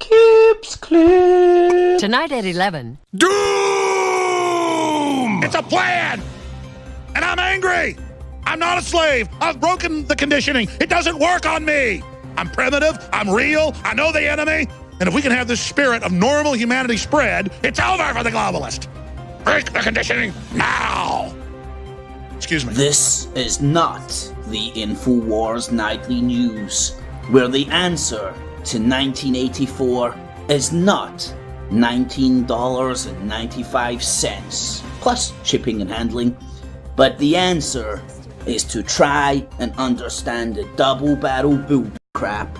Cips clip. Tonight at 11. Doom! It's a plan! And I'm angry! I'm not a slave! I've broken the conditioning! It doesn't work on me! I'm primitive, I'm real, I know the enemy, and if we can have this spirit of normal humanity spread, it's over for the globalist! Break the conditioning now! Excuse me. This is not the InfoWars Nightly News, where the answer to 1984 is not $19.95 plus shipping and handling, but the answer is to try and understand the double-barrel bull crap,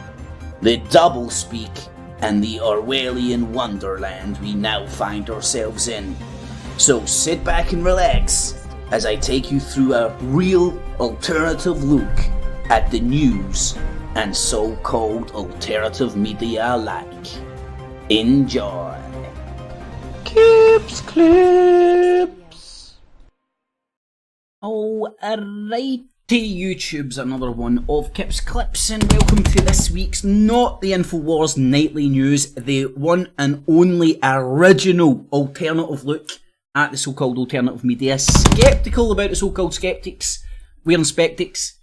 the double-speak, and the Orwellian wonderland we now find ourselves in. So sit back and relax as I take you through a real alternative look at the news and so-called alternative media alike. Enjoy. Cips clips. Alrighty, YouTube's another one of Kips Clips, and welcome to this week's not the InfoWars Nightly News, the one and only original alternative look at the so-called alternative media. Skeptical about the so-called skeptics, wearing spectics,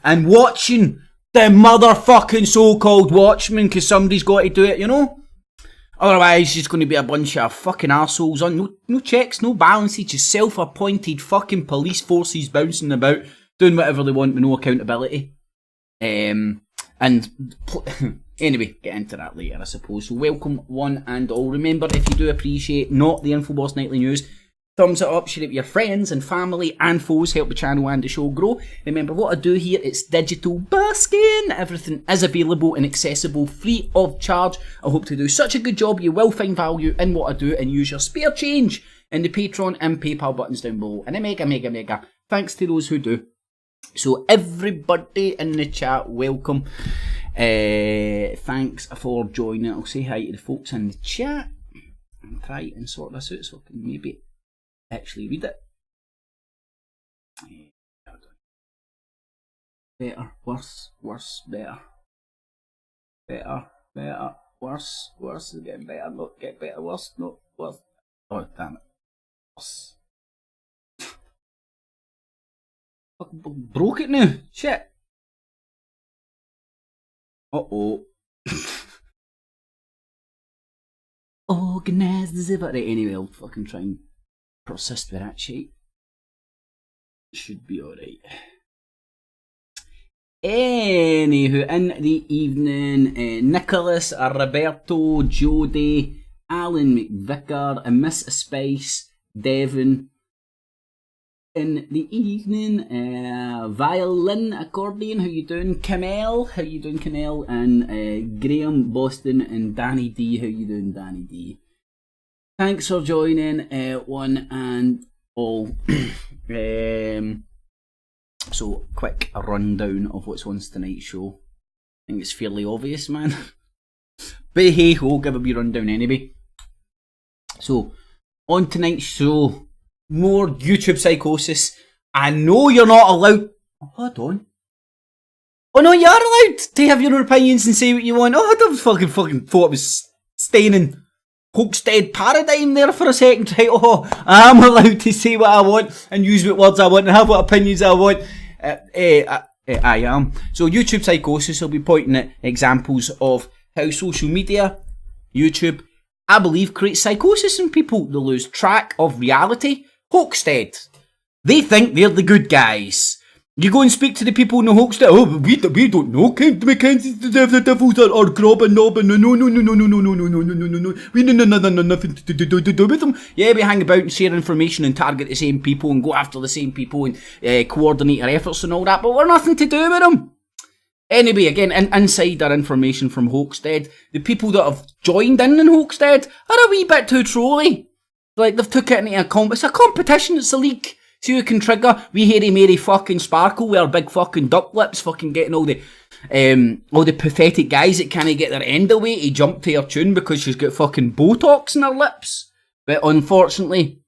and watching the motherfucking so-called Watchmen, because somebody's got to do it, you know? Otherwise, it's going to be a bunch of fucking arseholes on no checks, no balances, just self-appointed fucking police forces bouncing about, doing whatever they want with no accountability. Anyway, get into that later, I suppose. So welcome one and all. Remember, if you do appreciate not the InfoWars Nightly News, thumbs it up, share it with your friends and family and foes, help the channel and the show grow. Remember what I do here, it's digital basking. Everything is available and accessible free of charge. I hope to do such a good job you will find value in what I do and use your spare change in the Patreon and PayPal buttons down below. And a mega thanks to those who do. So everybody in the chat, welcome. Thanks for joining. I'll say hi to the folks in the chat and try and sort this out so I can maybe actually read it. Better, worse, better. Better, worse, again better, not get better, worse, not worse. Oh, damn it. Worse. Fucking broke it now. Shit. Uh-oh. Organised as ever. Right, anyway, I'll fucking try and persist with that shit. Should be alright. Anywho, in the evening, Nicholas, Roberto, Jody, Alan McVicker, Miss Spice, Devon. In the evening, violin, accordion, how you doing? Kamel, how you doing, Kamel? And Graham, Boston, and Danny D, how you doing, Danny D? Thanks for joining, one and all. So, quick rundown of what's on tonight's show. I think it's fairly obvious, man. But hey ho, give a wee rundown anyway. So, on tonight's show, more YouTube psychosis. I know you're not allowed. Oh, hold on. Oh no, you are allowed to have your own opinions and say what you want. Oh, I don't fucking thought it was staying in Hoaxstead paradigm there for a second. Right? Oh, I'm allowed to say what I want and use what words I want and have what opinions I want. I am. So YouTube psychosis, I'll be pointing at examples of how social media, YouTube, I believe, creates psychosis in people. They lose track of reality. Hoaxstead. They think they're the good guys. You go and speak to the people in the Hoaxstead. Oh, we don't know. Count Mackenzie, the devils are grub and knob and no. We know nothing to do with them. Yeah, we hang about and share information and target the same people and go after the same people and coordinate our efforts and all that, but we're nothing to do with them. Anyway, again, insider information from Hoaxstead. The people that have joined in Hoaxstead are a wee bit too trolly. Like, they've took it into a it's a competition, it's a league. See who can trigger. We hairy Mary fucking Sparkle with our big fucking duck lips, fucking getting all the pathetic guys that can't get their end away to jump to her tune because she's got fucking Botox in her lips. But unfortunately,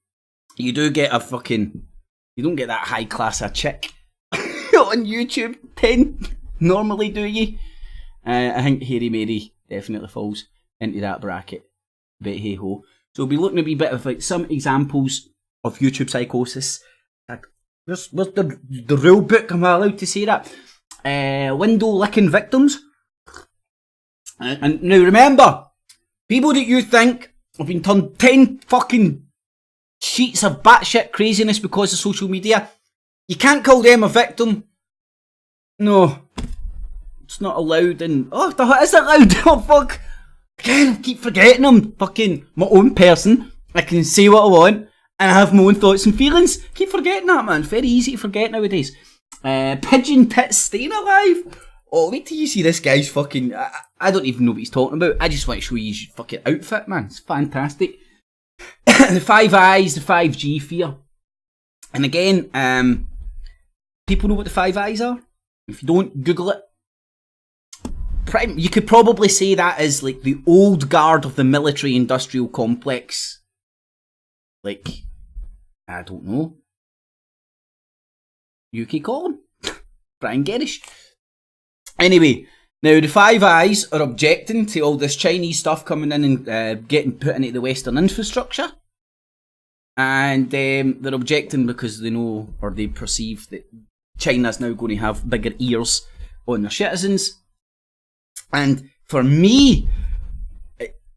you don't get that high class a chick on YouTube 10 normally, do you? I think Hairy Mary definitely falls into that bracket. But hey ho. So we'll be looking at a wee bit of like some examples of YouTube psychosis. Where's the rule book? Am I allowed to say that? Window licking victims. And now remember, people that you think have been turned 10 fucking sheets of batshit craziness because of social media, you can't call them a victim. No. It's not allowed in... Oh, it is allowed! Oh, fuck! Again, I keep forgetting I'm fucking my own person. I can say what I want, and I have my own thoughts and feelings. Keep forgetting that, man. Very easy to forget nowadays. Pigeon tits staying alive. Oh, wait till you see this guy's fucking... I don't even know what he's talking about. I just want to show you his fucking outfit, man. It's fantastic. The 5 eyes, the 5G fear. And again, people know what the 5 eyes are. If you don't, Google it. You could probably say that is like the old guard of the military-industrial complex. Like, I don't know. UK Colin? Brian Gerrish. Anyway, now the 5 eyes are objecting to all this Chinese stuff coming in and getting put into the Western infrastructure. And they're objecting because they know, or they perceive that China's now going to have bigger ears on their citizens. And for me,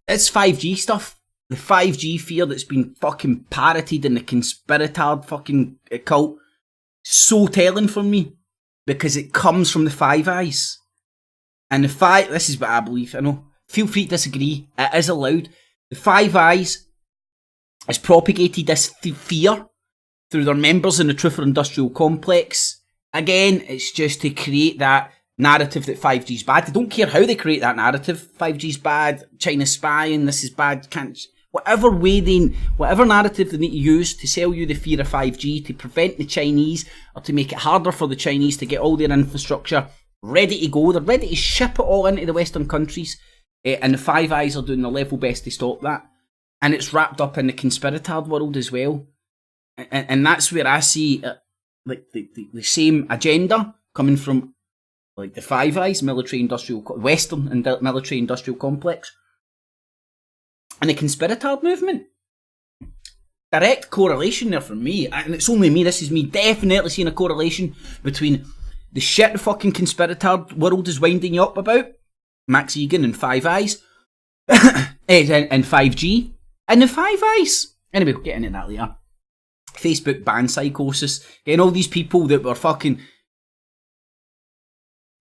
it's 5G stuff. The 5G fear that's been fucking parroted in the conspiratard fucking cult. So telling for me. Because it comes from the 5 eyes. And the 5... This is what I believe, I know. Feel free to disagree. It is allowed. The 5 eyes has propagated this fear through their members in the Truth or Industrial Complex. Again, it's just to create that narrative that 5G's bad. They don't care how they create that narrative. 5G's bad, China's spying, this is bad, can't... Whatever narrative they need to use to sell you the fear of 5G, to prevent the Chinese, or to make it harder for the Chinese to get all their infrastructure ready to go. They're ready to ship it all into the Western countries. And the 5 eyes are doing their level best to stop that. And it's wrapped up in the conspiratard world as well. And that's where I see like the same agenda coming from like the 5 eyes, Western and military industrial complex. And the conspiratard movement. Direct correlation there from me. And it's only me, this is me definitely seeing a correlation between the shit the fucking conspiratard world is winding you up about, Max Egan and 5 eyes, and 5G, and the 5 eyes. Anyway, we'll get into that later. Facebook ban psychosis. Getting all these people that were fucking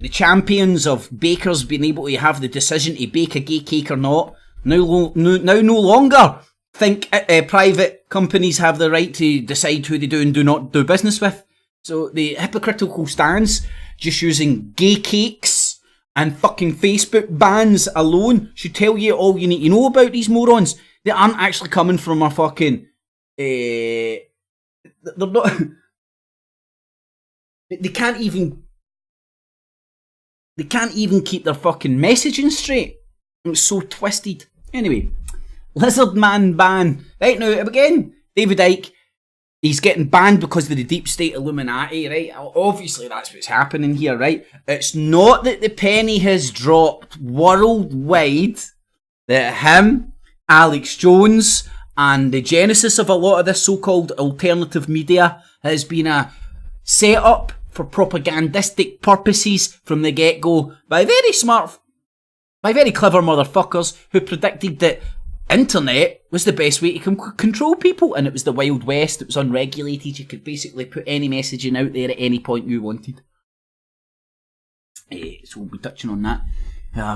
the champions of bakers being able to have the decision to bake a gay cake or not, now no longer think private companies have the right to decide who they do and do not do business with. So the hypocritical stance, just using gay cakes and fucking Facebook bans alone, should tell you all you need to know about these morons. They aren't actually coming from a fucking... they're not... They can't even keep their fucking messaging straight. It's so twisted. Anyway, Lizard Man ban. Right now, again, David Icke, he's getting banned because of the deep state Illuminati, right? Obviously, that's what's happening here, right? It's not that the penny has dropped worldwide that him, Alex Jones, and the genesis of a lot of this so-called alternative media has been a set-up for propagandistic purposes from the get-go by very clever motherfuckers who predicted that internet was the best way to control people, and it was the Wild West, it was unregulated, you could basically put any messaging out there at any point you wanted. So we'll be touching on that.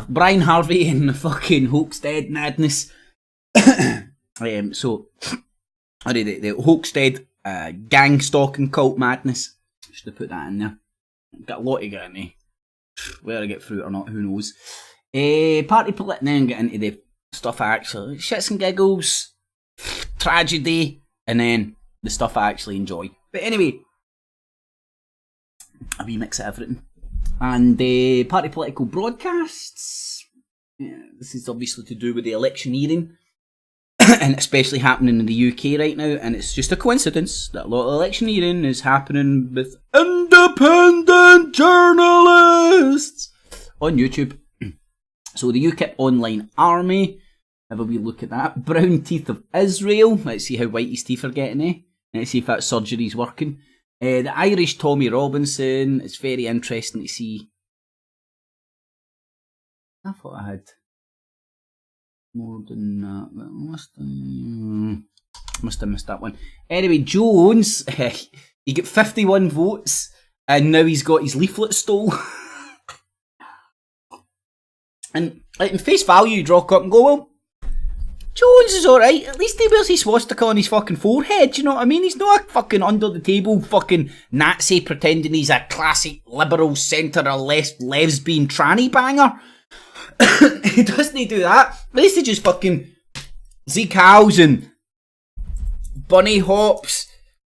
Brian Harvey and the fucking Hoaxdead madness. The Hoaxdead gang stalking cult madness. Should have put that in there. Got a lot to get into. Whether I get through it or not, who knows. Party politics, then get into the stuff I actually... shits and giggles, tragedy, and then the stuff I actually enjoy. But anyway, a wee mix of everything. And party political broadcasts. Yeah, this is obviously to do with the electioneering. And especially happening in the UK right now. And it's just a coincidence that a lot of electioneering is happening with independent journalists on YouTube. So the UKIP Online Army, have a wee look at that. Brown Teeth of Israel, let's see how white his teeth are getting, eh? Let's see if that surgery's working. The Irish Tommy Robinson, it's very interesting to see. I thought I had more than that, but must have missed that one. Anyway, Jones, he got 51 votes, and now he's got his leaflet stole. And like, in face value, you rock up and go, well, Jones is alright. At least he wears his swastika on his fucking forehead, you know what I mean? He's not a fucking under the table fucking Nazi pretending he's a classic liberal centre or lesbian tranny banger. He doesn't do that. At least he just fucking Zeke Cows and bunny hops,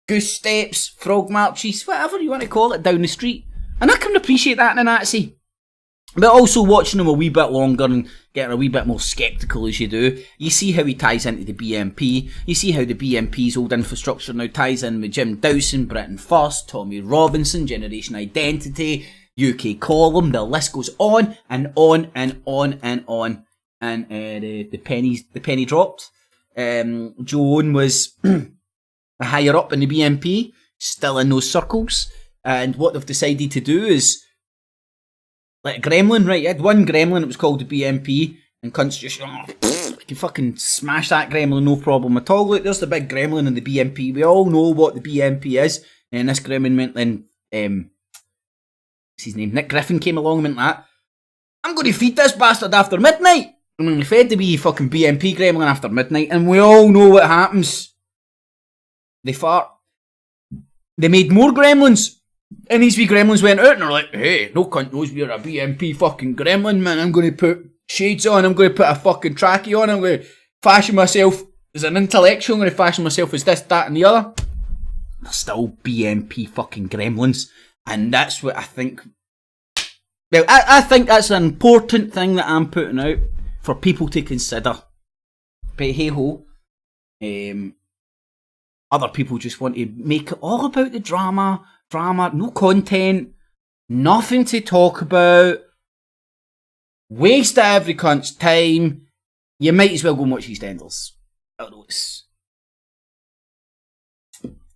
goose steps, frog marches, whatever you want to call it, down the street. And I can appreciate that in a Nazi. But also watching him a wee bit longer and getting a wee bit more sceptical as you do, you see how he ties into the BNP. You see how the BNP's old infrastructure now ties in with Jim Dowson, Britain First, Tommy Robinson, Generation Identity, UK Column. The list goes on and on and on and on. And the penny dropped. Joan was higher up in the BNP, still in those circles. And what they've decided to do is, like a gremlin, right? You had one gremlin, it was called the BNP, and cunts just, you can fucking smash that gremlin, no problem at all. Look, there's the big gremlin in the BNP. We all know what the BNP is. And this gremlin went then, what's his name? Nick Griffin came along and went like, I'm going to feed this bastard after midnight. And then they fed the wee fucking BNP gremlin after midnight, and we all know what happens. They fart. They made more gremlins. And these wee gremlins went out and they're like, hey, no cunt knows we're a BNP fucking gremlin, man. I'm going to put shades on. I'm going to put a fucking trackie on. I'm going to fashion myself as an intellectual. I'm going to fashion myself as this, that and the other. They're still BNP fucking gremlins. And that's what I think. Well, I think that's an important thing that I'm putting out for people to consider. But hey ho. Other people just want to make it all about the drama, no content, nothing to talk about, waste every cunt's time. You might as well go and watch EastEnders. Although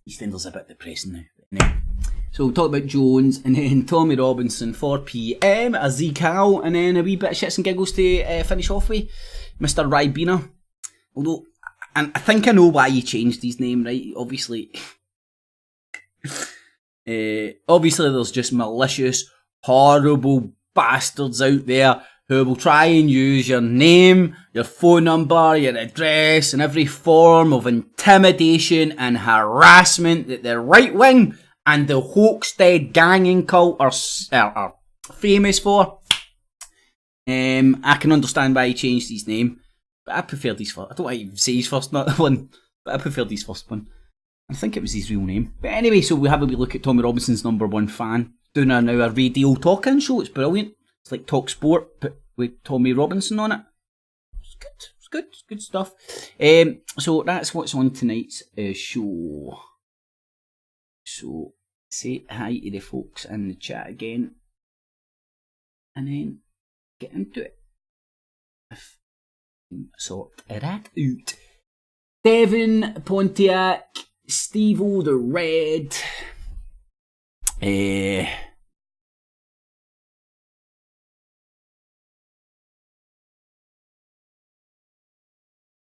EastEnders a bit depressing now. Anyway, so we'll talk about Jones, and then Tommy Robinson, 4 PM, a Zeke Al, and then a wee bit of shits and giggles to finish off with, Mr. Ribena. Although, and I think I know why he changed his name, right? Obviously, there's just malicious, horrible bastards out there who will try and use your name, your phone number, your address, and every form of intimidation and harassment that the right wing and the Hoaxstead ganging cult are famous for. I can understand why he changed his name. But I preferred his first. I don't want to even say his first one, but I preferred his first one. I think it was his real name. But anyway, so we have a wee look at Tommy Robinson's #1 fan doing a radio talk-in show. It's brilliant. It's like Talk Sport, but with Tommy Robinson on it. It's good stuff. So that's what's on tonight's show. So say hi to the folks in the chat again, and then get into it. Sort that out. Devin Pontiac, Steve-O the Red,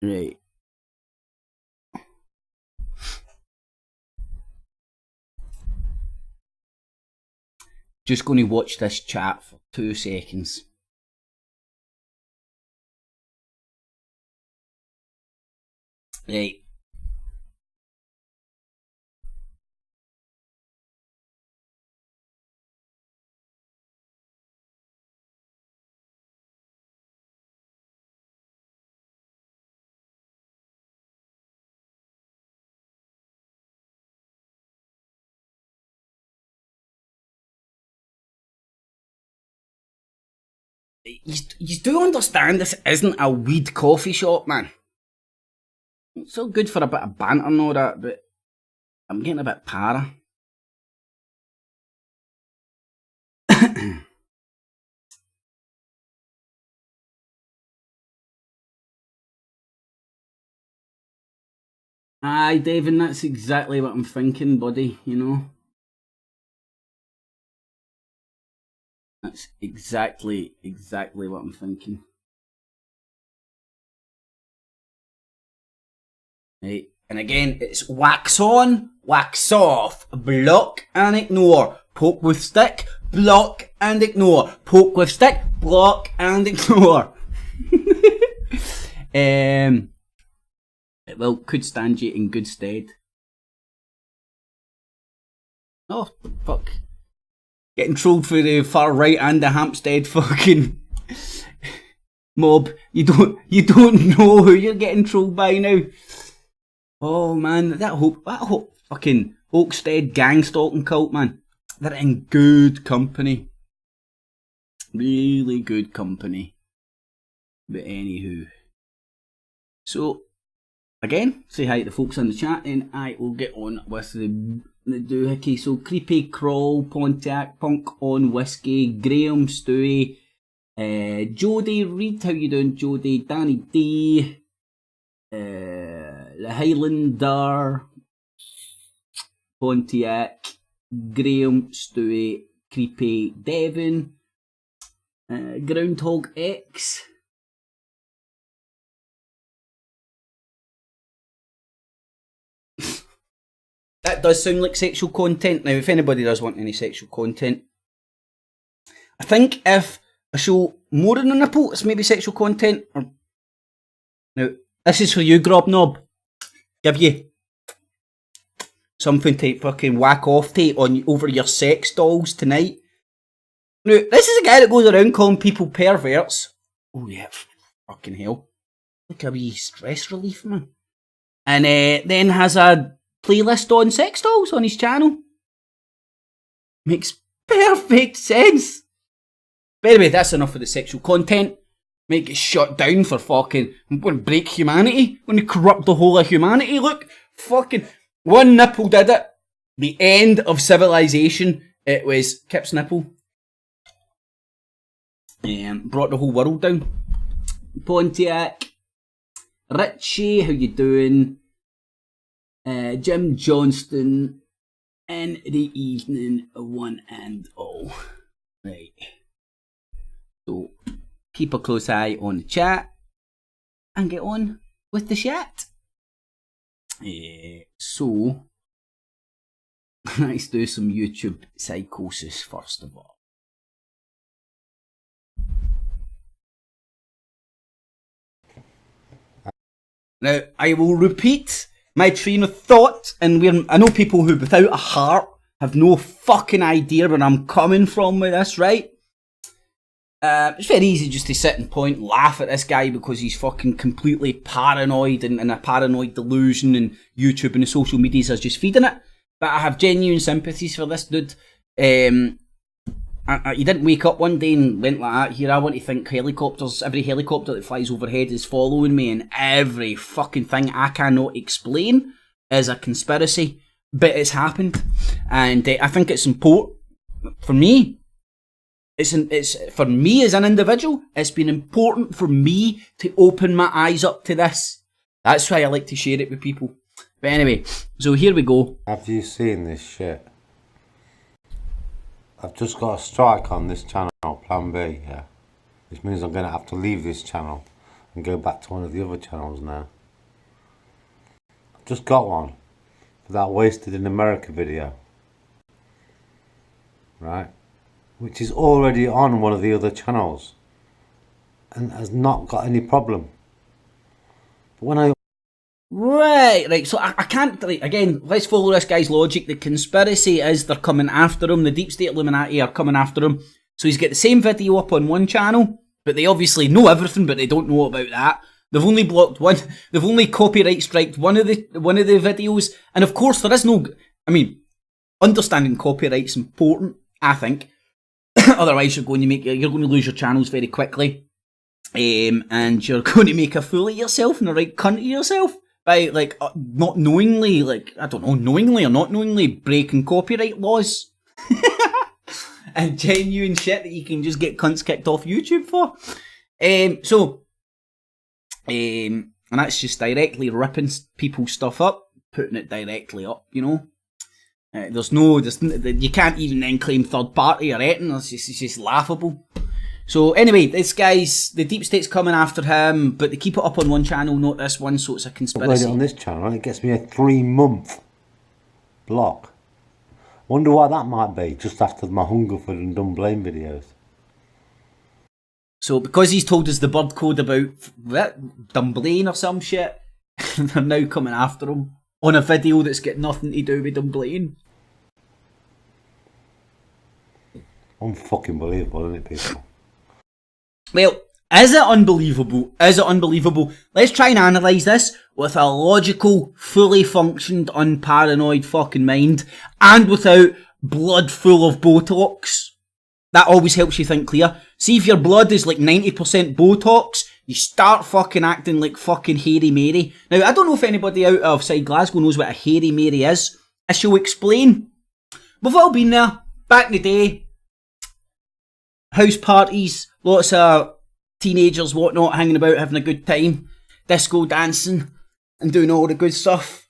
right. Just going to watch this chat for 2 seconds. Right. You do understand this isn't a weed coffee shop, man. It's so good for a bit of banter and all that, but I'm getting a bit para. Aye, Devin, that's exactly what I'm thinking, buddy, you know. That's exactly what I'm thinking. Right. And again, it's wax on, wax off, block and ignore, poke with stick, block and ignore, poke with stick, block and ignore. Well, could stand you in good stead. Oh, fuck. Getting trolled for the far right and the Hampstead fucking mob. You don't know who you're getting trolled by now. Oh man, that whole fucking Oakstead gang stalking cult, man. They're in good company. Really good company. But anywho. So, again, say hi to the folks in the chat and I will get on with the doohickey. So, Creepy Crawl, Pontiac, Punk on Whiskey, Graham Stewie, Jody Reed, how you doing Jody, Danny D, the Highlander, Pontiac, Graham Stewie, Creepy Devon, Groundhog X, that does sound like sexual content. Now, if anybody does want any sexual content, I think if I show more than a nipple, it's maybe sexual content. Now, this is for you, Grobnob. Give you something to fucking whack off to on over your sex dolls tonight. Now, this is a guy that goes around calling people perverts. Oh yeah, fucking hell. Look a wee stress relief, man. And then has a playlist on sex dolls on his channel. Makes perfect sense. But anyway, that's enough of the sexual content. Make it shut down for fucking... I'm going to break humanity. I'm going to corrupt the whole of humanity. Look, fucking... One nipple did it. The end of civilization. It was Kip's nipple. Brought the whole world down. Pontiac. Richie, how you doing? Jim Johnston. In the evening, one and all. Right. So, keep a close eye on the chat. And get on with the chat. So, let's do some YouTube psychosis first of all. Now, I will repeat my train of thought, and I know people who without a heart have no fucking idea where I'm coming from with this, right? It's very easy just to sit and point and laugh at this guy because he's fucking completely paranoid and in a paranoid delusion, and YouTube and the social medias are just feeding it. But I have genuine sympathies for this dude. He didn't wake up one day and went like that. Here, I want to think helicopters, every helicopter that flies overhead is following me, and every fucking thing I cannot explain is a conspiracy. But it's happened, and I think it's important for me. It's for me as an individual, it's been important for me to open my eyes up to this. That's why I like to share it with people. But anyway, so here we go. Have you seen this shit? I've just got a strike on this channel, Plan B, yeah. Which means I'm going to have to leave this channel and go back to one of the other channels now. I've just got one for that Wasted in America video. Right? Which is already on one of the other channels and has not got any problem. But when I... Right, so I can't, again, let's follow this guy's logic. The conspiracy is they're coming after him, the Deep State Illuminati are coming after him. So he's got the same video up on one channel, but they obviously know everything, but they don't know about that. They've only blocked one, they've only copyright striked one of the videos, and of course there is no, I mean, understanding copyright's important, I think. Otherwise you're going to lose your channels very quickly, and you're going to make a fool of yourself and a right cunt of yourself by not knowingly, I don't know, knowingly or not knowingly breaking copyright laws and genuine shit that you can just get cunts kicked off YouTube for. And that's just directly ripping people's stuff up. putting it directly up, you know. You can't even then claim third party or anything. It's just laughable. So anyway, the deep state's coming after him, but they keep it up on one channel, not this one, so it's a conspiracy. Upload it on this channel and it gets me a 3-month block. Wonder why that might be, just after my Hungerford and Dunblane videos. So because he's told us the bird code about Dunblane or some shit, they're now coming after him on a video that's got nothing to do with Dunblane. Unfucking believable, isn't it, people? Well, is it unbelievable? Is it unbelievable? Let's try and analyse this with a logical, fully functioned, unparanoid fucking mind, and without blood full of Botox. That always helps you think clear. See, if your blood is like 90% Botox, you start fucking acting like fucking Hairy Mary. Now, I don't know if anybody outside Glasgow knows what a Hairy Mary is. I shall explain. We've all been there. Back in the day. House parties. Lots of teenagers, whatnot, hanging about, having a good time. Disco dancing. And doing all the good stuff.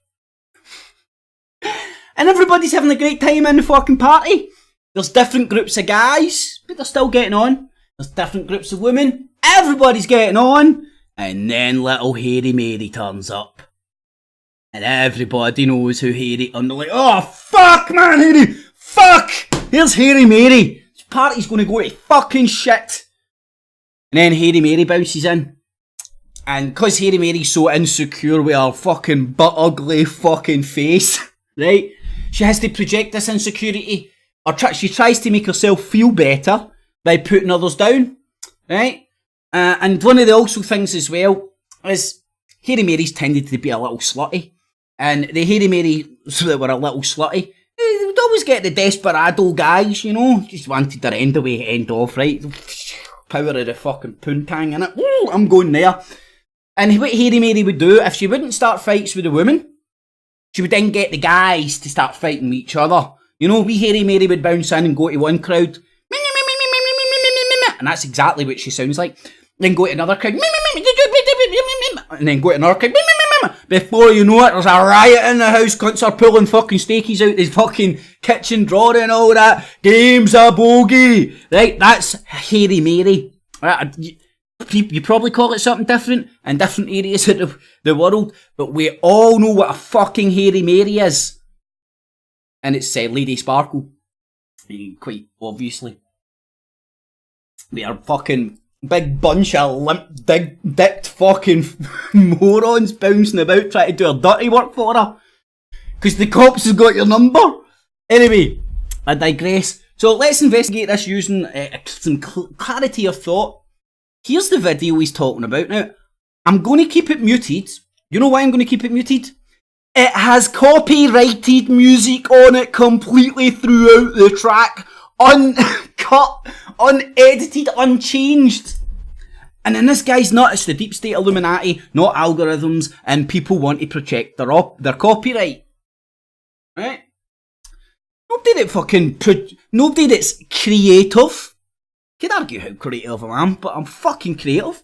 And everybody's having a great time in the fucking party. There's different groups of guys, but they're still getting on. There's different groups of women. Everybody's getting on. And then little Hairy Mary turns up. And everybody knows who Hairy... And they're like, oh, fuck, man, Hairy! Fuck! Here's Hairy Mary! This party's going to go to fucking shit. And then Hairy Mary bounces in. And because Hairy Mary's so insecure with her fucking butt-ugly fucking face, right? She has to project this insecurity. Or she tries to make herself feel better by putting others down, right? And one of the also things as well is Hairy Marys tended to be a little slutty. And the Hairy Marys that were a little slutty, they would always get the desperado guys, you know, just wanted their end away, end off, right? Power of the fucking poontang in it. Ooh, I'm going there. And what Hairy Mary would do, if she wouldn't start fights with the women, she would then get the guys to start fighting with each other. You know, wee Hairy Mary would bounce in and go to one crowd, and that's exactly what she sounds like. Then go to another crowd, and then go to another crowd. Before you know it, there's a riot in the house. Cunts are pulling fucking steakies out the fucking kitchen drawer and all that. Game's a bogey. Right, that's Hairy Mary. You probably call it something different in different areas of the world, but we all know what a fucking Hairy Mary is. And it's Lady Sparkle. Quite obviously. They are fucking big bunch of limp-dicked fucking morons bouncing about trying to do her dirty work for her. Because the cops have got your number. Anyway, I digress. So let's investigate this using some clarity of thought. Here's the video he's talking about. Now, I'm going to keep it muted. You know why I'm going to keep it muted? It has copyrighted music on it completely throughout the track. Uncut, unedited, unchanged. And then this guy's not, it's the deep state Illuminati, not algorithms, and people want to protect their copyright. Right? Nobody that's creative. Could argue how creative I am, but I'm fucking creative.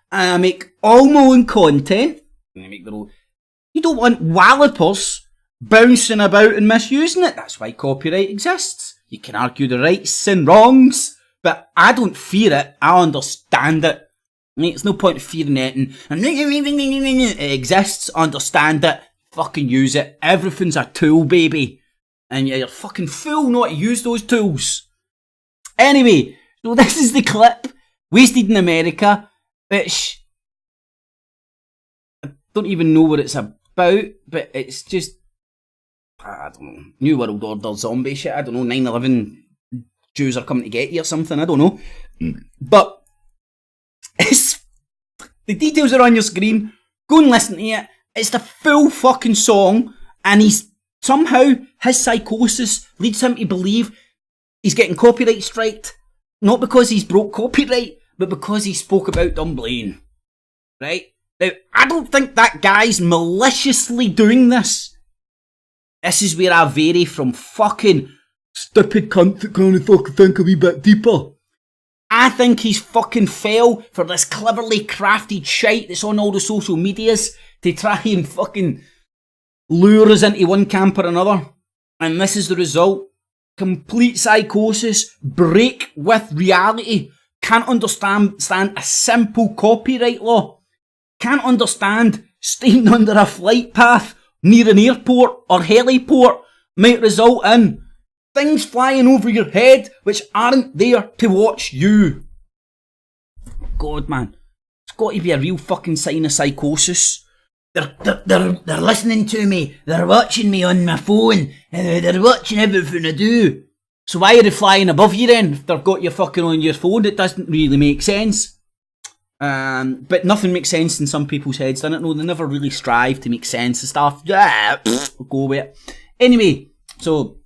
And I make all my own content. And I make their own. You don't want wallopers bouncing about and misusing it. That's why copyright exists. You can argue the rights and wrongs, but I don't fear it. I understand it. There's no point fearing it. It exists. Understand it. Fucking use it. Everything's a tool, baby. And you're fucking fool not to use those tools. Anyway, so this is the clip. Wasted in America. Which I don't even know what it's about, but it's just, I don't know, New World Order zombie shit. I don't know, 9/11 Jews are coming to get you or something. I don't know. But the details are on your screen. Go and listen to it. It's the full fucking song, and somehow his psychosis leads him to believe he's getting copyright striked, not because he's broke copyright, but because he spoke about Dunblane. Right? Now, I don't think that guy's maliciously doing this. This is where I vary from fucking stupid cunt that can only fucking think a wee bit deeper. I think he's fucking fell for this cleverly crafted shite that's on all the social medias to try and fucking lure us into one camp or another. And this is the result. Complete psychosis, break with reality, can't understand a simple copyright law, can't understand staying under a flight path near an airport or heliport might result in things flying over your head which aren't there to watch you. God, man, it's got to be a real fucking sign of psychosis. They're listening to me, they're watching me on my phone, they're watching everything I do. So why are they flying above you then? If they've got you fucking on your phone, it doesn't really make sense. But nothing makes sense in some people's heads, doesn't it? No, they never really strive to make sense of stuff. Yeah, go with it. Anyway, so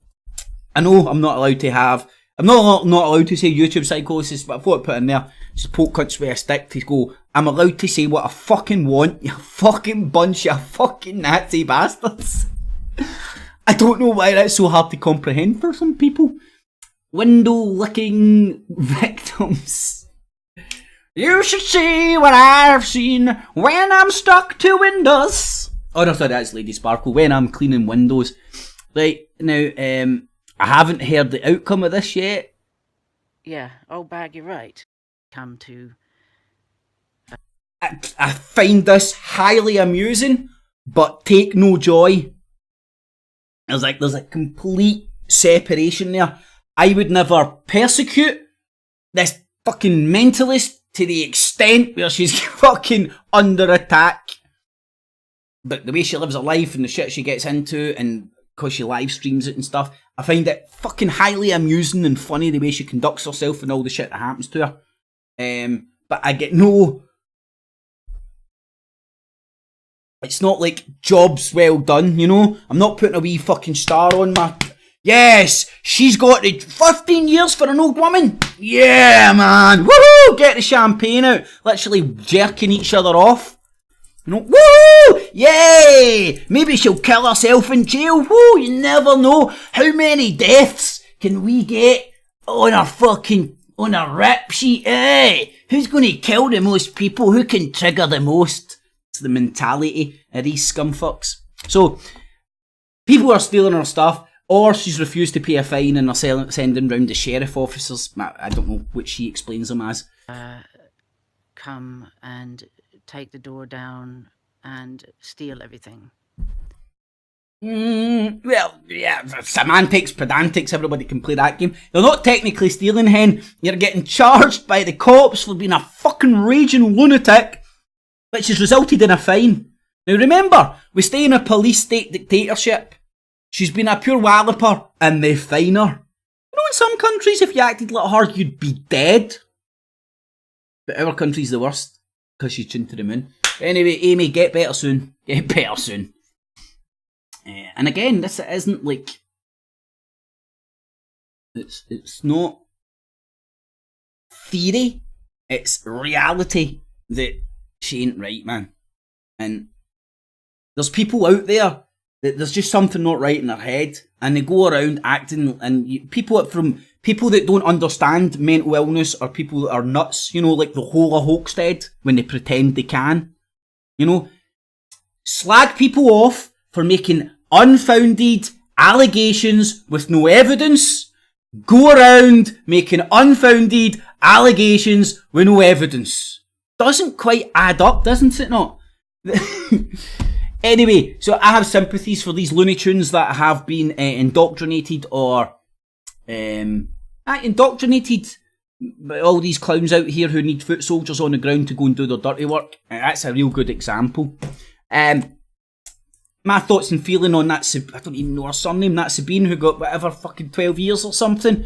I know I'm not allowed to say YouTube psychosis, but I thought I'd put in there, just poke cunts with a stick to go, I'm allowed to say what I fucking want, you fucking bunch of fucking Nazi bastards. I don't know why that's so hard to comprehend for some people. Window licking victims. You should see what I've seen when I'm stuck to windows. Oh no, sorry, that's Lady Sparkle. When I'm cleaning windows. Right, now, I haven't heard the outcome of this yet. Yeah, old bag, you're right. Come to... I find this highly amusing, but take no joy. There's a complete separation there. I would never persecute this fucking mentalist to the extent where she's fucking under attack. But the way she lives her life and the shit she gets into, and because she live streams it and stuff, I find it fucking highly amusing and funny the way she conducts herself and all the shit that happens to her. But I get no... It's not like jobs well done, you know? I'm not putting a wee fucking star on my... Yes! She's got it 15 years for an old woman! Yeah, man! Woohoo! Get the champagne out. Literally jerking each other off. You know? Woo! Yay! Maybe she'll kill herself in jail. Woo! You never know. How many deaths can we get on a rap sheet? Hey! Who's gonna kill the most people? Who can trigger the most? It's the mentality of these scumfucks. So, people are stealing her stuff, or she's refused to pay a fine and are sending round the sheriff officers. I don't know which she explains them as. Come and take the door down and steal everything. Well, yeah, semantics, pedantics, everybody can play that game. They're not technically stealing, hen. You're getting charged by the cops for being a fucking raging lunatic, which has resulted in a fine. Now remember, we stay in a police state dictatorship. She's been a pure walloper and they fine her. You know, in some countries, if you acted like her, you'd be dead. But our country's the worst, because she's tuned to the moon. Anyway, Amy, get better soon. Get better soon. And again, this isn't like... It's not theory. It's reality that she ain't right, man. And there's people out there that there's just something not right in their head, and they go around acting, and people that don't understand mental illness are people that are nuts, you know, like the whole of Hoaxted, when they pretend they can. You know, slag people off for making unfounded allegations with no evidence. Go around making unfounded allegations with no evidence. Doesn't quite add up, doesn't it not? Anyway, so I have sympathies for these Looney Tunes that have been indoctrinated or indoctrinated by all these clowns out here who need foot soldiers on the ground to go and do their dirty work. That's a real good example. My thoughts and feeling on that, I don't even know her surname, that Sabine who got whatever fucking 12 years or something.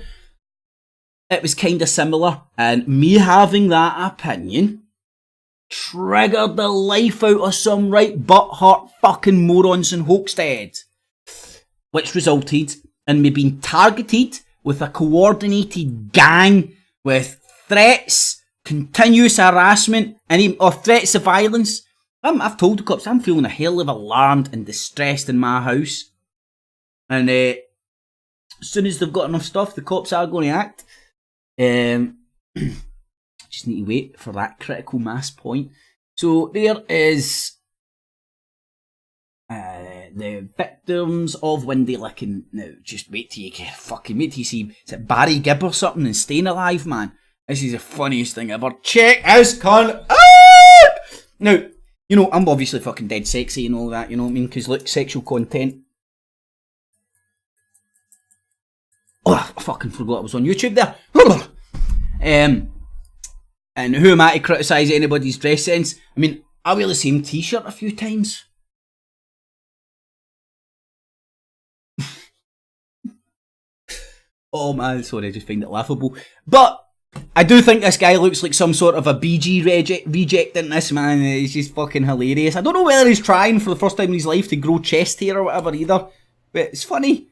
It was kind of similar, and me having that opinion triggered the life out of some right butthurt fucking morons in Hoaxted, which resulted in me being targeted with a coordinated gang with threats, continuous harassment, or threats of violence. I've told the cops I'm feeling a hell of alarmed and distressed in my house, and as soon as they've got enough stuff, the cops are going to act. Just need to wait for that critical mass point. So there is the victims of windy licking. Now, just wait till you see, is it Barry Gibb or something and Staying Alive, man? This is the funniest thing ever. Check this cunt out! Now, you know, I'm obviously fucking dead sexy and all that, you know what I mean? Because look, sexual content. Oh, I fucking forgot I was on YouTube there. And who am I to criticise anybody's dress sense? I mean, I wear the same t-shirt a few times. Oh man, sorry, I just find it laughable. But I do think this guy looks like some sort of a BG reject in this, man. He's just fucking hilarious. I don't know whether he's trying for the first time in his life to grow chest hair or whatever either. But it's funny.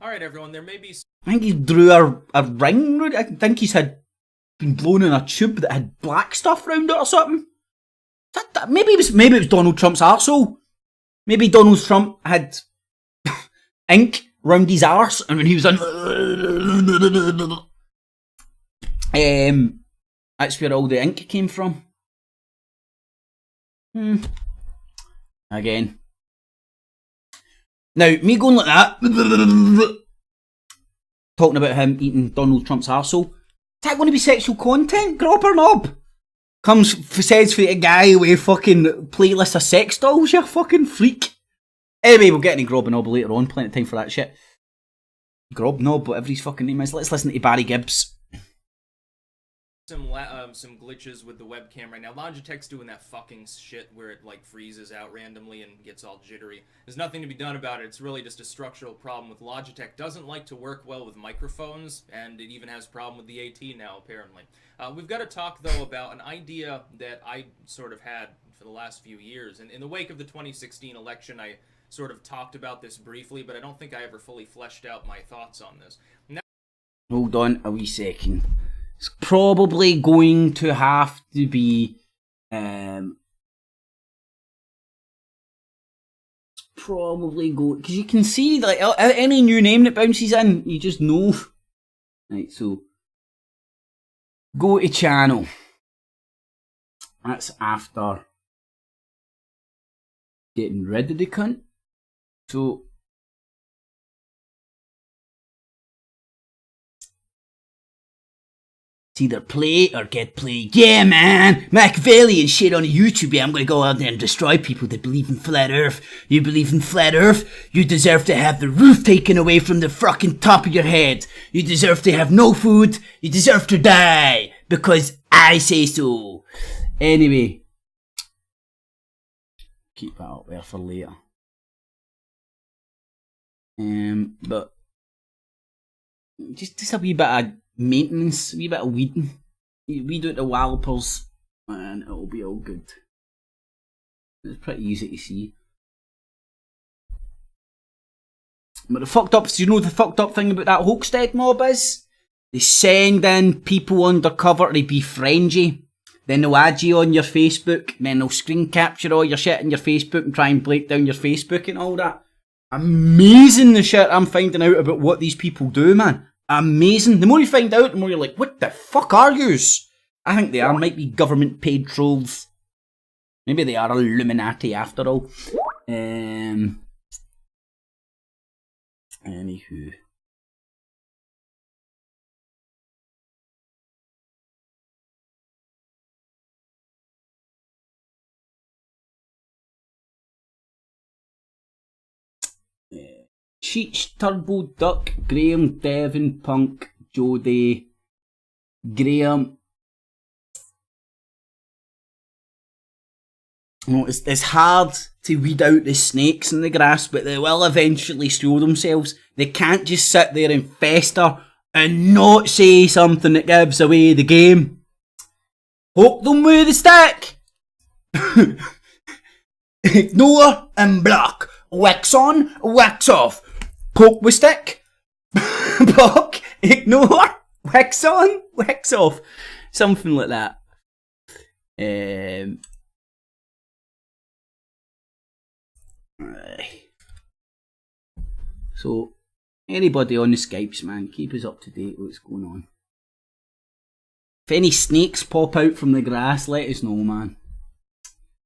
Alright everyone, there may be... I think he drew a ring. I think he's been blown in a tube that had black stuff round it or something. Maybe it was Donald Trump's arsehole. Maybe Donald Trump had ink round his arse, and when he was on, that's where all the ink came from. Again. Now, me going like that, talking about him eating Donald Trump's arsehole, is that going to be sexual content, Grob or Knob? Says for a guy with a fucking playlist of sex dolls, you fucking freak. Anyway, we'll get into Grob and Knob later on, plenty of time for that shit. Grob, Knob, whatever his fucking name is. Let's listen to Barry Gibbs. Some glitches with the webcam right now. Logitech's doing that fucking shit where it like freezes out randomly and gets all jittery. There's nothing to be done about it. It's really just a structural problem with Logitech. Doesn't like to work well with microphones, and it even has a problem with the AT now, apparently. We've got to talk, though, about an idea that I sort of had for the last few years. And in the wake of the 2016 election, I sort of talked about this briefly, but I don't think I ever fully fleshed out my thoughts on this. Now, hold on a wee second. It's probably going to have to be because you can see like any new name that bounces in, you just know. Right, so go to channel. That's after getting rid of the cunt. So it's either play or get played. Yeah, man! Machiavellian shit on YouTube. Yeah, I'm gonna go out there and destroy people that believe in flat earth. You believe in flat earth? You deserve to have the roof taken away from the fucking top of your head. You deserve to have no food. You deserve to die. Because I say so. Anyway. Keep that up there for later. But just a wee bit of maintenance, a wee bit of weeding. Weed out the wallopers and it'll be all good. It's pretty easy to see. But the fucked up, do you know the fucked up thing about that Hoaxstead mob is? They send in people undercover to befriend you. Then they'll add you on your Facebook, then they'll screen capture all your shit in your Facebook and try and break down your Facebook and all that. Amazing the shit I'm finding out about what these people do, man. Amazing. The more you find out, the more you're like, what the fuck are yous? I think they are. Might be government paid trolls. Maybe they are Illuminati after all. Anywho. Cheech, Turbo, Duck, Graham, Devon, Punk, Jody, Graham. You know, it's hard to weed out the snakes in the grass, but they will eventually show themselves. They can't just sit there and fester and not say something that gives away the game. Poke them with the stick! Ignore and block. Wax on, wax off. Poke with stick. Poke, ignore, wax on, wax off. Something like that. So, anybody on the Skypes, man, keep us up to date with what's going on. If any snakes pop out from the grass, let us know, man.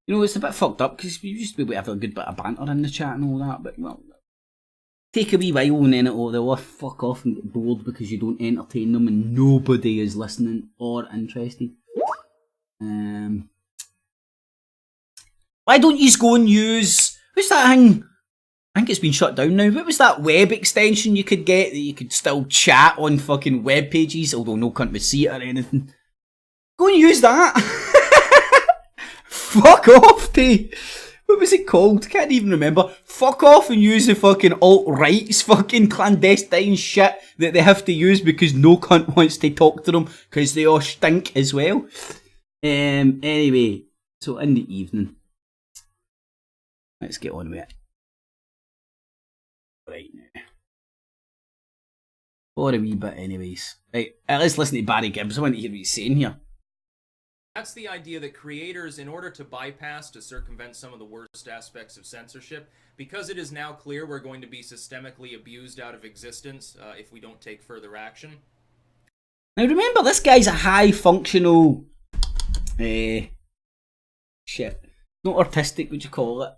You know, it's a bit fucked up because we used to be able to have a good bit of banter in the chat and all that, but well, take a wee while and then they'll fuck off and get bored because you don't entertain them and nobody is listening or interested. Why don't you go and use, what's that thing? I think it's been shut down now. What was that web extension you could get that you could still chat on fucking web pages, although no cunt would see it or anything? Go and use that. Fuck off, T. What was it called? Can't even remember. Fuck off and use the fucking alt-right's fucking clandestine shit that they have to use because no cunt wants to talk to them because they all stink as well. Anyway, so in the evening, let's get on with it. Right now. For a wee bit anyways. Right, let's listen to Barry Gibbs. I want to hear what he's saying here. That's the idea that creators, in order to bypass, to circumvent some of the worst aspects of censorship, because it is now clear we're going to be systemically abused out of existence if we don't take further action. Now remember, this guy's a high-functional... shit. Not artistic, would you call it?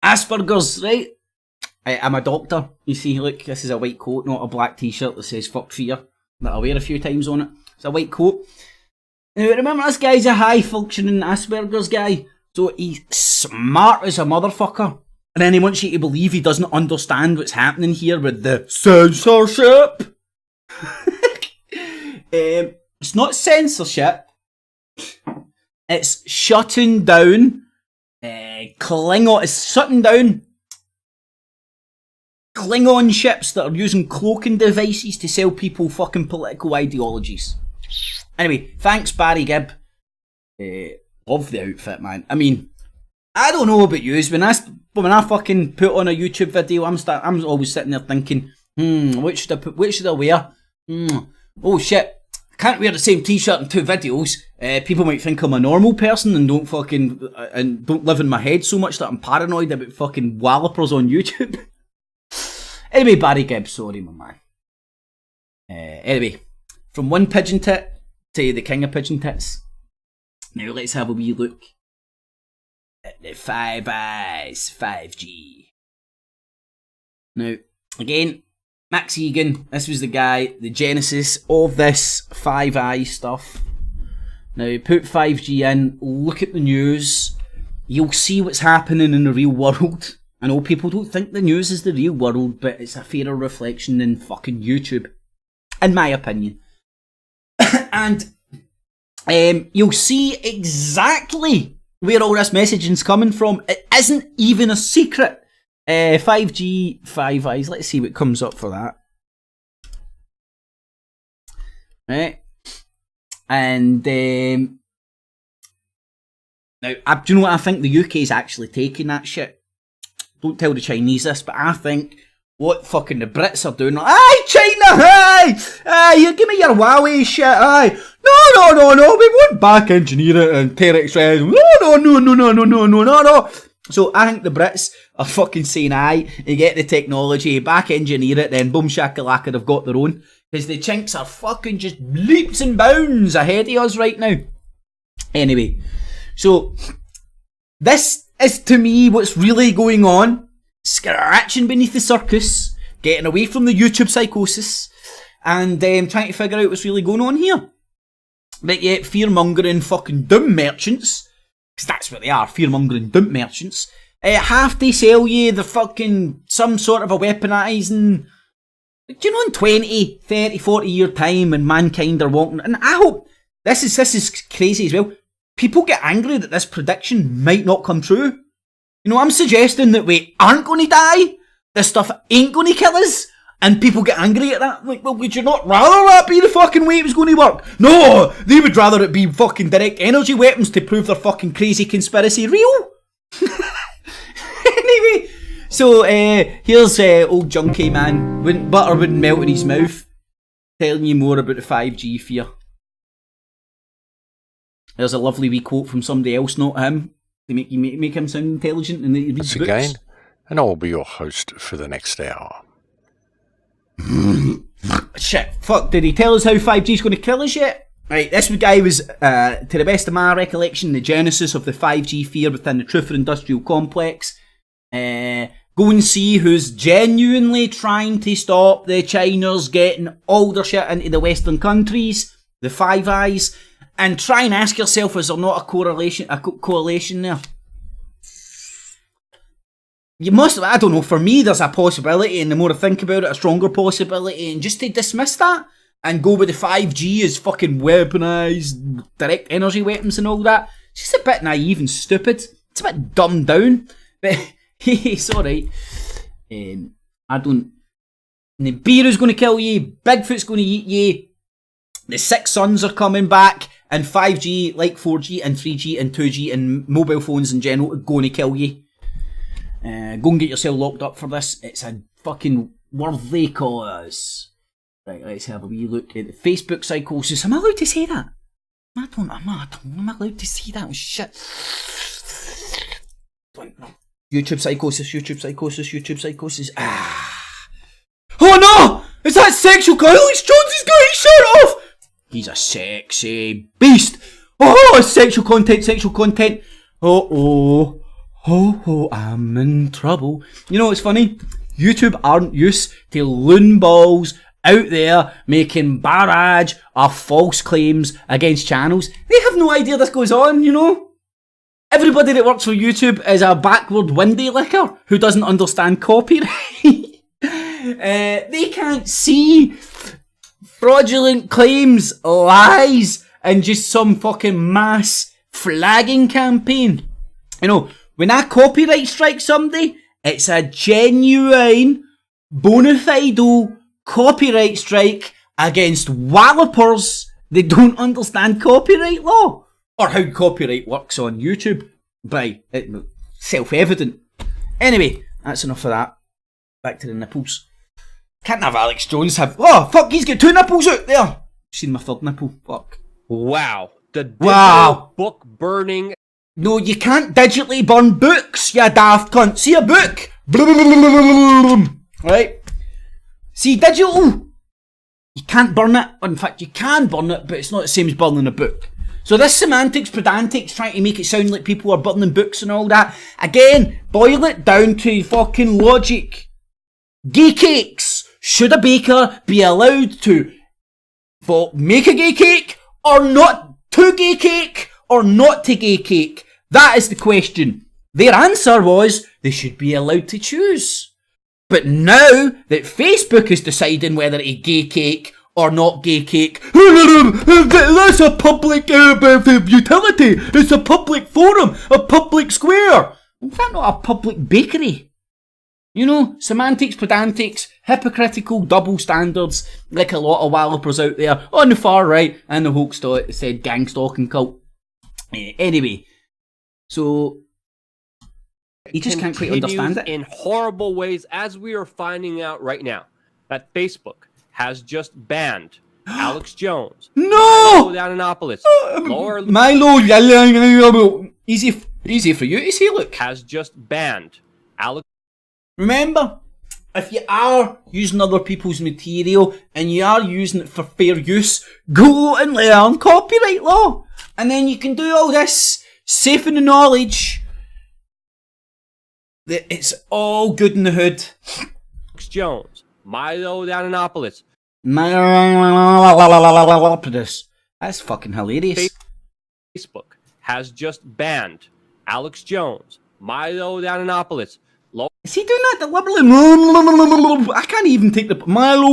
Asperger's, right? I'm a doctor. You see, look, this is a white coat, not a black t-shirt that says fuck fear. That I wear a few times on it. It's a white coat. Now remember, this guy's a high-functioning Asperger's guy. So he's smart as a motherfucker. And then he wants you to believe he doesn't understand what's happening here with the censorship. It's not censorship. It's shutting down Klingon. It's shutting down Klingon ships that are using cloaking devices to sell people fucking political ideologies. Anyway, thanks Barry Gibb. Love the outfit, man. I mean, I don't know about you, when I fucking put on a YouTube video, I'm always sitting there thinking, what should I wear? Oh shit, I can't wear the same t-shirt in two videos. People might think I'm a normal person and don't live in my head so much that I'm paranoid about fucking wallopers on YouTube. Anyway, Barry Gibb, sorry my man. Anyway, from one pigeon tit to the king of pigeon tits. Now let's have a wee look at the Five Eyes 5G. Now, again, Max Egan, this was the guy, the genesis of this Five Eyes stuff. Now, put 5G in, look at the news, you'll see what's happening in the real world. I know people don't think the news is the real world, but it's a fairer reflection than fucking YouTube, in my opinion. And you'll see exactly where all this messaging's coming from. It isn't even a secret. 5G, Five Eyes. Let's see what comes up for that. Right. And now, do you know what I think? The UK is actually taking that shit. Don't tell the Chinese this, but I think what fucking the Brits are doing, like, aye, China, aye, you give me your Huawei shit, aye, no, we won't back engineer it and tear it straight, no. So I think the Brits are fucking saying aye, you get the technology, back engineer it, then boom shakalaka, they've got their own, because the chinks are fucking just leaps and bounds ahead of us right now. Anyway, so this is to me what's really going on. Scratching beneath the surface, getting away from the YouTube psychosis, and trying to figure out what's really going on here. But yet, fear-mongering fucking doom merchants, because that's what they are, fear-mongering doom merchants, have to sell you the fucking, some sort of a weaponising, do you know, in 20, 30, 40 year time when mankind are walking, and I hope, this is crazy as well, people get angry that this prediction might not come true. You know, I'm suggesting that we aren't going to die, this stuff ain't going to kill us, and people get angry at that. Like, well, would you not rather that be the fucking way it was going to work? No, they would rather it be fucking direct energy weapons to prove their fucking crazy conspiracy real. Anyway, so here's old junkie man, butter wouldn't melt in his mouth, telling you more about the 5G fear. There's a lovely wee quote from somebody else, not him. They make him sound intelligent and they read Once books. again, and I will be your host for the next hour. Shit, fuck, did he tell us how 5G's going to kill us yet? Right, this guy was, to the best of my recollection, the genesis of the 5G fear within the Truther Industrial Complex. Go and see who's genuinely trying to stop the Chiners getting all their shit into the Western countries, the Five Eyes, and try and ask yourself, is there not a correlation there? You must, I don't know, for me there's a possibility, and the more I think about it, a stronger possibility, and just to dismiss that, and go with the 5G as fucking weaponised direct energy weapons and all that, it's just a bit naive and stupid. It's a bit dumbed down, but it's alright. I don't... Nibiru's going to kill you, Bigfoot's going to eat you, the Six Suns are coming back, and 5G, like 4G and 3G and 2G and mobile phones in general, are going to kill you. Go and get yourself locked up for this. It's a fucking worthy cause. Right, let's have a wee look at the Facebook psychosis. Am I allowed to say that? Am I allowed to say that? Oh, shit. YouTube psychosis. Oh no! Is that sexual? Alex Jones is getting his shirt off! He's a sexy beast. Oh, sexual content. Oh, I'm in trouble. You know what's funny? YouTube aren't used to loon balls out there making barrage of false claims against channels. They have no idea this goes on, you know? Everybody that works for YouTube is a backward windy licker who doesn't understand copyright. They can't see fraudulent claims, lies, and just some fucking mass flagging campaign. You know, when I copyright strike somebody, it's a genuine, bona fide copyright strike against wallopers that don't understand copyright law. Or how copyright works on YouTube. Self-evident. Anyway, that's enough of that. Back to the nipples. Can't have Alex Jones have... Oh, fuck, he's got 2 nipples out there! Seen my 3rd nipple. Fuck. Wow. The digital book burning... No, you can't digitally burn books, you daft cunt. See a book? Right? See, digital, you can't burn it. In fact, you can burn it, but it's not the same as burning a book. So this semantics, pedantics, trying to make it sound like people are burning books and all that. Again, boil it down to fucking logic. Gay cakes. Should a baker be allowed to make a gay cake, or not to gay cake, or not to gay cake? That is the question. Their answer was they should be allowed to choose. But now that Facebook is deciding whether to gay cake or not gay cake, that's a public utility. It's a public forum, a public square. In fact, not a public bakery. You know, semantics, pedantics, hypocritical double standards, like a lot of wallopers out there on the far right and the hoax said gang stalking cult. Anyway, so you just can't quite understand it. In horrible ways, as we are finding out right now, that Facebook has just banned Alex Jones. No! Milo Yiannopoulos. Milo, easy for you to see, look. Has just banned Alex. Remember, if you are using other people's material and you are using it for fair use, go and learn copyright law. And then you can do all this safe in the knowledge that it's all good in the hood. Alex Jones, Milo Yiannopoulos. That's fucking hilarious. Facebook has just banned Alex Jones, Milo Yiannopoulos. Is he doing that deliberately? I can't even take the Milo.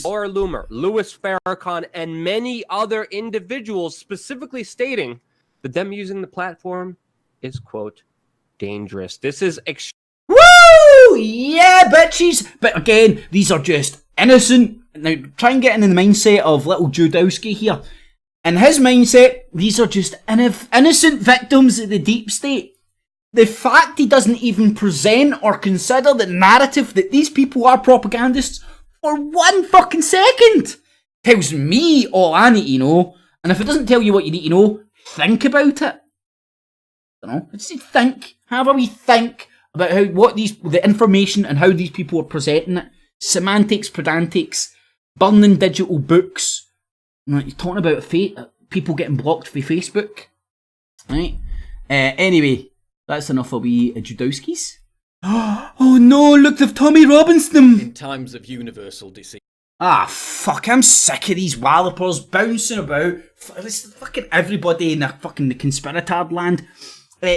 Or Loomer, Louis Farrakhan, and many other individuals specifically stating that them using the platform is, quote, dangerous. This is woo! Yeah, bitches! But again, these are just innocent. Now, try and get in the mindset of little Judowski here. In his mindset, these are just innocent victims of the deep state. The fact he doesn't even present or consider the narrative that these people are propagandists for 1 fucking second tells me all I need to know. And if it doesn't tell you what you need to know, think about it. I don't know. Just think. However we think about the information and how these people are presenting it. Semantics, pedantics, burning digital books. Right, you're talking about people getting blocked for Facebook. Right? Anyway, that's enough of we Judowskis. Oh no, look, they've Tommy Robbins them! In times of universal deceit. Ah, fuck, I'm sick of these wallopers bouncing about. It's fucking everybody in the conspiratard land.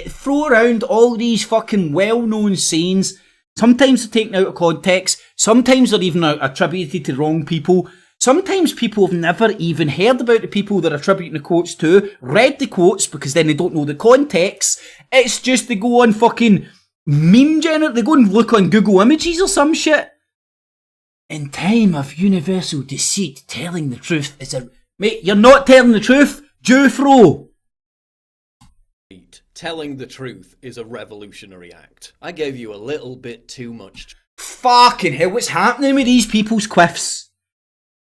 Throw around all these fucking well-known sayings. Sometimes they're taken out of context. Sometimes they're even attributed to wrong people. Sometimes people have never even heard about the people they're attributing the quotes to, read the quotes because then they don't know the context. It's just they go on fucking meme generator, they go and look on Google Images or some shit. In time of universal deceit, telling the truth is a... Mate, you're not telling the truth, Jewfro! Telling the truth is a revolutionary act. I gave you a little bit too much. Fucking hell, what's happening with these people's quiffs?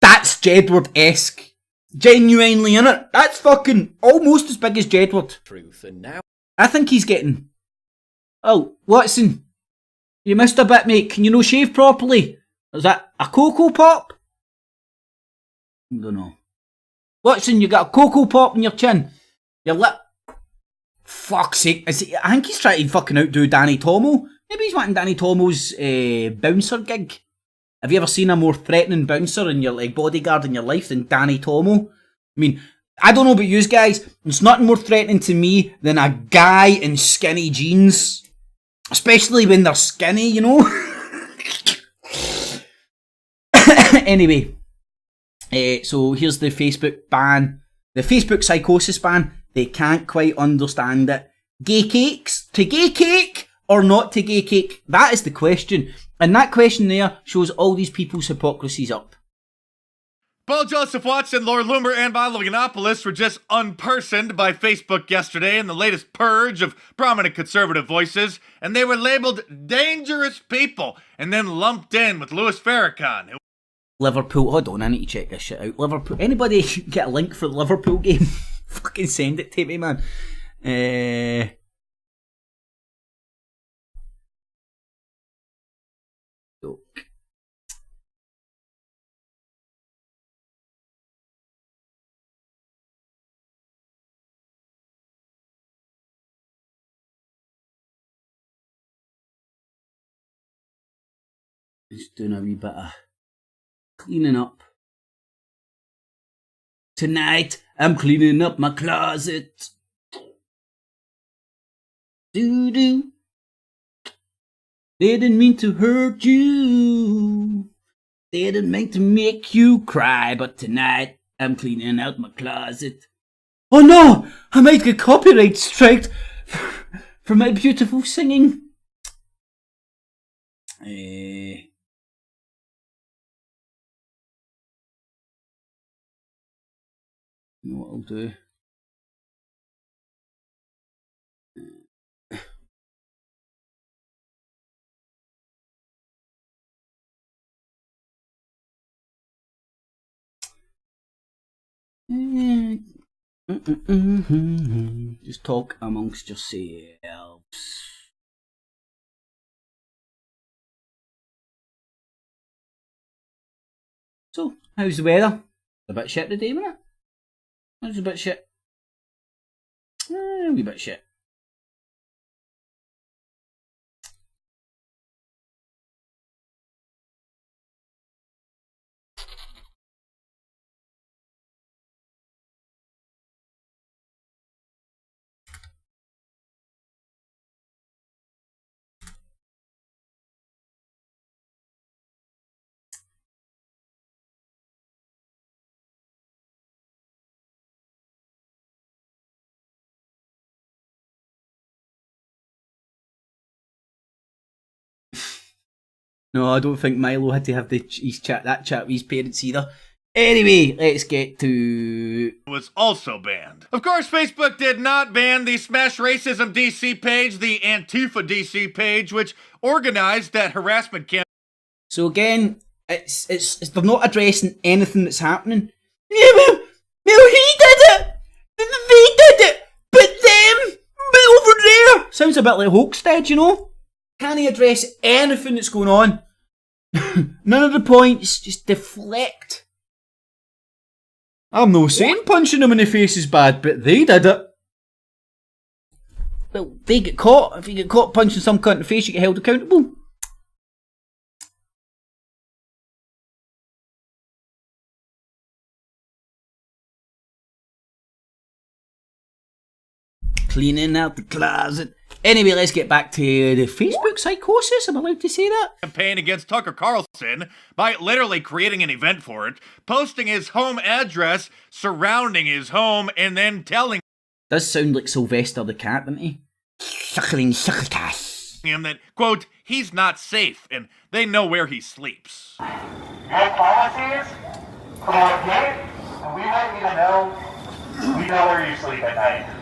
That's Jedward-esque. Genuinely, innit? That's fucking almost as big as Jedward. Truth, and now... I think he's getting... Oh, Watson. You missed a bit, mate. Can you no shave properly? Is that a Cocoa Pop? I don't know. Watson, you got a Cocoa Pop in your chin. Your lip... Fuck's sake. I think he's trying to fucking outdo Danny Tomo. Maybe he's wanting Danny Tomo's bouncer gig. Have you ever seen a more threatening bouncer in your bodyguard in your life than Danny Tomo? I mean, I don't know about you guys. It's nothing more threatening to me than a guy in skinny jeans. Especially when they're skinny, you know? Anyway. So here's the Facebook ban. The Facebook psychosis ban. They can't quite understand it. Gay cakes? To gay cake or not to gay cake? That is the question. And that question there shows all these people's hypocrisies up. Paul Joseph Watson, Lord Loomer, and Milo Yiannopoulos were just unpersoned by Facebook yesterday in the latest purge of prominent conservative voices, and they were labeled dangerous people and then lumped in with Louis Farrakhan, who... Liverpool, hold on, I need to check this shit out. Liverpool, anybody get a link for the Liverpool game? Fucking send it to me, man. Look. Just doing a wee bit of cleaning up. Tonight, I'm cleaning up my closet. Doo-doo. Didn't mean to hurt you. Didn't mean to make you cry. But tonight, I'm cleaning out my closet. Oh no! I might get copyright striked for my beautiful singing. You know what I'll do? Just talk amongst yourselves. So, how's the weather? A bit shit today, wasn't it? It's a bit shit. A wee bit shit. No, I don't think Milo had to have his chat with his parents either. Anyway, let's get to... was also banned. Of course, Facebook did not ban the Smash Racism DC page, the Antifa DC page, which organized that harassment campaign. So again, it's they're not addressing anything that's happening. Yeah, well, he did it! They did it! But them! But over there! Sounds a bit like Hoaxstead, you know? Can't he address anything that's going on? None of the points, just deflect. I'm no saying punching them in the face is bad, but they did it. Well, they get caught. If you get caught punching some cunt in the face, you get held accountable. Cleaning out the closet. Anyway, let's get back to the Facebook psychosis. Am I allowed to say that? Campaign against Tucker Carlson by literally creating an event for it, posting his home address, surrounding his home, and then telling Does sound like Sylvester the cat, doesn't he? Suckling succotash. him that, quote, he's not safe and they know where he sleeps. Your policies communicate, and we want you to know we know where you sleep at night.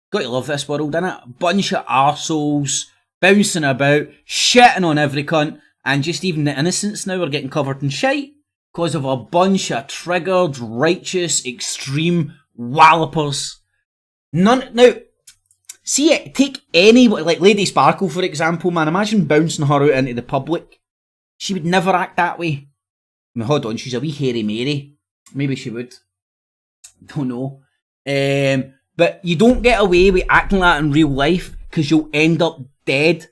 Got to love this world, innit? Bunch of arseholes bouncing about, shitting on every cunt, and just even the innocents now are getting covered in shite because of a bunch of triggered, righteous, extreme wallopers. None now. See it. Take any like Lady Sparkle for example, man. Imagine bouncing her out into the public. She would never act that way. I mean, hold on, she's a wee hairy Mary. Maybe she would. Don't know. But you don't get away with acting like that in real life because you'll end up dead.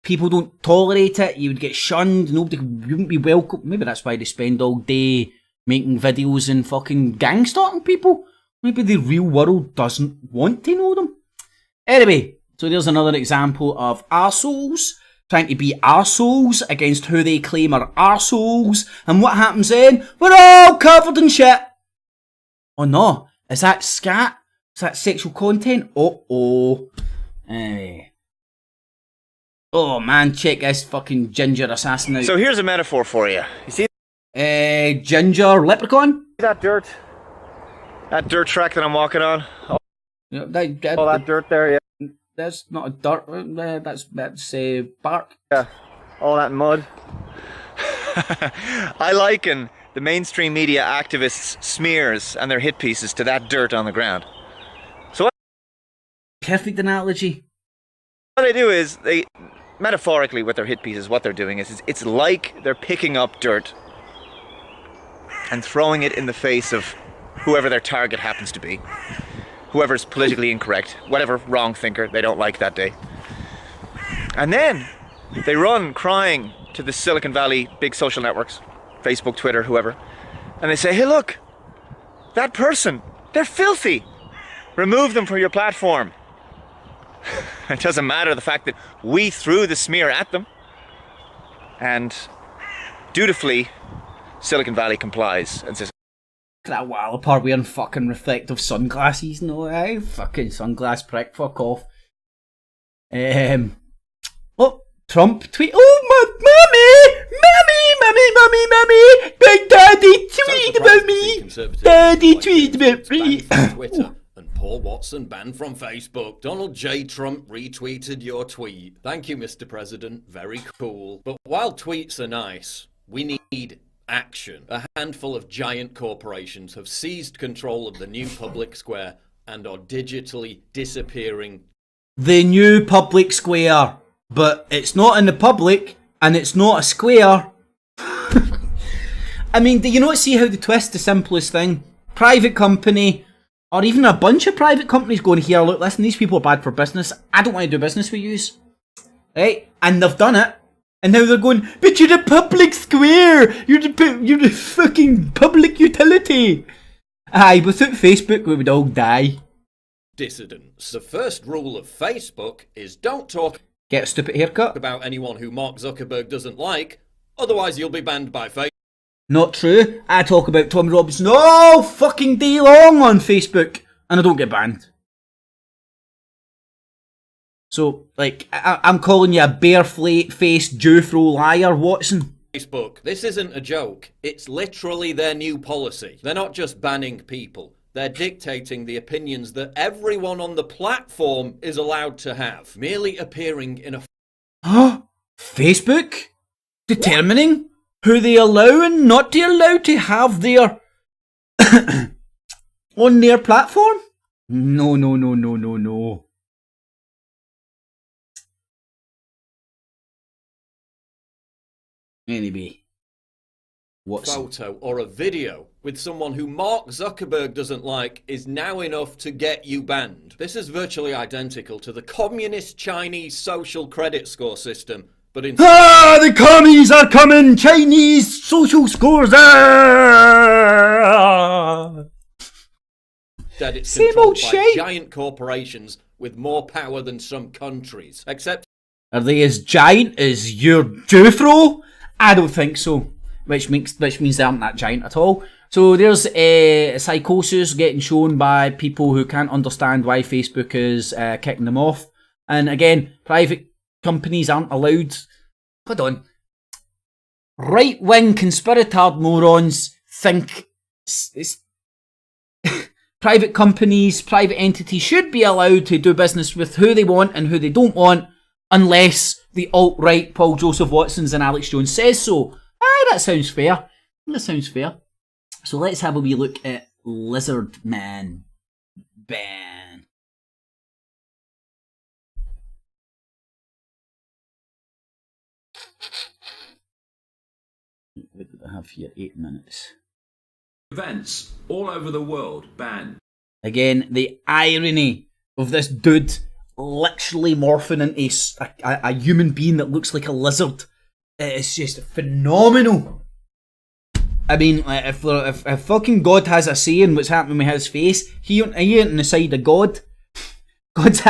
People don't tolerate it. You would get shunned. You wouldn't be welcome. Maybe that's why they spend all day making videos and fucking gang stalking people. Maybe the real world doesn't want to know them. Anyway, so there's another example of arseholes trying to be arseholes against who they claim are arseholes. And what happens then? We're all covered in shit. Oh no, is that scat? Is that sexual content? Oh. Anyway. Oh man, check this fucking ginger assassin out. So here's a metaphor for you. You see ginger leprechaun? that dirt? That dirt track that I'm walking on? Yeah, All that dirt there, yeah. That's not a dirt, that's bark. Yeah, all that mud. I liken the mainstream media activists' smears and their hit pieces to that dirt on the ground. So Perfect analogy. what they do is, they metaphorically with their hit pieces, what they're doing is it's like they're picking up dirt and throwing it in the face of whoever their target happens to be. Whoever's politically incorrect, whatever wrong thinker they don't like that day. And then they run crying to the Silicon Valley big social networks, Facebook, Twitter, whoever, and they say, hey look, that person, they're filthy. Remove them from your platform. It doesn't matter the fact that we threw the smear at them. And dutifully, Silicon Valley complies and says, That walloper wearing fucking reflective sunglasses, no, eh? Fucking sunglass prick, fuck off. Oh, Trump tweet. Oh, mommy, Big Daddy tweet about me. Daddy tweet about me. Twitter. And Paul Watson banned from Facebook. Donald J. Trump retweeted your tweet. Thank you, Mr. President. Very cool. But while tweets are nice, we need action. A handful of giant corporations have seized control of the new public square and are digitally disappearing. The new public square. But it's not in the public, and it's not a square. I mean, do you not see how they twist the simplest thing? Private company, or even a bunch of private companies going here, look, listen, these people are bad for business. I don't want to do business with yous. Right? And they've done it. And now they're going, but you're the public square! You're the fucking public utility! Aye, without Facebook we would all die. Dissidents. The first rule of Facebook is don't talk Get a stupid haircut. about anyone who Mark Zuckerberg doesn't like, otherwise you'll be banned by Facebook. Not true. I talk about Tommy Robinson all fucking day long on Facebook, and I don't get banned. So, like, I'm calling you a bare-faced Jew-throw liar, Watson. Facebook. This isn't a joke. It's literally their new policy. They're not just banning people. They're dictating the opinions that everyone on the platform is allowed to have. Merely appearing in a... Facebook? Determining who they allow and not to allow to have their... on their platform? No. Anyway. photo or a video with someone who Mark Zuckerberg doesn't like is now enough to get you banned. This is virtually identical to the communist Chinese social credit score system, but in the commies are coming! Chinese social scores! that it's Same controlled old by shit. giant corporations with more power than some countries. Except, Are they as giant as your Jufro? I don't think so. Which means they aren't that giant at all. So there's psychosis getting shown by people who can't understand why Facebook is kicking them off. And again, private companies aren't allowed. Hold on. Right-wing conspiratard morons think private companies, private entities should be allowed to do business with who they want and who they don't want, unless the alt-right Paul Joseph Watsons and Alex Jones says so. Aye, that sounds fair. That sounds fair. So let's have a wee look at Lizard Man ban. What did I have here? 8 minutes. Events all over the world banned. Again, the irony of this dude literally morphing into a human being that looks like a lizard. It's just phenomenal. I mean, if fucking God has a say in what's happening with his face, he ain't on the side of God. God's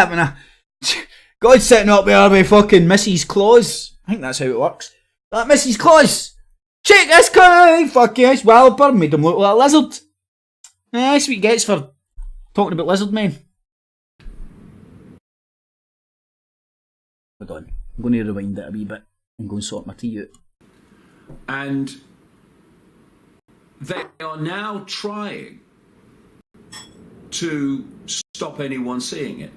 sitting up there with fucking Mrs. Claus. I think that's how it works. That Mrs. Claus! Check this guy! Fuck yes, Wilbur made him look like a lizard. That's what he gets for talking about lizard men. Hold on, I'm going to rewind it a wee bit and go and sort my tea out. And they are now trying to stop anyone seeing it.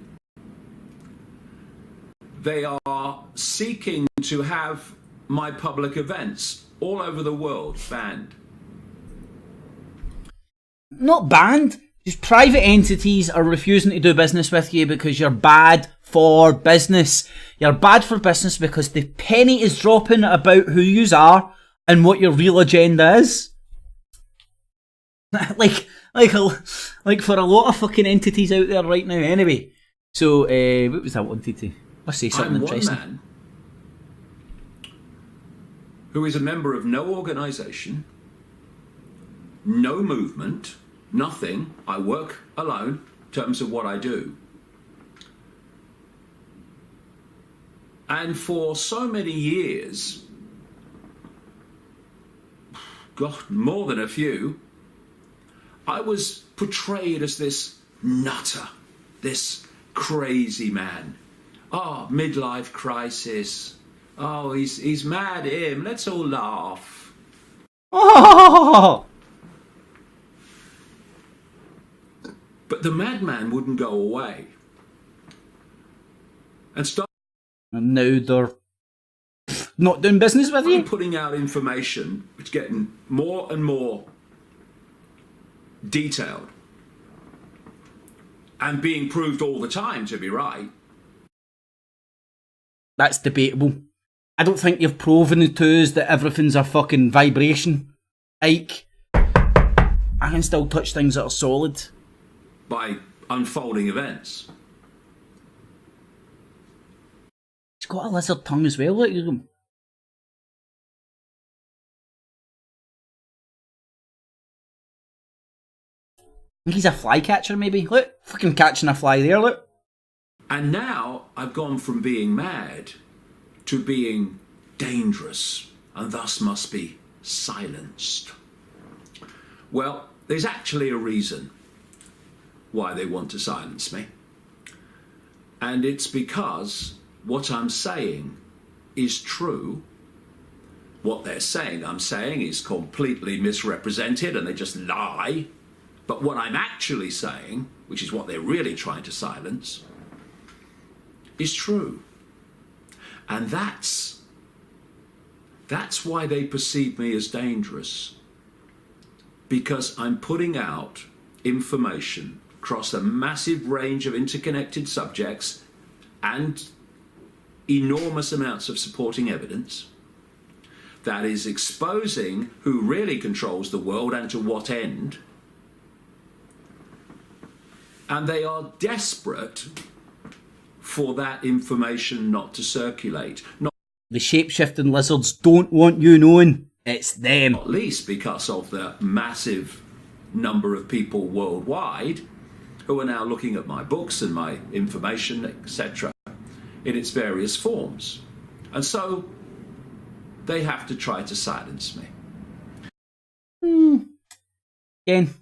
They are seeking to have my public events all over the world banned. Not banned, just private entities are refusing to do business with you because you're bad for business. You're bad for business because the penny is dropping about who yous are and what your real agenda is. like for a lot of fucking entities out there right now anyway. So, what was I wanted to... Let's say something interesting. I'm one man who is a member of no organisation, no movement, nothing. I work alone in terms of what I do. And for so many years, God, more than a few, I was portrayed as this nutter, this crazy man. Oh, midlife crisis. Oh, he's mad, him. Let's all laugh. Oh! But the madman wouldn't go away. And now they're not doing business with you? Putting out information which is getting more and more detailed and being proved all the time to be right. That's debatable. I don't think you've proven to us that everything's a fucking vibration. Ike, I can still touch things that are solid. By unfolding events. He's got a lizard tongue as well, look at him. I think he's a fly catcher maybe. Look, fucking catching a fly there, look. And now I've gone from being mad to being dangerous and thus must be silenced. Well, there's actually a reason why they want to silence me. And it's because what I'm saying is true. What they're saying I'm saying is completely misrepresented and they just lie. But what I'm actually saying, which is what they're really trying to silence, is true. And that's why they perceive me as dangerous. Because I'm putting out information across a massive range of interconnected subjects and enormous amounts of supporting evidence that is exposing who really controls the world and to what end. And they are desperate for that information not to circulate. The shape-shifting lizards don't want you knowing. It's them. Not least because of the massive number of people worldwide who are now looking at my books and my information, etc., in its various forms. And so they have to try to silence me. Again,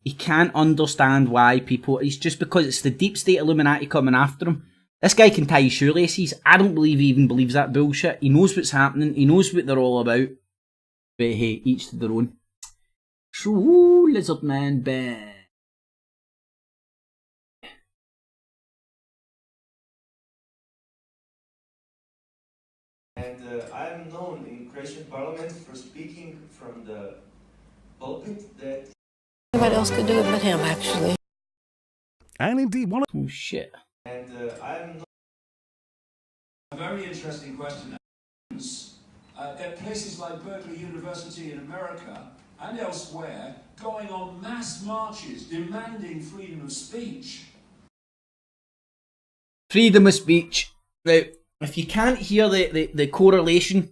he can't understand why people... It's just because it's the deep state Illuminati coming after him. This guy can tie his shoelaces. I don't believe he even believes that bullshit. He knows what's happening. He knows what they're all about. But hey, each to their own. So, Lizard Man Ben. And I am known in Croatian Parliament for speaking from the pulpit that... Nobody else could do it but him, actually. And indeed, one of... Oh, shit. And I am known... A very interesting question. There are places like Berkeley University in America and elsewhere going on mass marches demanding freedom of speech. Freedom of speech. Now, if you can't hear the correlation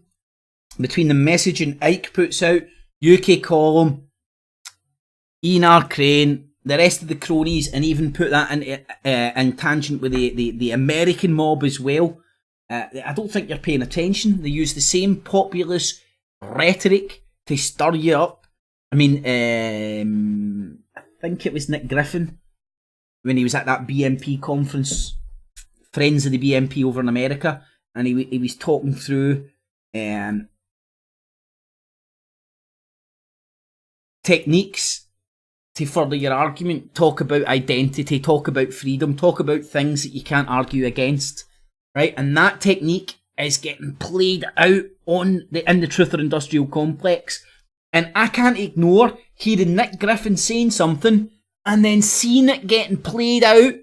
between the messaging Ike puts out, UK Column, Ian R. Crane, the rest of the cronies, and even put that in tangent with the American mob as well, I don't think you're paying attention. They use the same populist rhetoric to stir you up. I mean, I think it was Nick Griffin when he was at that BNP conference, Friends of the BNP over in America, and he was talking through techniques to further your argument. Talk about identity, talk about freedom, talk about things that you can't argue against. Right, and that technique is getting played out in the Truther Industrial Complex. And I can't ignore hearing Nick Griffin saying something and then seeing it getting played out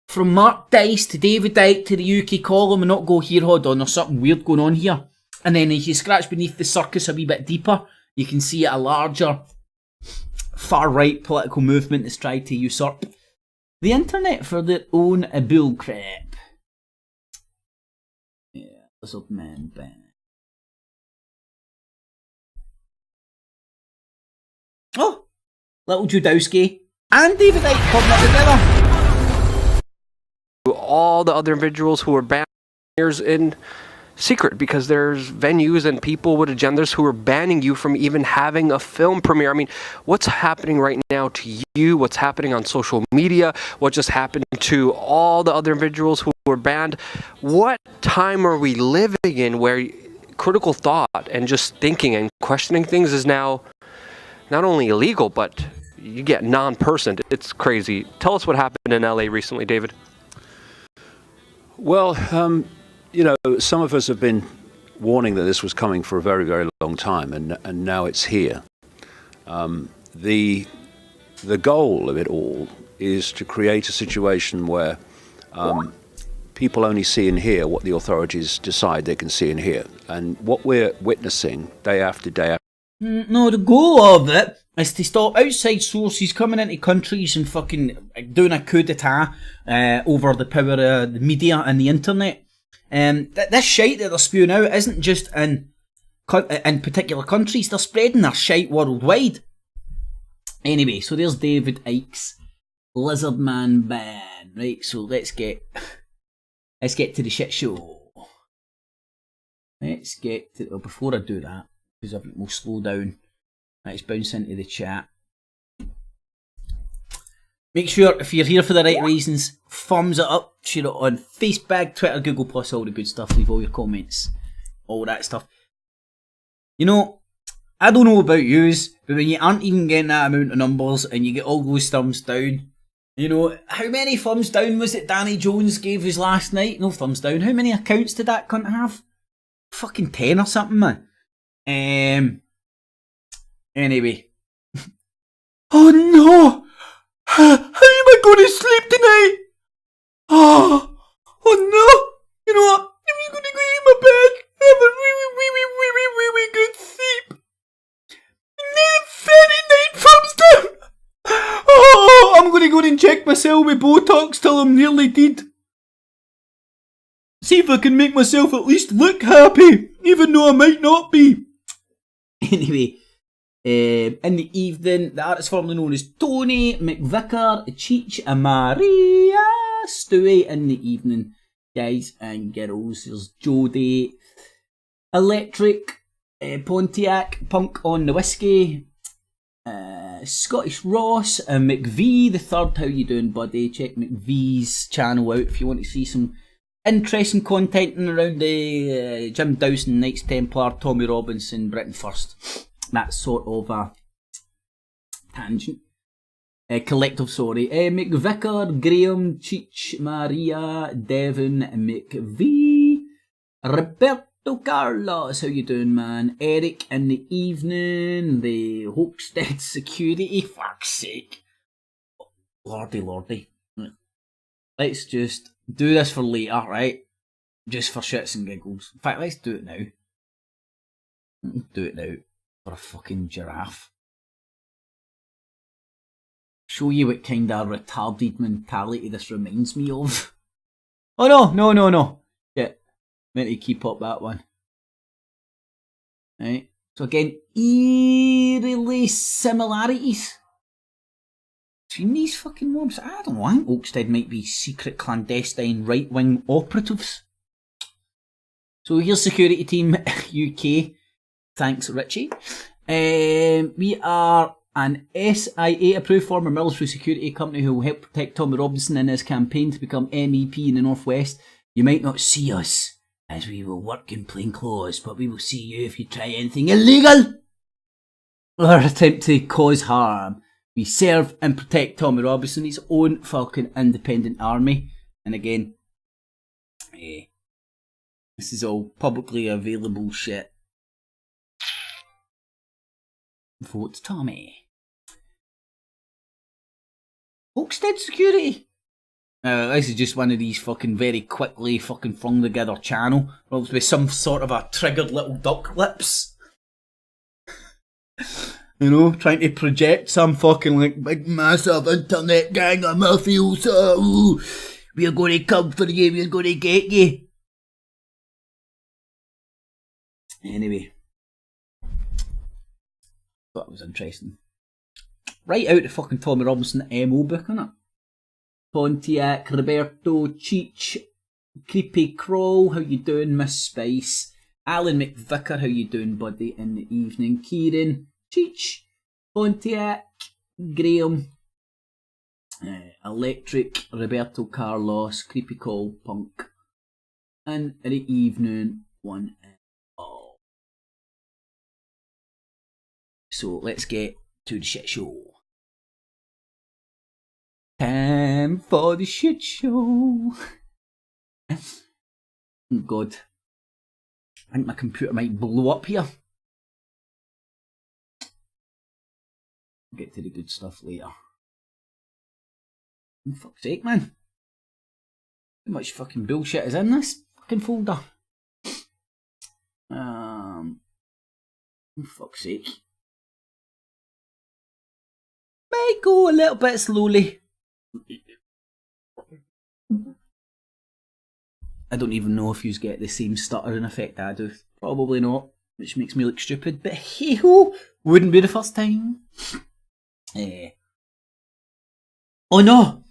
from Mark Dice to David Icke to the UK Column and not go, here, hold on, there's something weird going on here. And then if you scratch beneath the surface a wee bit deeper, you can see a larger far-right political movement that's tried to usurp the internet for their own bullcrap. Lizard Man Ben. Oh! Little Judowski and David Icke putting it together. All the other individuals who were banned in secret, because there's venues and people with agendas who are banning you from even having a film premiere. I mean, what's happening right now to you? What's happening on social media? What just happened to all the other individuals who were banned? What time are we living in where critical thought and just thinking and questioning things is now not only illegal, but you get non-personed? It's crazy. Tell us what happened in LA recently, David. Well, you know, some of us have been warning that this was coming for a very, very long time, and now it's here. The goal of it all is to create a situation where people only see and hear what the authorities decide they can see and hear. And what we're witnessing day after day after... No, the goal of it is to stop outside sources coming into countries and fucking doing a coup d'etat over the power of the media and the internet. This shite that they're spewing out isn't just in particular countries, they're spreading their shite worldwide. Anyway, so there's David Icke's Lizard Man ban. Right, so let's get to the shit show. Let's get to... Oh, before I do that, because we'll slow down. Let's bounce into the chat. Make sure, if you're here for the right reasons, thumbs it up, share it on Facebook, Twitter, Google+, all the good stuff. Leave all your comments, all that stuff. You know, I don't know about yous, but when you aren't even getting that amount of numbers and you get all those thumbs down, you know, how many thumbs down was it Danny Jones gave us last night? No thumbs down. How many accounts did that cunt have? Fucking 10 or something, man. Anyway. Oh no! How am I going to sleep tonight? Oh no! You know what? I'm just going to go in my bed. Have a really good sleep. I'm gonna go and check myself with Botox till I'm nearly dead. See if I can make myself at least look happy, even though I might not be. Anyway, in the evening, the artist formerly known as Tony McVicker, Cheech and Maria Stewie in the evening, guys and girls. There's Jodie, Electric, Pontiac, Punk on the Whiskey, Scottish Ross, and McVie the third. How you doing, buddy? Check McVie's channel out if you want to see some interesting content in around the Jim Dawson, Knights Templar, Tommy Robinson, Britain First. That sort of a tangent. Collective, sorry. McVicker, Graham, Cheech, Maria, Devon, McVie, Roberto Carlos, how you doing, man? Eric in the evening, the Hochstead Security, fuck's sake. Lordy. Let's just do this for later, right? Just for shits and giggles. In fact, let's do it now. Do it now. For a fucking giraffe. Show you what kind of retarded mentality this reminds me of. Oh no. Shit. Meant to keep up that one. Right. So again, eerily similarities between these fucking mobs. I don't know, I think Oakstead might be secret clandestine right-wing operatives. So here's security team UK. Thanks, Richie. We are an SIA approved former military security company who will help protect Tommy Robinson in his campaign to become MEP in the Northwest. You might not see us, as we will work in plain clothes, but we will see you if you try anything illegal or attempt to cause harm. We serve and protect Tommy Robinson, his own fucking independent army. And again, this is all publicly available shit. Vote Tommy. Oakstead Security. This is just one of these fucking very quickly fucking flung together channel. With some sort of a triggered little duck lips. You know, trying to project some fucking like big massive internet gang of mafiosos. We're going to come for you, we're going to get you. Anyway. Thought it was interesting. Right out the fucking Tommy Robinson MO book, innit? Pontiac, Roberto, Cheech, Creepy Crawl, how you doing, Miss Spice? Alan McVicker, how you doing, buddy, in the evening? Kieran, Cheech, Pontiac, Graham, Electric, Roberto Carlos, Creepy Call, Punk, and in the evening, one and all. So let's get to the shit show. Time for the shit show. Oh God. I think my computer might blow up here. I'll get to the good stuff later. For fuck's sake, man. How much fucking bullshit is in this fucking folder? For fuck's sake. Might go a little bit slowly. I don't even know if you get the same stuttering effect I do. Probably not, which makes me look stupid, but hey ho, wouldn't be the first time. Oh no!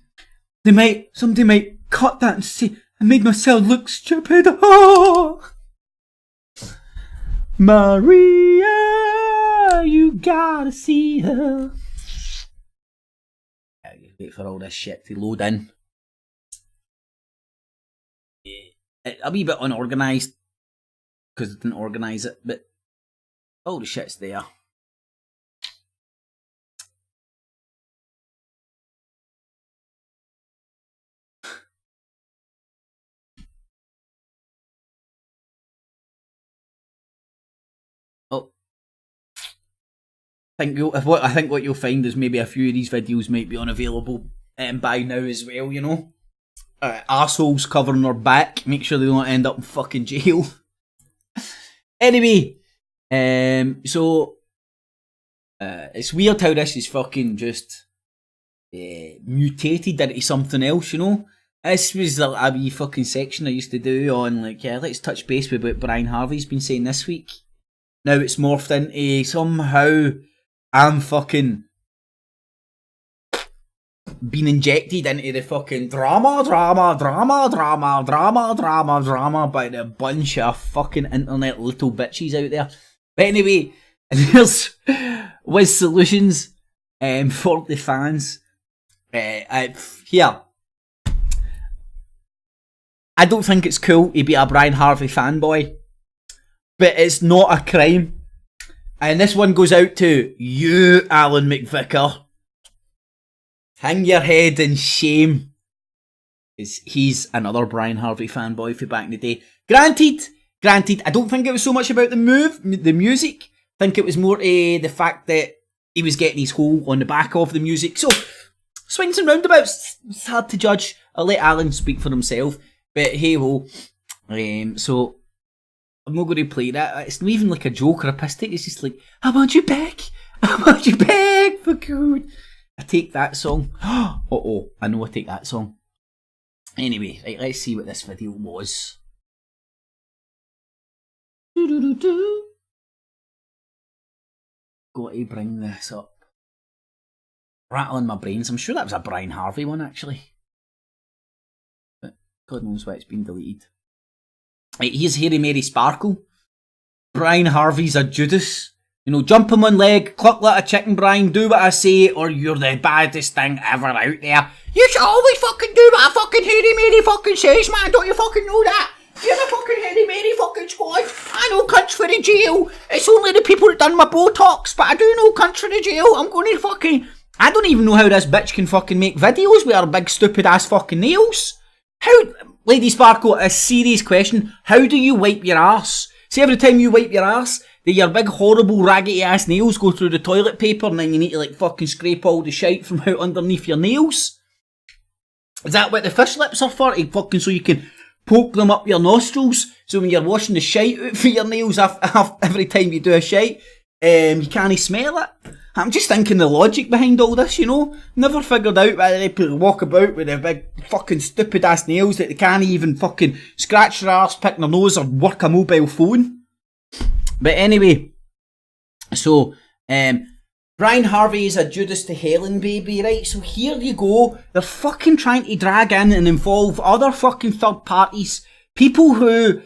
Somebody might cut that and say I made myself look stupid. Oh! Maria, you gotta see her. Wait for all this shit to load in. A wee bit unorganised because I didn't organise it, but all the shit's there. Oh, I think what you'll find is maybe a few of these videos might be unavailable by now as well. You know. Assholes covering their back, make sure they don't end up in fucking jail. Anyway, so it's weird how this is fucking just mutated into something else, you know. This was a wee fucking section I used to do on, like, let's touch base with what Brian Harvey's been saying this week. Now it's morphed into somehow I'm fucking been injected into the fucking drama by the bunch of fucking internet little bitches out there. But anyway, there's Wiz Solutions for the fans. Here, I don't think it's cool to be a Brian Harvey fanboy, but it's not a crime. And this one goes out to you, Alan McVicker. Hang your head in shame. He's another Brian Harvey fanboy for back in the day. Granted, I don't think it was so much about the music. I think it was more the fact that he was getting his hole on the back of the music. So, swings and roundabouts. It's hard to judge. I'll let Alan speak for himself. But hey ho. So, I'm not going to play that. It's not even like a joke or a piss take. It's just like, I want you back. I want you back for good. I take that song. Uh-oh, I know I take that song. Anyway, right, let's see what this video was. Got to bring this up. Rattling my brains. I'm sure that was a Brian Harvey one, actually. But God knows why it's been deleted. Right, here's Harry Mary Sparkle. Brian Harvey's a Judas. You know, jump on one leg, cluck like a chicken, Brian, do what I say, or you're the baddest thing ever out there. You should always fucking do what a fucking Harry Mary fucking says, man. Don't you fucking know that? You're the fucking Harry Mary fucking squad. I know cunts for the jail. It's only the people that done my Botox, but I do know cunts for the jail. I'm going to fucking... I don't even know how this bitch can fucking make videos with her big stupid ass fucking nails. How... Lady Sparkle, a serious question. How do you wipe your arse? See, every time you wipe your arse, do your big horrible raggedy ass nails go through the toilet paper and then you need to like fucking scrape all the shite from out underneath your nails? Is that what the fish lips are for? Fucking so you can poke them up your nostrils, so when you're washing the shite out for your nails every time you do a shite, you can't smell it. I'm just thinking the logic behind all this, you know. Never figured out why they people walk about with their big fucking stupid ass nails that they can't even fucking scratch their arse, pick their nose or work a mobile phone. But anyway, so Brian Harvey is a Judas to Helen, baby, right? So here you go. They're fucking trying to drag in and involve other fucking third parties. People who,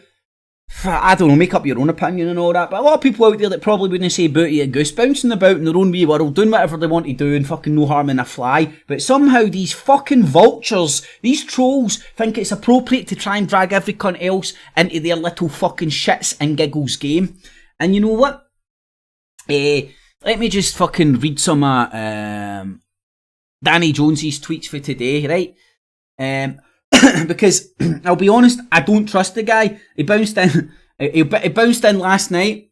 I don't know, make up your own opinion and all that. But a lot of people out there that probably wouldn't say booty a goose, bouncing about in their own wee world, doing whatever they want to do and fucking no harm in a fly. But somehow these fucking vultures, these trolls, think it's appropriate to try and drag every cunt else into their little fucking shits and giggles game. And you know what? Let me just fucking read some Danny Jones's tweets for today, right? Because I'll be honest, I don't trust the guy. He bounced in. He bounced in last night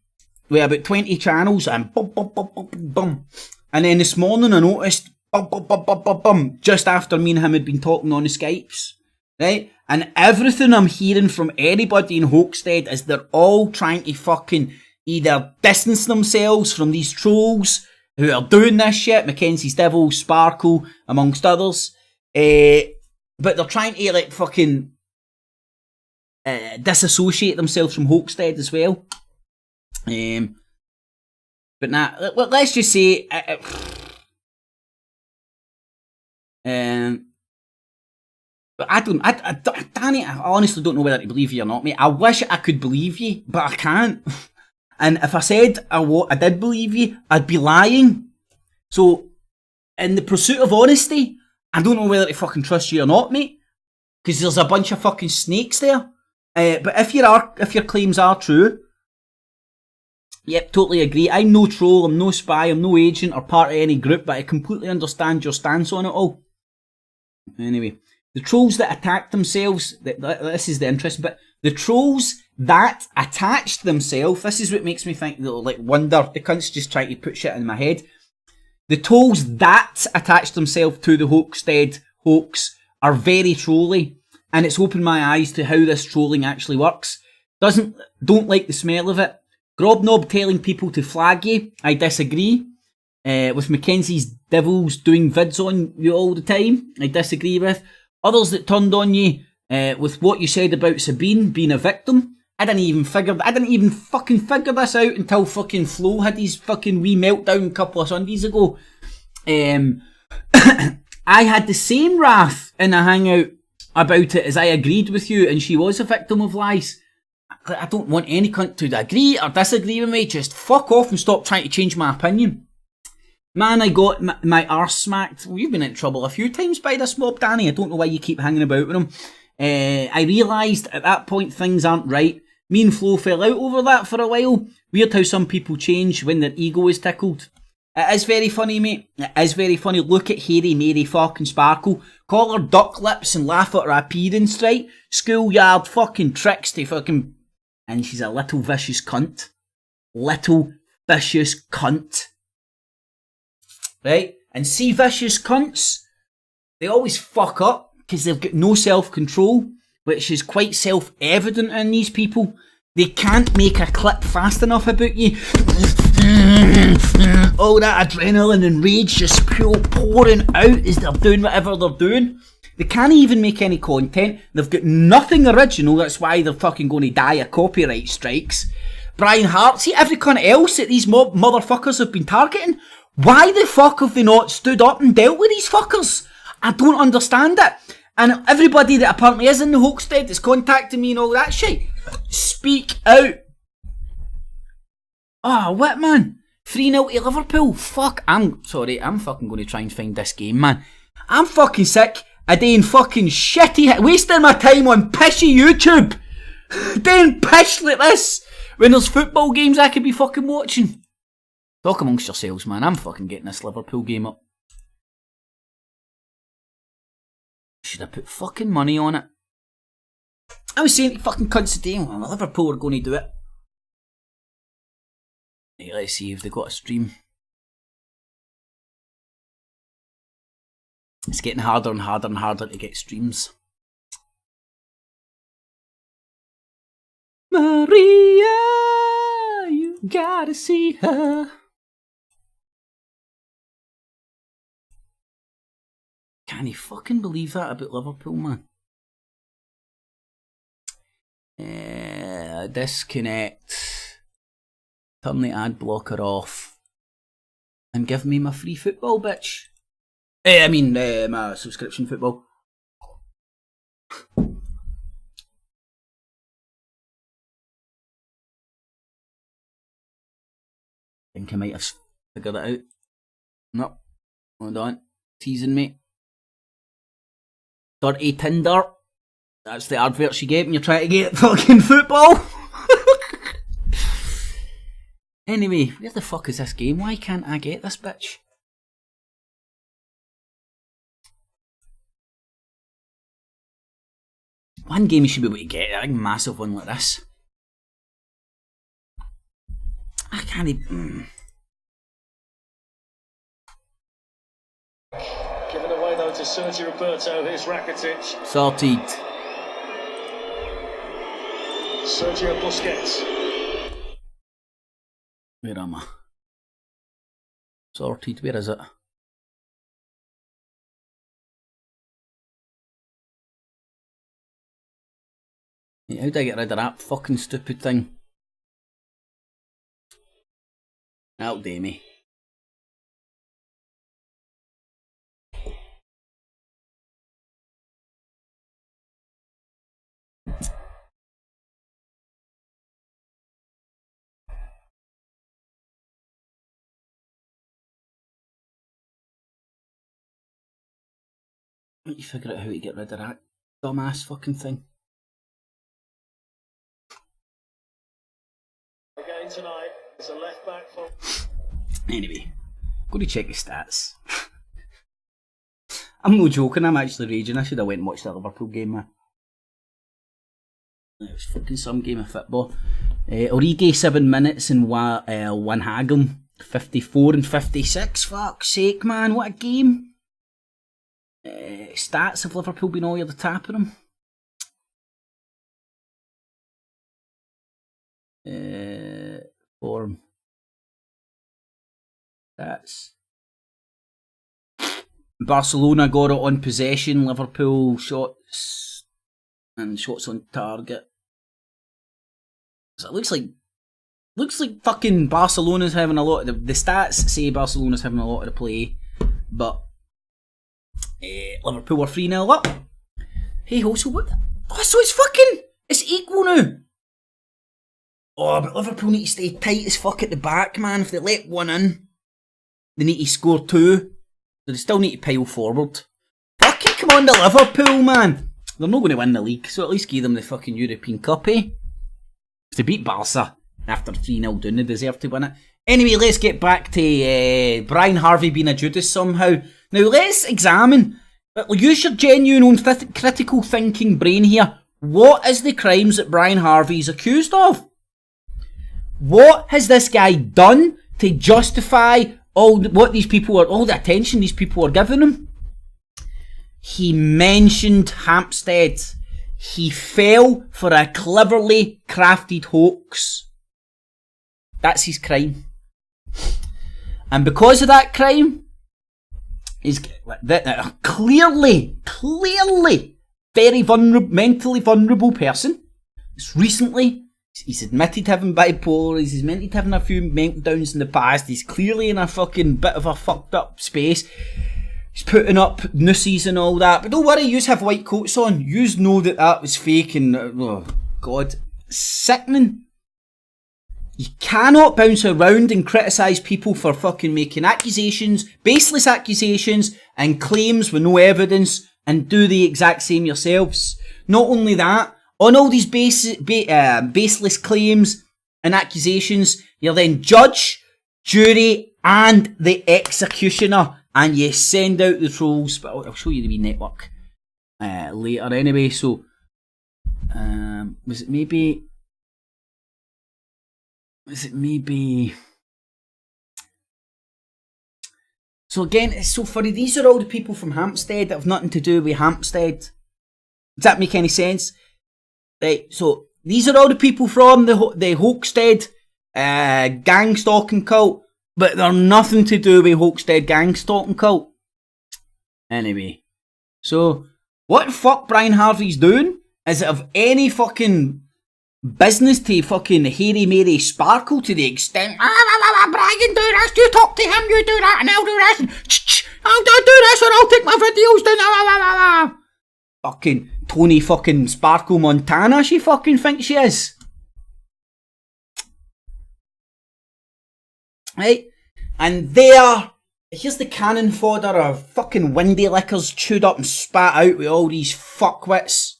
with about 20 channels and bum bum bum bum bum. And then this morning I noticed bum bum bum bum bum bum just after me and him had been talking on the Skypes, right? And everything I'm hearing from anybody in Hoaxstead is they're all trying to fucking either distance themselves from these trolls who are doing this shit, Mackenzie's Devil, Sparkle, amongst others. But they're trying to like fucking disassociate themselves from Hoaxstead as well. But nah, let's just say but Danny, I honestly don't know whether to believe you or not, mate. I wish I could believe you, but I can't. And if I said I did believe you, I'd be lying. So, in the pursuit of honesty, I don't know whether to fucking trust you or not, mate. Because there's a bunch of fucking snakes there. But if your claims are true, yep, totally agree. I'm no troll, I'm no spy, I'm no agent or part of any group, but I completely understand your stance on it all. Anyway, the trolls that attacked themselves, this is the interesting bit. The trolls that attached themselves, this is what makes me think, like, wonder, the cunts just trying to put shit in my head. The trolls that attached themselves to the Hoaxstead hoax are very trolly, and it's opened my eyes to how this trolling actually works. Don't like the smell of it. Grobnob telling people to flag you, I disagree. with Mackenzie's devils doing vids on you all the time, I disagree with. Others that turned on you with what you said about Sabine being a victim. I didn't even fucking figure this out until fucking Flo had his fucking wee meltdown a couple of Sundays ago. I had the same wrath in a hangout about it as I agreed with you, and she was a victim of lies. I don't want any cunt to agree or disagree with me. Just fuck off and stop trying to change my opinion. Man, I got my arse smacked. You've been in trouble a few times by this mob, Danny. I don't know why you keep hanging about with him. I realised at that point things aren't right. Me and Flo fell out over that for a while. Weird how some people change when their ego is tickled. It is very funny, mate. It is very funny. Look at Hairy Mary fucking Sparkle. Call her duck lips and laugh at her appearance, right? Schoolyard fucking tricks to fucking... And she's a little vicious cunt. Little vicious cunt. Right? And see vicious cunts? They always fuck up because they've got no self-control, which is quite self-evident in these people. They can't make a clip fast enough about you. All that adrenaline and rage just pouring out as they're doing whatever they're doing. They can't even make any content. They've got nothing original. That's why they're fucking going to die of copyright strikes. Brian Hart, see every cunt else that these motherfuckers have been targeting. Why the fuck have they not stood up and dealt with these fuckers? I don't understand it. And everybody that apparently is in the Hoaxstead that's contacting me and all that shit, speak out. Oh, what, man? 3-0 to Liverpool. Fuck, I'm fucking going to try and find this game, man. I'm fucking sick of doing fucking shitty, wasting my time on pishy YouTube. Doing pish like this when there's football games I could be fucking watching. Talk amongst yourselves, man. I'm fucking getting this Liverpool game up. Should I put fucking money on it? I was saying to fucking cunts today, well, Liverpool are going to do it. Hey, let's see if they got a stream. It's getting harder and harder and harder to get streams. Maria, you gotta see her. Can you fucking believe that about Liverpool, man? Disconnect. Turn the ad blocker off. And give me my free football, bitch. My subscription football. Think I might have figured it out. Nope. Hold on. Teasing me. Dirty Tinder. That's the adverts you get when you're trying to get fucking football. Anyway, where the fuck is this game? Why can't I get this bitch? One game you should be able to get, a massive one like this. I can't even... Given away though to Sergio Roberto, here's Rakitic. Sorted. Sergio Busquets. Where am I? Sorted, where is it? How do I get rid of that fucking stupid thing? That'll do me. Why don't you figure out how to get rid of that dumbass fucking thing? Again tonight, it's a left back for... Anyway, go to check his stats. I'm no joking, I'm actually raging. I should have went and watched that Liverpool game, man. It was fucking some game of football. Origi 7 minutes and one Hagel 54 and 56. Fuck's sake, man, what a game. Stats have Liverpool been all over the top of them. Form. Stats. stats. Barcelona got it on possession, Liverpool shots and shots on target. So it looks like fucking Barcelona's having a lot of the stats say Barcelona's having a lot of the play, but Liverpool were 3-0 up. Hey ho, so what? Oh, so it's equal now. Oh, but Liverpool need to stay tight as fuck at the back, man. If they let one in, they need to score two. They still need to pile forward. Fucking come on to Liverpool, man. They're not going to win the league, so at least give them the fucking European Cup, eh? If they beat Barca after 3-0 down, they deserve to win it. Anyway, let's get back to Brian Harvey being a Judas somehow. Now, let's examine. Use your genuine own critical thinking brain here. What is the crimes that Brian Harvey is accused of? What has this guy done to justify all the attention these people are giving him? He mentioned Hampstead. He fell for a cleverly crafted hoax. That's his crime. And because of that crime, he's clearly very mentally vulnerable person. It's recently, he's admitted having bipolar, he's admitted having a few meltdowns in the past, he's clearly in a fucking bit of a fucked up space. He's putting up nooses and all that, but don't worry, yous have white coats on. Yous know that was fake and, oh god, sickening. You cannot bounce around and criticise people for fucking making accusations, baseless accusations, and claims with no evidence, and do the exact same yourselves. Not only that, on all these baseless claims and accusations, you're then judge, jury, and the executioner, and you send out the trolls. But I'll show you the wee network later anyway. So, was it maybe? So again, so funny. These are all the people from Hampstead that have nothing to do with Hampstead. Does that make any sense? Right. So these are all the people from the Hoaxstead gang stalking cult, but they're nothing to do with Hoaxstead gang stalking cult. Anyway, so what the fuck Brian Harvey's doing is of any fucking business to fucking Hairy Mary Sparkle to the extent Brian, do this, you talk to him, you do that, and I'll do this, and I'll do this, or I'll take my videos down. Fucking Tony fucking Sparkle Montana, she fucking thinks she is. Right? And here's the cannon fodder of fucking windy lickers chewed up and spat out with all these fuckwits.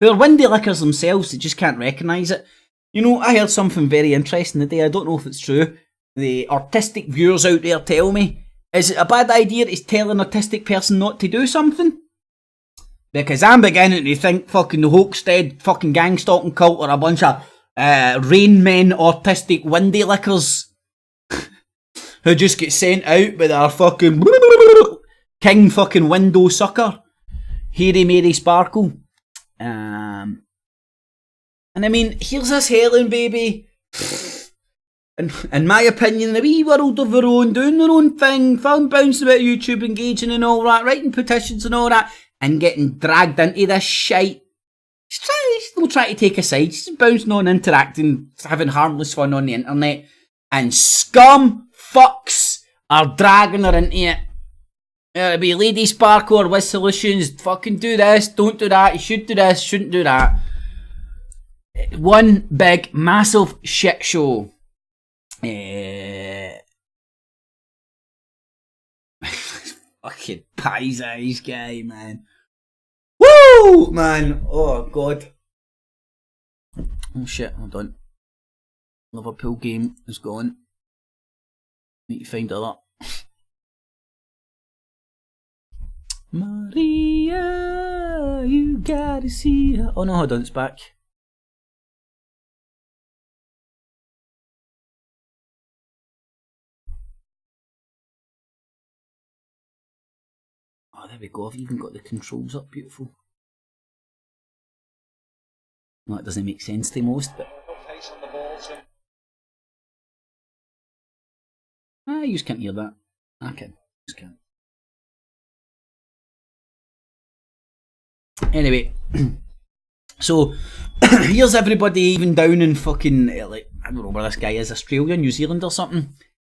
They're windy lickers themselves, they just can't recognise it. You know, I heard something very interesting today, I don't know if it's true. The artistic viewers out there tell me, is it a bad idea to tell an autistic person not to do something? Because I'm beginning to think fucking the Hoaxstead fucking gang stalking cult are a bunch of Rain Men autistic windy lickers who just get sent out with their fucking king fucking window sucker, Hairy Mary Sparkle. And I mean, here's this Helen baby, in my opinion, in a wee world of her own, doing their own thing, film bouncing about YouTube, engaging and all that, writing petitions and all that, and getting dragged into this shite. She's still trying to take a side, she's bouncing on, interacting, having harmless fun on the internet, and scum fucks are dragging her into it. It'll be Lady Sparkle or with solutions, fucking do this, don't do that, you should do this, shouldn't do that. One big, massive shit show. Fucking pies eyes guy, man. Woo! Man, oh god. Oh shit, hold on. Liverpool game is gone. Need to find it up. Maria, you gotta see her. Oh no, hold on, it's back. Oh, there we go, I've even got the controls up, beautiful. No, it doesn't make sense to most, but... you just can't hear that. Okay, just kidding. Anyway, so here's everybody even down in fucking, like, I don't know where this guy is, Australia, New Zealand or something,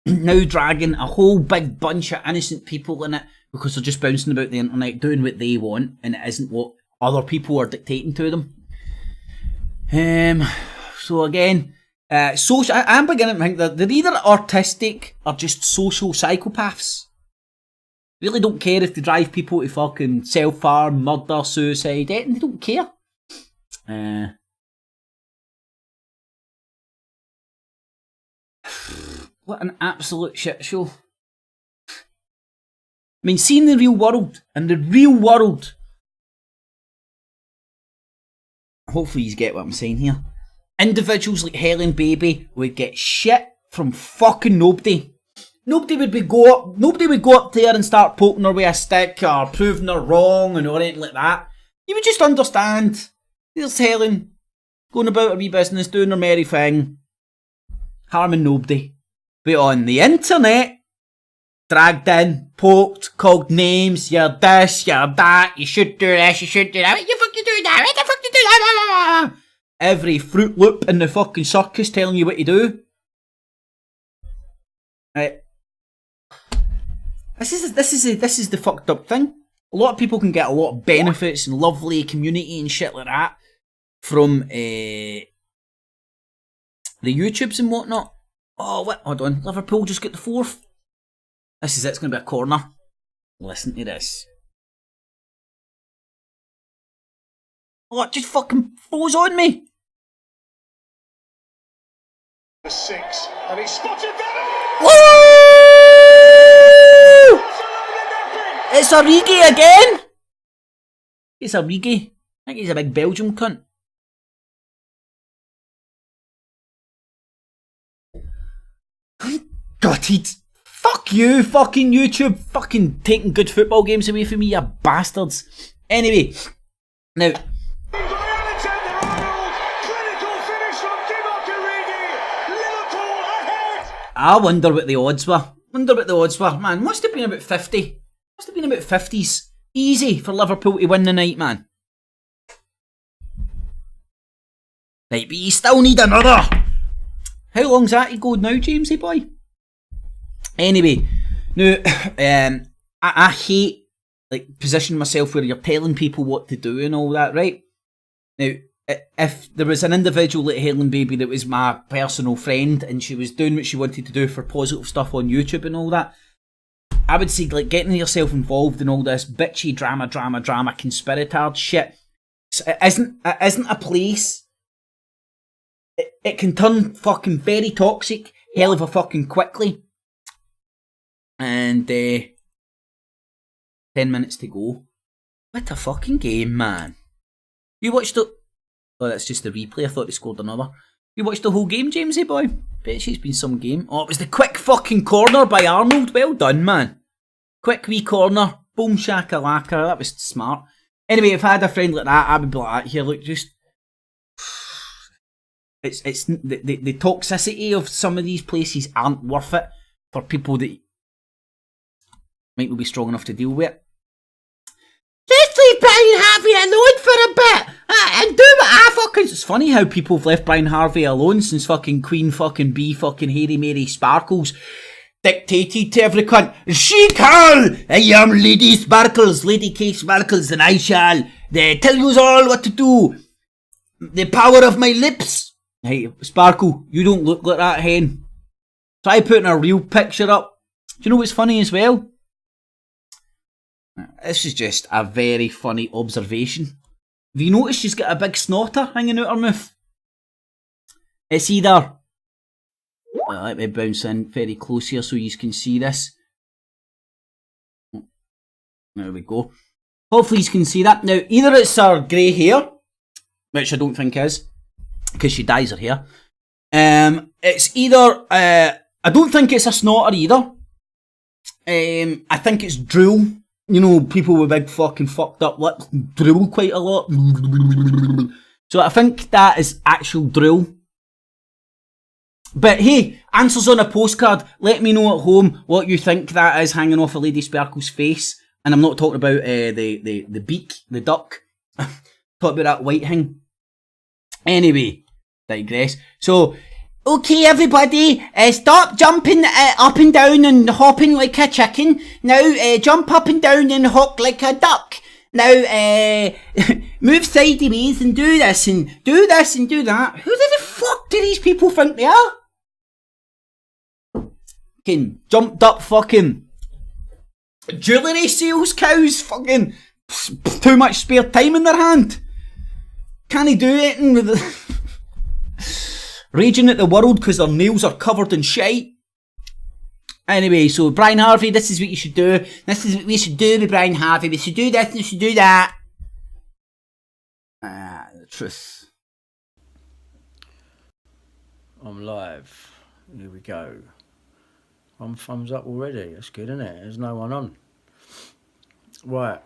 now dragging a whole big bunch of innocent people in it because they're just bouncing about the internet doing what they want and it isn't what other people are dictating to them. So again, I'm beginning to think that they're either autistic or just social psychopaths. Really don't care if they drive people to fucking self-harm, murder, suicide, they don't care. What an absolute shit show. I mean, see in the real world, hopefully you get what I'm saying here, individuals like Helen Baby would get shit from fucking nobody. Nobody would go up there and start poking her with a stick or proving her wrong and or anything like that. You would just understand. There's Helen going about her wee business, doing her merry thing, harming nobody. But on the internet, dragged in, poked, called names, you're this, you're that, you should do this, you should do that, what the fuck you do that, what the fuck you do that, every Fruit Loop in the fucking circus telling you what to do. Right. This is the fucked up thing. A lot of people can get a lot of benefits and lovely community and shit like that from the YouTubes and whatnot. Oh, what? Hold on. Liverpool just got the 4th. This is it. It's going to be a corner. Listen to this. Oh, it just fucking froze on me. 6, and he spotted that. Woo! It's Origi again. It's Origi. I think he's a big Belgium cunt. Gutted. Fuck you, fucking YouTube. Fucking taking good football games away from me, you bastards. Anyway, now. I wonder what the odds were. Man, must have been about 50. Must have been about 50s. Easy for Liverpool to win the night, man. Right, but you still need another. How long's that to go now, Jamesy boy? Anyway, now, I hate, like, positioning myself where you're telling people what to do and all that, right? Now, if there was an individual like Helen Baby that was my personal friend and she was doing what she wanted to do for positive stuff on YouTube and all that, I would say, like, getting yourself involved in all this bitchy drama, conspiratard shit, it isn't a place. It can turn fucking very toxic, hell of a fucking quickly. And 10 minutes to go. What a fucking game, man. You watched it? Oh, that's just the replay. I thought they scored another. You watched the whole game, Jamesy boy? Bet it's been some game. Oh, it was the quick fucking corner by Arnold. Well done, man. Quick wee corner. Boom shakalaka. That was smart. Anyway, if I had a friend like that, I would be like, here, look, just... It's the toxicity of some of these places aren't worth it for people that might not be strong enough to deal with it. Let's leave Brian Harvey alone for a bit and do what I fucking... It's funny how people have left Brian Harvey alone since fucking Queen fucking Bee fucking Hairy Mary Sparkles dictated to every cunt. She call! I am Lady Sparkles, Lady K Sparkles, and I shall tell you all what to do. The power of my lips. Hey, Sparkle, you don't look like that hen. Try putting a real picture up. Do you know what's funny as well? This is just a very funny observation. Have you noticed she's got a big snotter hanging out her mouth? It's either... Well, let me bounce in very close here so you can see this. There we go. Hopefully you can see that. Now, either it's her grey hair, which I don't think is, because she dyes her hair. It's either... I don't think it's a snotter either. I think it's drool. You know, people with big fucking fucked up lips drool quite a lot. So I think that is actual drool. But hey, answers on a postcard. Let me know at home what you think that is hanging off a Lady Sparkle's face. And I'm not talking about the beak, the duck. Talk about that white thing. Anyway, digress. So, okay everybody, stop jumping up and down and hopping like a chicken. Now, jump up and down and hop like a duck. Now, move sideways and do this and do this and do that. Who the fuck do these people think they are? Fucking jumped up fucking jewellery sales cows, fucking too much spare time in their hand. Can't he do anything with raging at the world because their nails are covered in shite. Anyway, so Brian Harvey, this is what you should do. This is what we should do with Brian Harvey. We should do this and we should do that. The truth. I'm live. Here we go. One thumbs up already. That's good, isn't it? There's no one on. Right.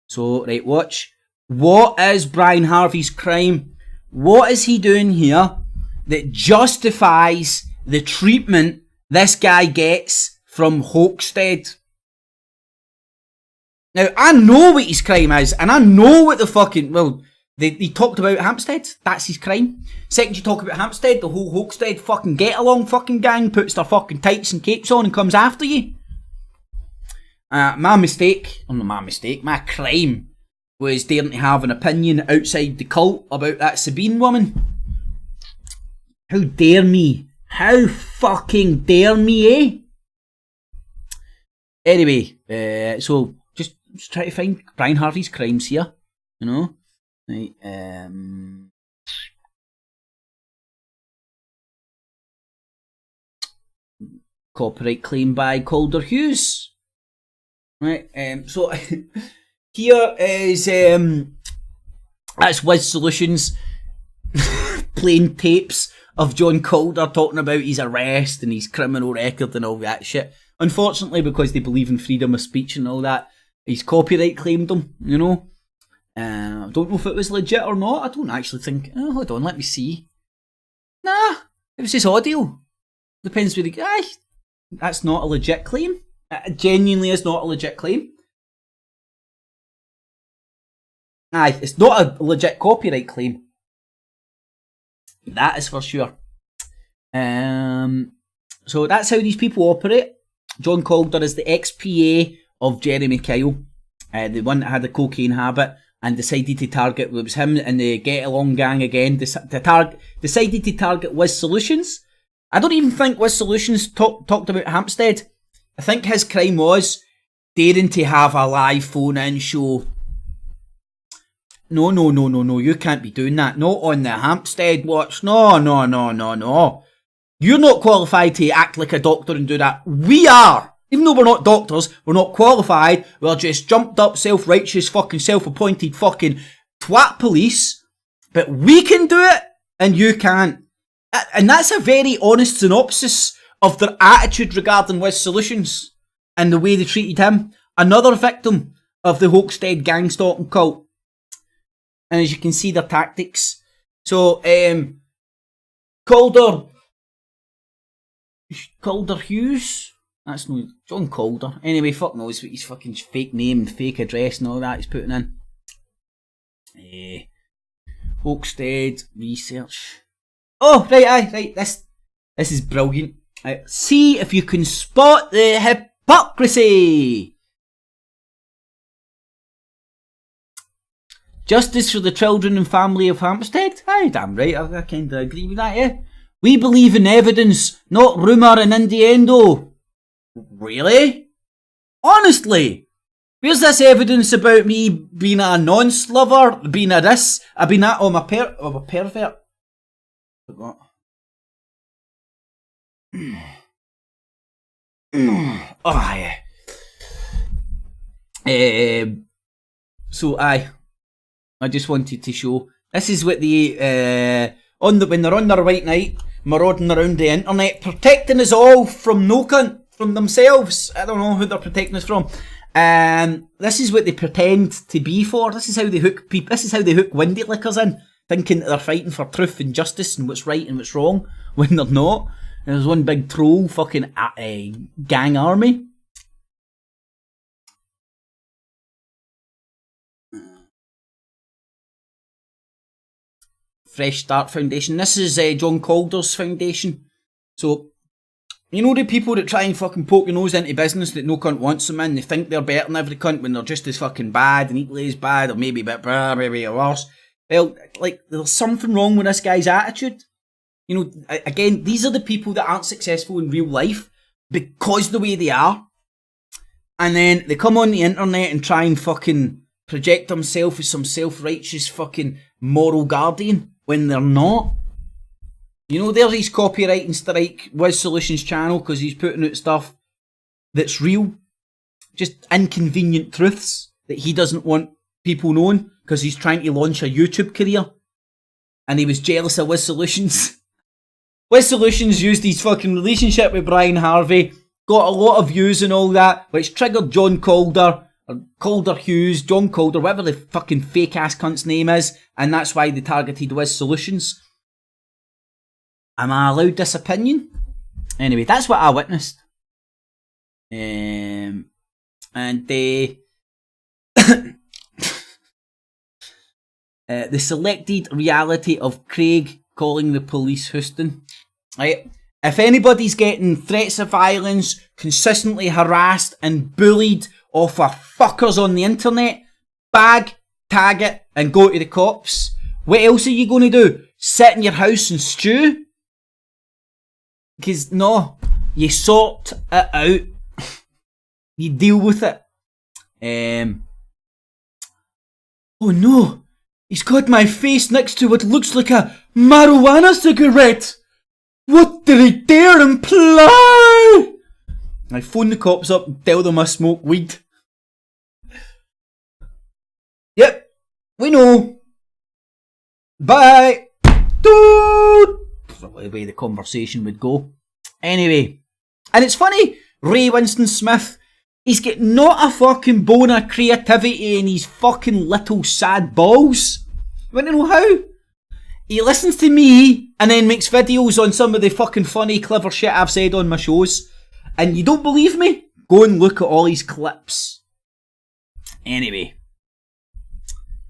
So, right, watch. What is Brian Harvey's crime? What is he doing here that justifies the treatment this guy gets from Hoaxted? Now, I know what his crime is, and I know what the fucking... Well, he talked about Hampstead. That's his crime. Second you talk about Hampstead, the whole Hoaxted fucking get-along fucking gang puts their fucking tights and capes on and comes after you. My mistake, or not my mistake, my crime was daring to have an opinion outside the cult about that Sabine woman. How dare me? How fucking dare me, eh? Anyway, so just try to find Brian Harvey's crimes here, you know? Right, copyright claim by Calder Hughes. Right, so here is that's Wiz Solutions playing tapes of John Calder talking about his arrest and his criminal record and all that shit. Unfortunately, because they believe in freedom of speech and all that, he's copyright claimed them, you know. I don't know if it was legit or not. I don't actually think... Oh, hold on, let me see. Nah, it was just audio. Depends where the... Aye, that's not a legit claim. It genuinely is not a legit claim. Aye, it's not a legit copyright claim. That is for sure. So that's how these people operate. John Calder is the ex-PA of Jeremy Kyle, the one that had a cocaine habit and decided to target, it was him and the Get Along gang again, decided to target Wiz Solutions. I don't even think Wiz Solutions talked about Hampstead. I think his crime was daring to have a live phone-in show. No, you can't be doing that. Not on the Hampstead watch. No. You're not qualified to act like a doctor and do that. We are. Even though we're not doctors, we're not qualified. We're just jumped up, self-righteous, fucking self-appointed fucking twat police. But we can do it, and you can't. And that's a very honest synopsis of their attitude regarding Wiz Solutions and the way they treated him. Another victim of the Hoaxted gang stalking cult. And as you can see, their tactics. So, Calder Hughes? That's no John Calder. Anyway, fuck knows what his fucking fake name and fake address and all that he's putting in. Hoaxted research. Oh, right. This is brilliant. Right, see if you can spot the hypocrisy. Justice for the children and family of Hampstead? Aye, damn right, I kind of agree with that, yeah. We believe in evidence, not rumour and innuendo. Really? Honestly? Where's this evidence about me being a non-slubber, being a this, being that, I'm a pervert? Forgot. Oh, yeah. So, aye. I just wanted to show. This is what the when they're on their white night, marauding around the internet, protecting us all from no cunt, from themselves. I don't know who they're protecting us from. This is what they pretend to be for. This is how they hook people. This is how they hook windy lickers in. thinking they're fighting for truth and justice and what's right and what's wrong when they're not. And there's one big troll fucking gang army. Fresh Start Foundation. This is John Calder's foundation. So, you know the people that try and fucking poke your nose into business that no cunt wants them in? They think they're better than every cunt when they're just as fucking bad and equally as bad, or maybe a bit maybe worse. Well, like, there's something wrong with this guy's attitude. You know, again, these are the people that aren't successful in real life because the way they are. And then they come on the internet and try and fucking project themselves as some self-righteous fucking moral guardian when they're not. You know, there's his copyright and strike Wiz Solutions channel because he's putting out stuff that's real. Just inconvenient truths that he doesn't want people knowing because he's trying to launch a YouTube career. And he was jealous of Wiz Solutions. Wiz Solutions used his fucking relationship with Brian Harvey, got a lot of views and all that, which triggered John Calder, or Calder Hughes, John Calder, whatever the fucking fake ass cunt's name is, and that's why they targeted Wiz Solutions. Am I allowed this opinion? Anyway, that's what I witnessed. And the selected reality of Craig calling the police Houston. Right? If anybody's getting threats of violence, consistently harassed and bullied off of fuckers on the internet, bag, tag it, and go to the cops. What else are you going to do? Sit in your house and stew? Because no, you sort it out. You deal with it. Oh no, he's got my face next to what looks like a marijuana cigarette. What did he dare imply? I phone the cops up and tell them I smoke weed. Yep, we know. Bye. Dude. The way the conversation would go. Anyway, and it's funny, Ray Winston Smith, he's got not a fucking bone of creativity in his fucking little sad balls. You want to know how? He listens to me and then makes videos on some of the fucking funny, clever shit I've said on my shows. And you don't believe me? Go and look at all these clips. Anyway.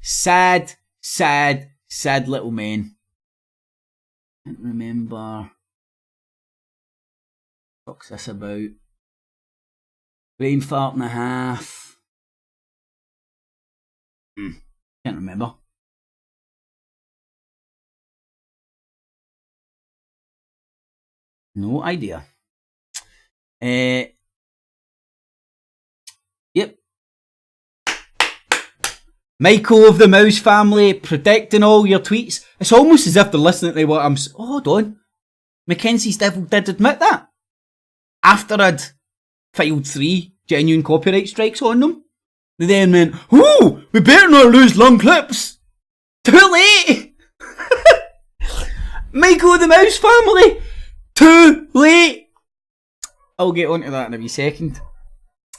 Sad, sad, sad little man. Can't remember. What's this about? Brain fart and a half. Can't remember. No idea. Yep. Michael of the Mouse family predicting all your tweets. It's almost as if they're listening to what I'm... Oh, hold on. Mackenzie's Devil did admit that. After I'd filed 3 genuine copyright strikes on them. They then went, oh, we better not lose long clips. Too late. Michael of the Mouse family. Too late. I'll get onto that in a wee second.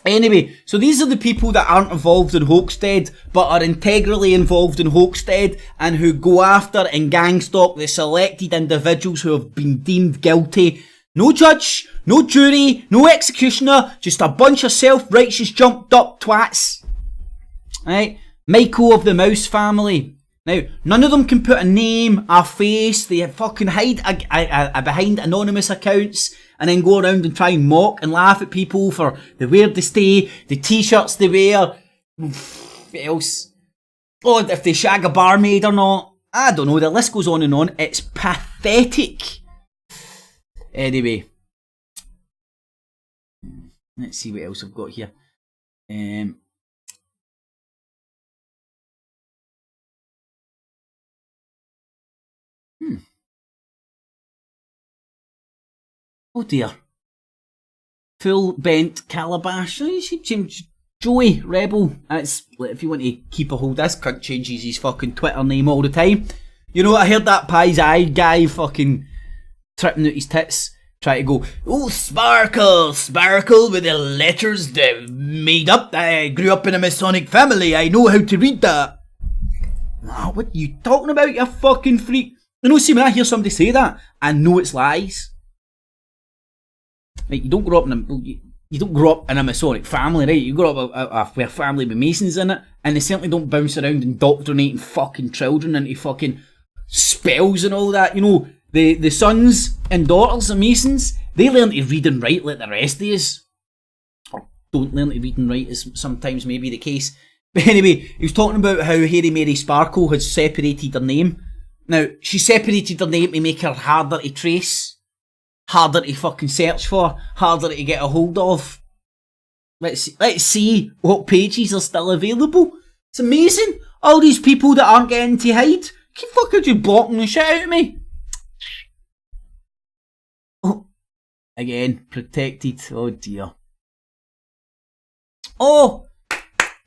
Anyway, so these are the people that aren't involved in Hoaxstead, but are integrally involved in Hoaxstead, and who go after and gangstalk the selected individuals who have been deemed guilty. No judge, no jury, no executioner, just a bunch of self-righteous jumped up twats. Right? Michael of the Mouse family. Now, none of them can put a name, a face, they fucking hide behind anonymous accounts and then go around and try and mock and laugh at people for the where they stay, the t-shirts they wear, what else? Oh, if they shag a barmaid or not. I don't know, the list goes on and on. It's pathetic. Anyway. Let's see what else I've got here. Oh dear. Full bent calabash. You should change Joey Rebel. That's if you want to keep a hold of this cunt changes his fucking Twitter name all the time. You know, I heard that Pie's Eye guy fucking tripping out his tits. Try to go, oh, sparkle, sparkle with the letters made up. I grew up in a Masonic family. I know how to read that. Oh, what are you talking about, you fucking freak? You know, see, when I hear somebody say that, I know it's lies. Like, you don't grow up in a Masonic family, right? You grow up with a family with Masons in it, and they certainly don't bounce around indoctrinating fucking children into fucking spells and all that. You know, the sons and daughters of Masons, they learn to read and write like the rest of us. Or don't learn to read and write, is sometimes maybe the case. But anyway, he was talking about how Hairy Mary Sparkle had separated her name. Now, she separated her name to make her harder to trace, harder to fucking search for, harder to get a hold of. Let's see what pages are still available. It's amazing. All these people that aren't getting to hide. Keep fucking just blocking the shit out of me. Oh, again, protected. Oh dear. Oh,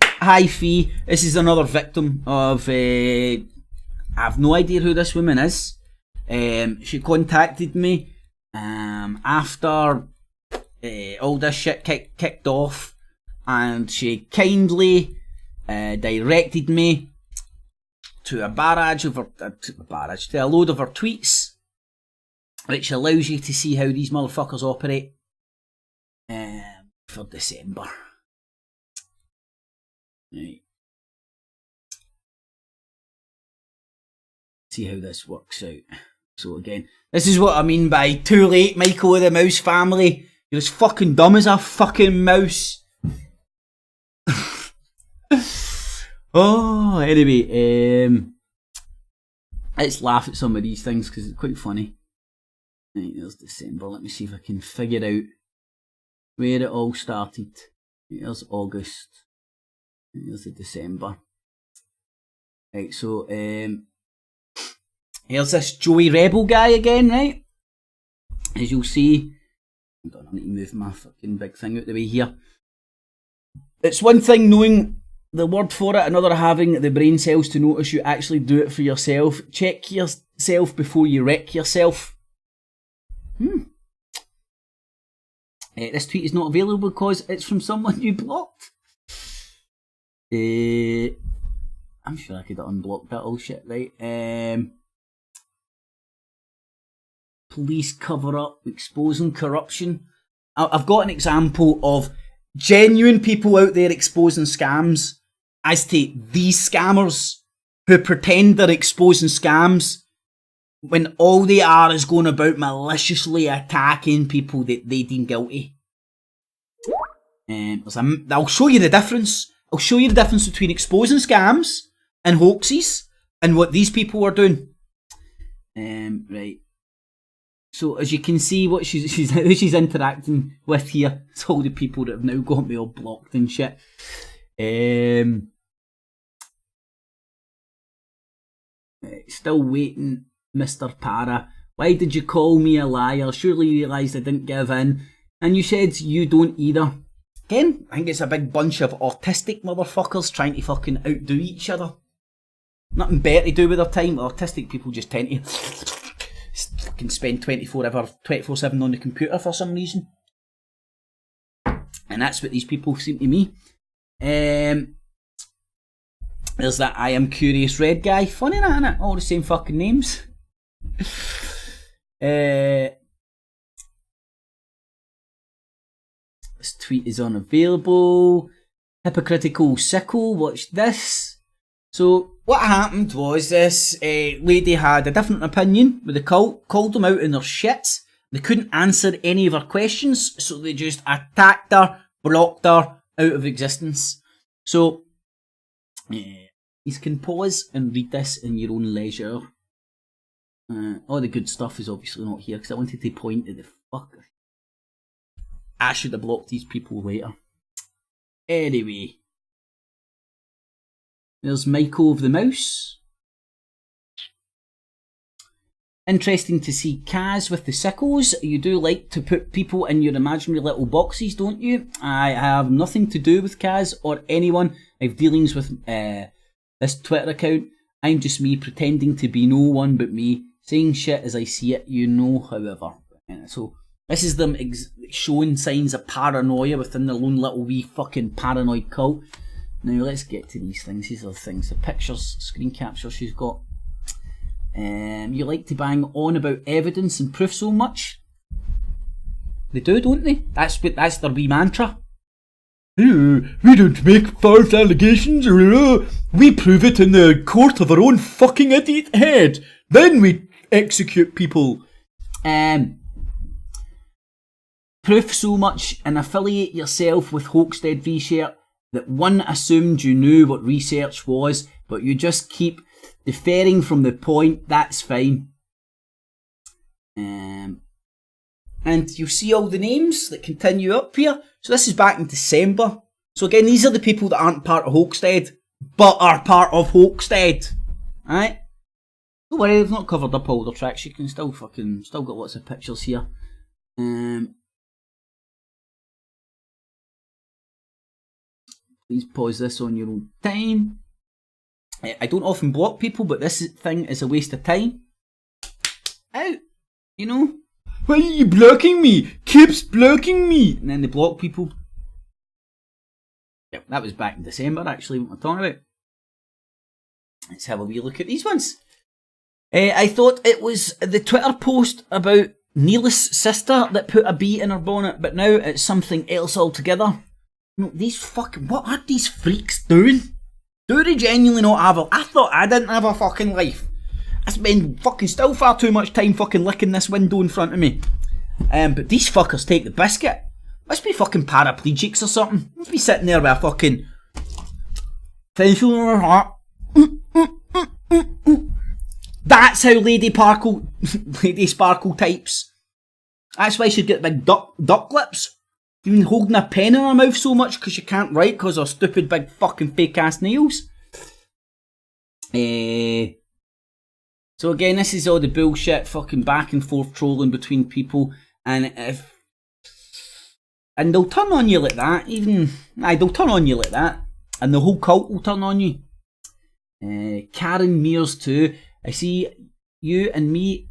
hi Fee. This is another victim of. I have no idea who this woman is. She contacted me after all this shit kicked off, and she kindly directed me to a barrage of to a load of her tweets, which allows you to see how these motherfuckers operate for December. Right. See how this works out. So again, this is what I mean by too late, Michael of the Mouse family. You're as fucking dumb as a fucking mouse. Oh, anyway, let's laugh at some of these things because it's quite funny. Right, there's December. Let me see if I can figure out where it all started. There's August. There's the December. Right, so here's this Joey Rebel guy again, right? As you'll see, hold on, I need to move my fucking big thing out the way here. It's one thing knowing the word for it, another having the brain cells to notice you actually do it for yourself. Check yourself before you wreck yourself. This tweet is not available because it's from someone you blocked. I'm sure I could have unblocked that old shit, right? Police cover up, exposing corruption. I've got an example of genuine people out there exposing scams as to these scammers who pretend they're exposing scams when all they are is going about maliciously attacking people that they deem guilty. I'll show you the difference. I'll show you the difference between exposing scams and hoaxes and what these people are doing. Right. So as you can see, what she's interacting with here, it's all the people that have now got me all blocked and shit. Still waiting, Mr. Para. Why did you call me a liar? Surely you realised I didn't give in. And you said you don't either. Again, I think it's a big bunch of autistic motherfuckers trying to fucking outdo each other. Nothing better to do with their time. Autistic people just tend to fucking spend 24/7 on the computer for some reason. And that's what these people seem to me. There's that I Am Curious Red guy. Funny that, innit? All the same fucking names. This tweet is unavailable. Hypocritical sickle, watch this. So what happened was this lady had a different opinion with the cult, called them out in their shit. They couldn't answer any of her questions, so they just attacked her, blocked her out of existence. So you can pause and read this in your own leisure. All the good stuff is obviously not here because I wanted to point at the fuck. I should have blocked these people later. Anyway. There's Michael of the Mouse. Interesting to see Kaz with the sickles. You do like to put people in your imaginary little boxes, don't you? I have nothing to do with Kaz or anyone. I've dealings with this Twitter account. I'm just me pretending to be no one but me. Saying shit as I see it, you know, however. So this is them showing signs of paranoia within their own little wee fucking paranoid cult. Now let's get to these things. These are the things, the pictures, screen capture she's got. You like to bang on about evidence and proof so much. They do, don't they? That's their wee mantra. We don't make false allegations, we prove it in the court of our own fucking idiot head. Then we execute people. Proof so much and affiliate yourself with Hoaxdead Research that one assumed you knew what research was, but you just keep deferring from the point. That's fine. And you see all the names that continue up here. So this is back in December. So again, these are the people that aren't part of Hoaxdead, but are part of Hoaxdead. Alright? Don't worry, they've not covered up all the tracks. You can still got lots of pictures here. Please pause this on your own time. I don't often block people, but this thing is a waste of time. Out! You know? Why are you blocking me? Keeps blocking me! And then they block people. Yep, that was back in December, actually, what I'm talking about. Let's have a wee look at these ones. I thought it was the Twitter post about Neela's sister that put a bee in her bonnet, but now it's something else altogether. No, what are these freaks doing? Do they genuinely not have a... I thought I didn't have a fucking life. I spend fucking still far too much time fucking licking this window in front of me. But these fuckers take the biscuit. Must be fucking paraplegics or something. Must be sitting there with a fucking... pencil in her heart. That's how Lady Sparkle types. That's why she'd get big duck lips. Even holding a pen in her mouth so much because she can't write because of her stupid big fucking fake ass nails. So again, this is all the bullshit fucking back and forth trolling between people, and they'll turn on you like that. They'll turn on you like that, and the whole cult will turn on you. Karen Mears too. I see you and me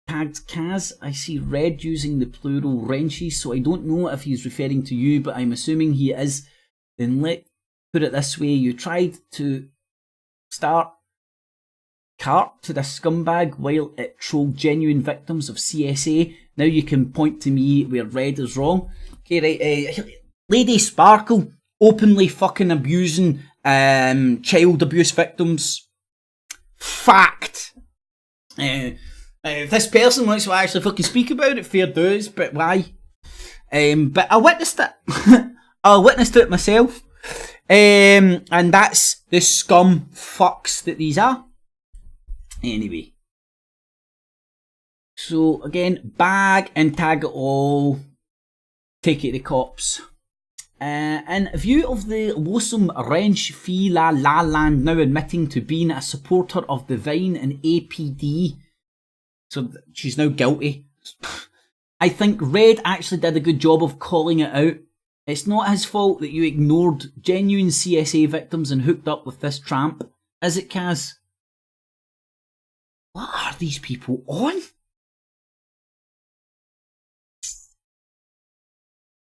tagged Kaz. I see Red using the plural wrenches, so I don't know if he's referring to you, but I'm assuming he is. Then put it this way: you tried to start cart to the scumbag while it trolled genuine victims of CSA. Now you can point to me where Red is wrong. Okay, right. Lady Sparkle openly fucking abusing child abuse victims. Fact. If this person wants to actually fucking speak about it, fair dues, but why? But I witnessed it. I witnessed it myself. And that's the scum fucks that these are. Anyway. So again, bag and tag it all. Take it to the cops. In view of the loathsome wrench Fee La La Land now admitting to being a supporter of the Vine and APD, so she's now guilty. I think Red actually did a good job of calling it out. It's not his fault that you ignored genuine CSA victims and hooked up with this tramp, is it, Kaz? What are these people on?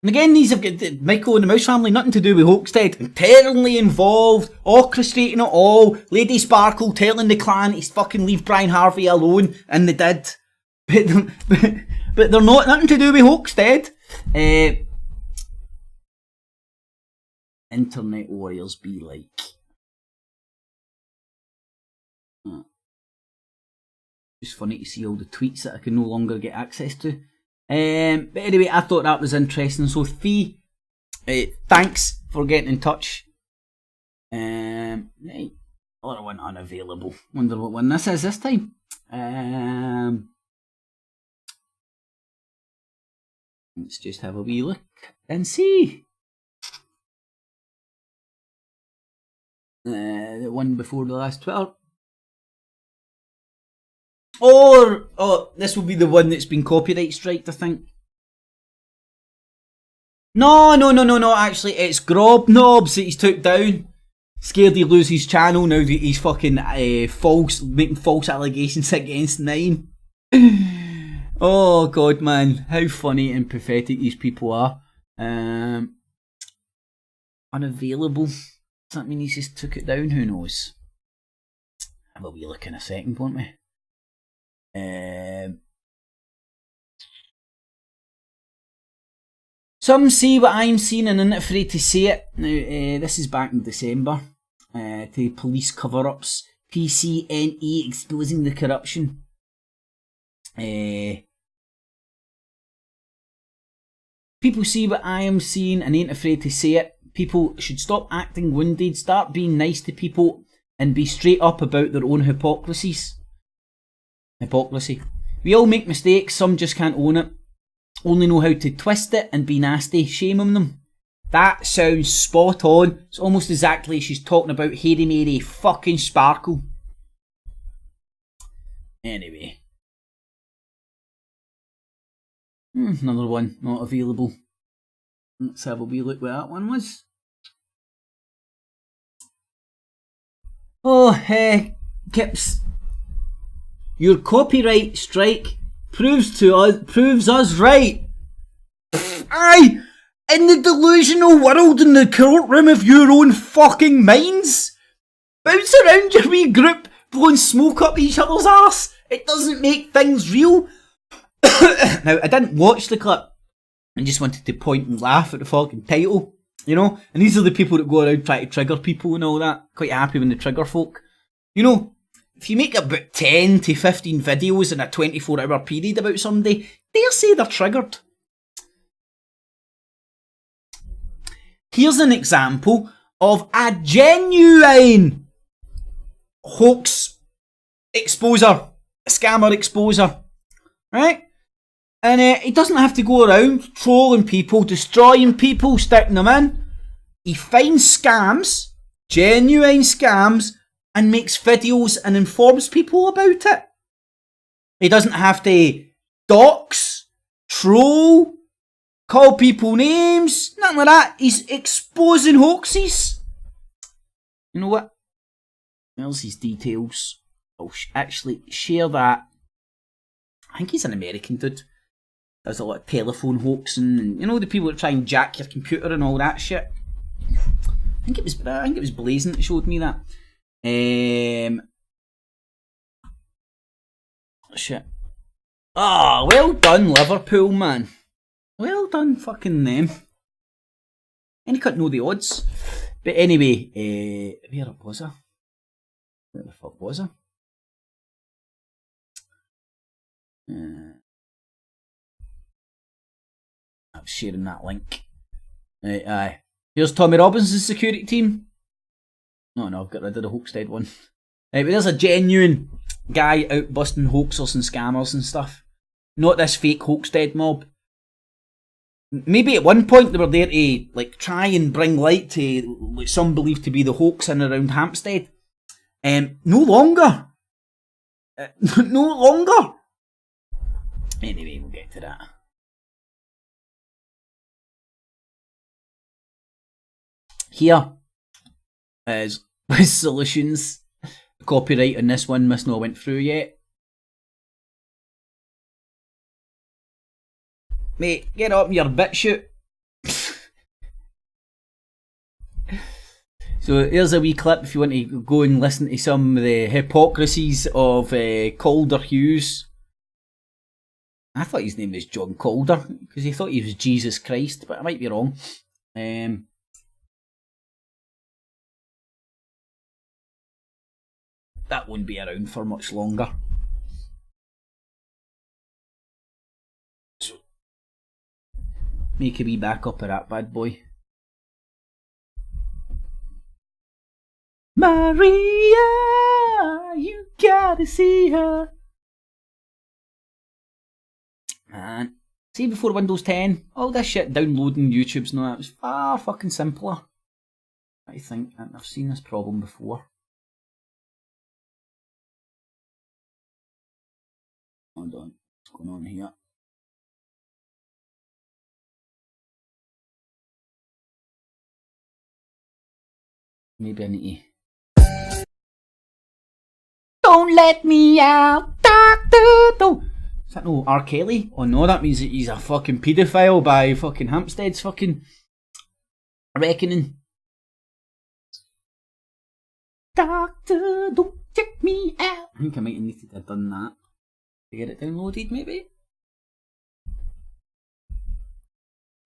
And again, these have got Michael and the Mouse family, nothing to do with Hoaxdead. Internally involved, orchestrating it all. Lady Sparkle telling the clan to fucking leave Brian Harvey alone, and they did. But they're not, nothing to do with Hoaxdead. Internet warriors be like. Just funny to see all the tweets that I can no longer get access to. But anyway, I thought that was interesting. So Fee, thanks for getting in touch. Right. Other one unavailable. Wonder what one this is this time. Let's just have a wee look and see. The one before the last Twitter. Oh, this will be the one that's been copyright striked, I think. No, actually, it's Grob Knobs that he's took down. Scared he'd lose his channel now that he's fucking making false allegations against Nine. Oh, God, man. How funny and pathetic these people are. Unavailable. Does that mean he's just took it down? Who knows? Have a wee look in a second, won't we? Some see what I'm seeing and are not afraid to say it. Now, this is back in December. To police cover-ups. PCNE exposing the corruption. People see what I am seeing and ain't afraid to say it. People should stop acting wounded, start being nice to people, and be straight up about their own hypocrisies. Hypocrisy. We all make mistakes, some just can't own it. Only know how to twist it and be nasty. Shame on them. That sounds spot on. It's almost exactly she's talking about Hairy Mary fucking Sparkle. Anyway. Another one not available. Let's have a wee look where that one was. Oh, Kips. Your copyright strike proves us right. Aye! In the delusional world in the courtroom of your own fucking minds. Bounce around your wee group blowing smoke up each other's arse. It doesn't make things real. Now, I didn't watch the clip. I just wanted to point and laugh at the fucking title. You know? And these are the people that go around trying to trigger people and all that. Quite happy when they trigger folk. You know, if you make about 10 to 15 videos in a 24-hour period about somebody, dare say they're triggered. Here's an example of a genuine hoax exposer, scammer exposer, right? And he doesn't have to go around trolling people, destroying people, sticking them in. He finds scams, genuine scams, and makes videos and informs people about it. He doesn't have to dox, troll, call people names, nothing like that. He's exposing hoaxes. You know what? There's his details. I'll actually share that. I think he's an American dude. There's a lot of telephone hoaxing, and you know the people that try and jack your computer and all that shit. I think it was Blazing that showed me that. Shit. Ah, well done, Liverpool, man. Well done, fucking them. And you couldn't know the odds. But anyway, where was I? Where the fuck was I? I'm sharing that link. Aye. Here's Tommy Robinson's security team. No, I've got rid of the Hoaxdead one. But there's a genuine guy out busting hoaxers and scammers and stuff. Not this fake Hoaxdead mob. Maybe at one point they were there to like try and bring light to what some believe to be the hoax in around Hampstead. No longer. No longer. Anyway, we'll get to that. Here is with solutions. The copyright on this one must not went through yet. Mate, get up your bit shoot. So here's a wee clip if you want to go and listen to some of the hypocrisies of Calder Hughes. I thought his name was John Calder because he thought he was Jesus Christ, but I might be wrong. That won't be around for much longer. So, make a wee backup of that bad boy. Maria, you gotta see her. Man, see before Windows 10, all this shit downloading YouTube's now, it was far fucking simpler. I think, and I've seen this problem before. Hold on, what's going on here? Maybe I need to... Don't let me out, doctor, don't... Is that no R. Kelly? Oh no, that means that he's a fucking paedophile by fucking Hampstead's fucking reckoning. Doctor, don't check me out. I think I might have needed to have done that to get it downloaded, maybe.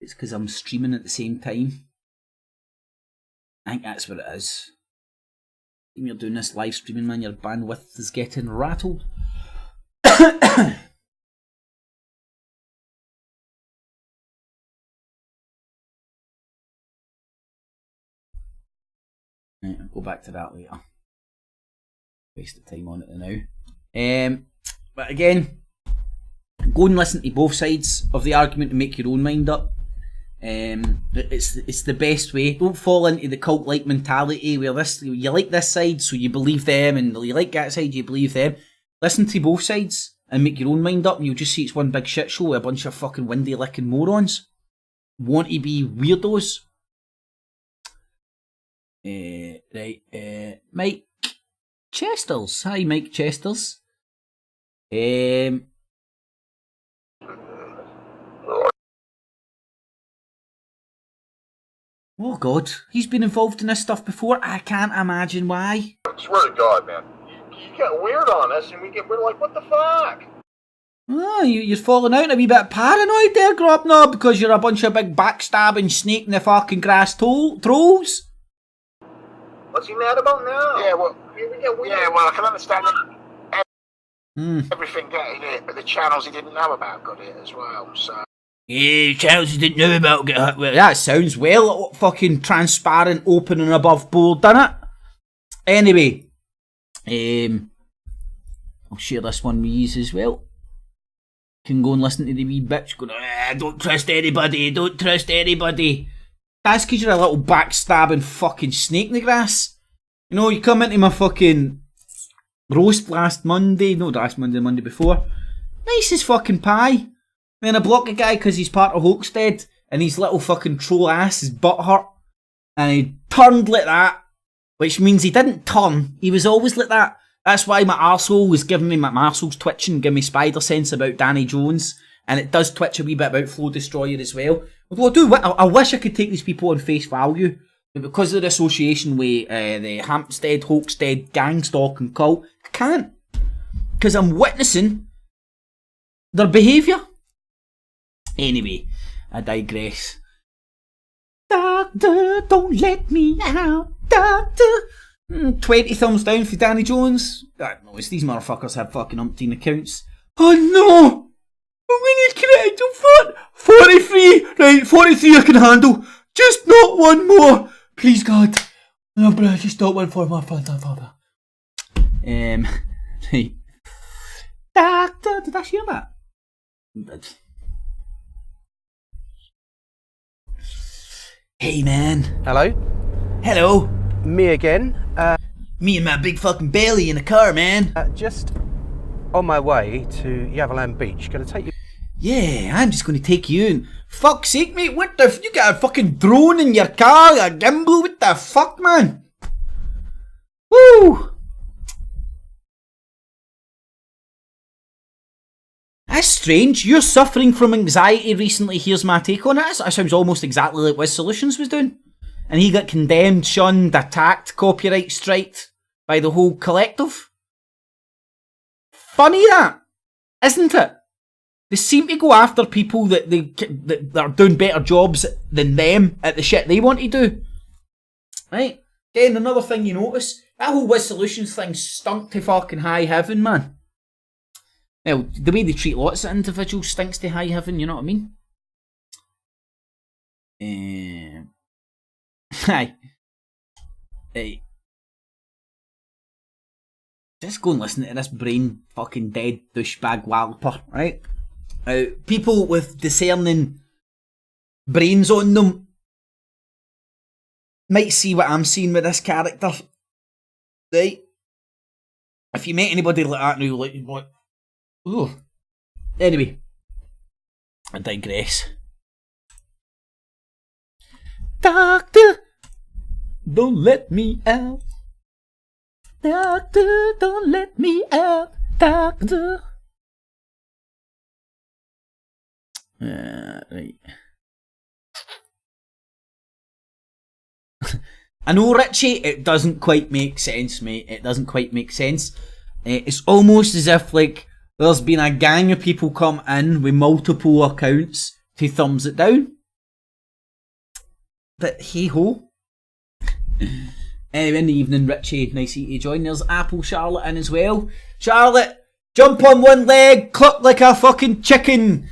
It's because I'm streaming at the same time. I think that's what it is. When you're doing this live streaming, man, your bandwidth is getting rattled. Right, I'll go back to that later. Waste of time on it now. But again, go and listen to both sides of the argument to make your own mind up. It's the best way. Don't fall into the cult-like mentality where you like this side, so you believe them, and you like that side, you believe them. Listen to both sides and make your own mind up, and you'll just see it's one big shit show with a bunch of fucking windy-licking morons. Want to be weirdos? Mike Chesters. Hi, Mike Chesters. Oh God, he's been involved in this stuff before. I can't imagine why. I swear to God, man, you get weird on us, and we're like, what the fuck? Oh, you're falling out a wee bit paranoid there, Grobnob, because you're a bunch of big backstabbing snake in the fucking grass trolls. What's he mad about now? Yeah, well, I can understand everything getting it, but the channels he didn't know about got it as well, so... Yeah, channels he didn't know about well, that sounds well fucking transparent, open and above board, doesn't it? Anyway, I'll share this one with you as well. You can go and listen to the wee bitch going, don't trust anybody, don't trust anybody. That's because you're a little backstabbing fucking snake in the grass. You know, you come into my fucking roast last Monday, no, last Monday, the Monday before. Nice as fucking pie. Then I block a guy because he's part of Hoaxstead and his little fucking troll ass is butthurt. And he turned like that, which means he didn't turn, he was always like that. That's why my arsehole was giving me, my arsehole's twitching, giving me spider sense about Danny Jones. And it does twitch a wee bit about Flow Destroyer as well. Although I wish I could take these people on face value. But because of the association with the Hampstead, Hoaxstead, gang stalking cult, I can't. Because I'm witnessing their behaviour. Anyway, I digress. Doctor, don't let me out. Doctor. 20 thumbs down for Danny Jones. God knows, these motherfuckers have fucking umpteen accounts. Oh no! We need critical foot! 43! Right, 43 I can handle. Just not one more! Please God. No, bro, just not one for my father. Right. Doctor, did I share that? I did. Hey man. Hello. Hello. Me again. Me and my big fucking belly in a car, man. Just on my way to Yavalan Beach. Gonna take you. Yeah, I'm just gonna take you in. Fuck's sake, mate, what the you got a fucking drone in your car, a gimbal, what the fuck, man? Woo! That's strange. You're suffering from anxiety recently. Here's my take on it. That sounds almost exactly like Wiz Solutions was doing. And he got condemned, shunned, attacked, copyright striked by the whole collective. Funny that, isn't it? They seem to go after people that are doing better jobs than them at the shit they want to do. Right? Again, another thing you notice, that whole Wiz Solutions thing stunk to fucking high heaven, man. Well, the way they treat lots of individuals stinks to high heaven, you know what I mean? Hi. Hey. Just go and listen to this brain fucking dead douchebag walloper, right? People with discerning brains on them might see what I'm seeing with this character, right? If you met anybody like that now, like, what? Ooh. Anyway, I digress. Doctor, don't let me out. Doctor, don't let me out. Doctor. Right. I know, Richie, it doesn't quite make sense, mate. It doesn't quite make sense. It's almost as if, like, there's been a gang of people come in with multiple accounts to thumbs it down. But hey-ho. Anyway, in the evening, Richie, nice of you to join. There's Apple Charlotte in as well. Charlotte, jump on one leg, cluck like a fucking chicken.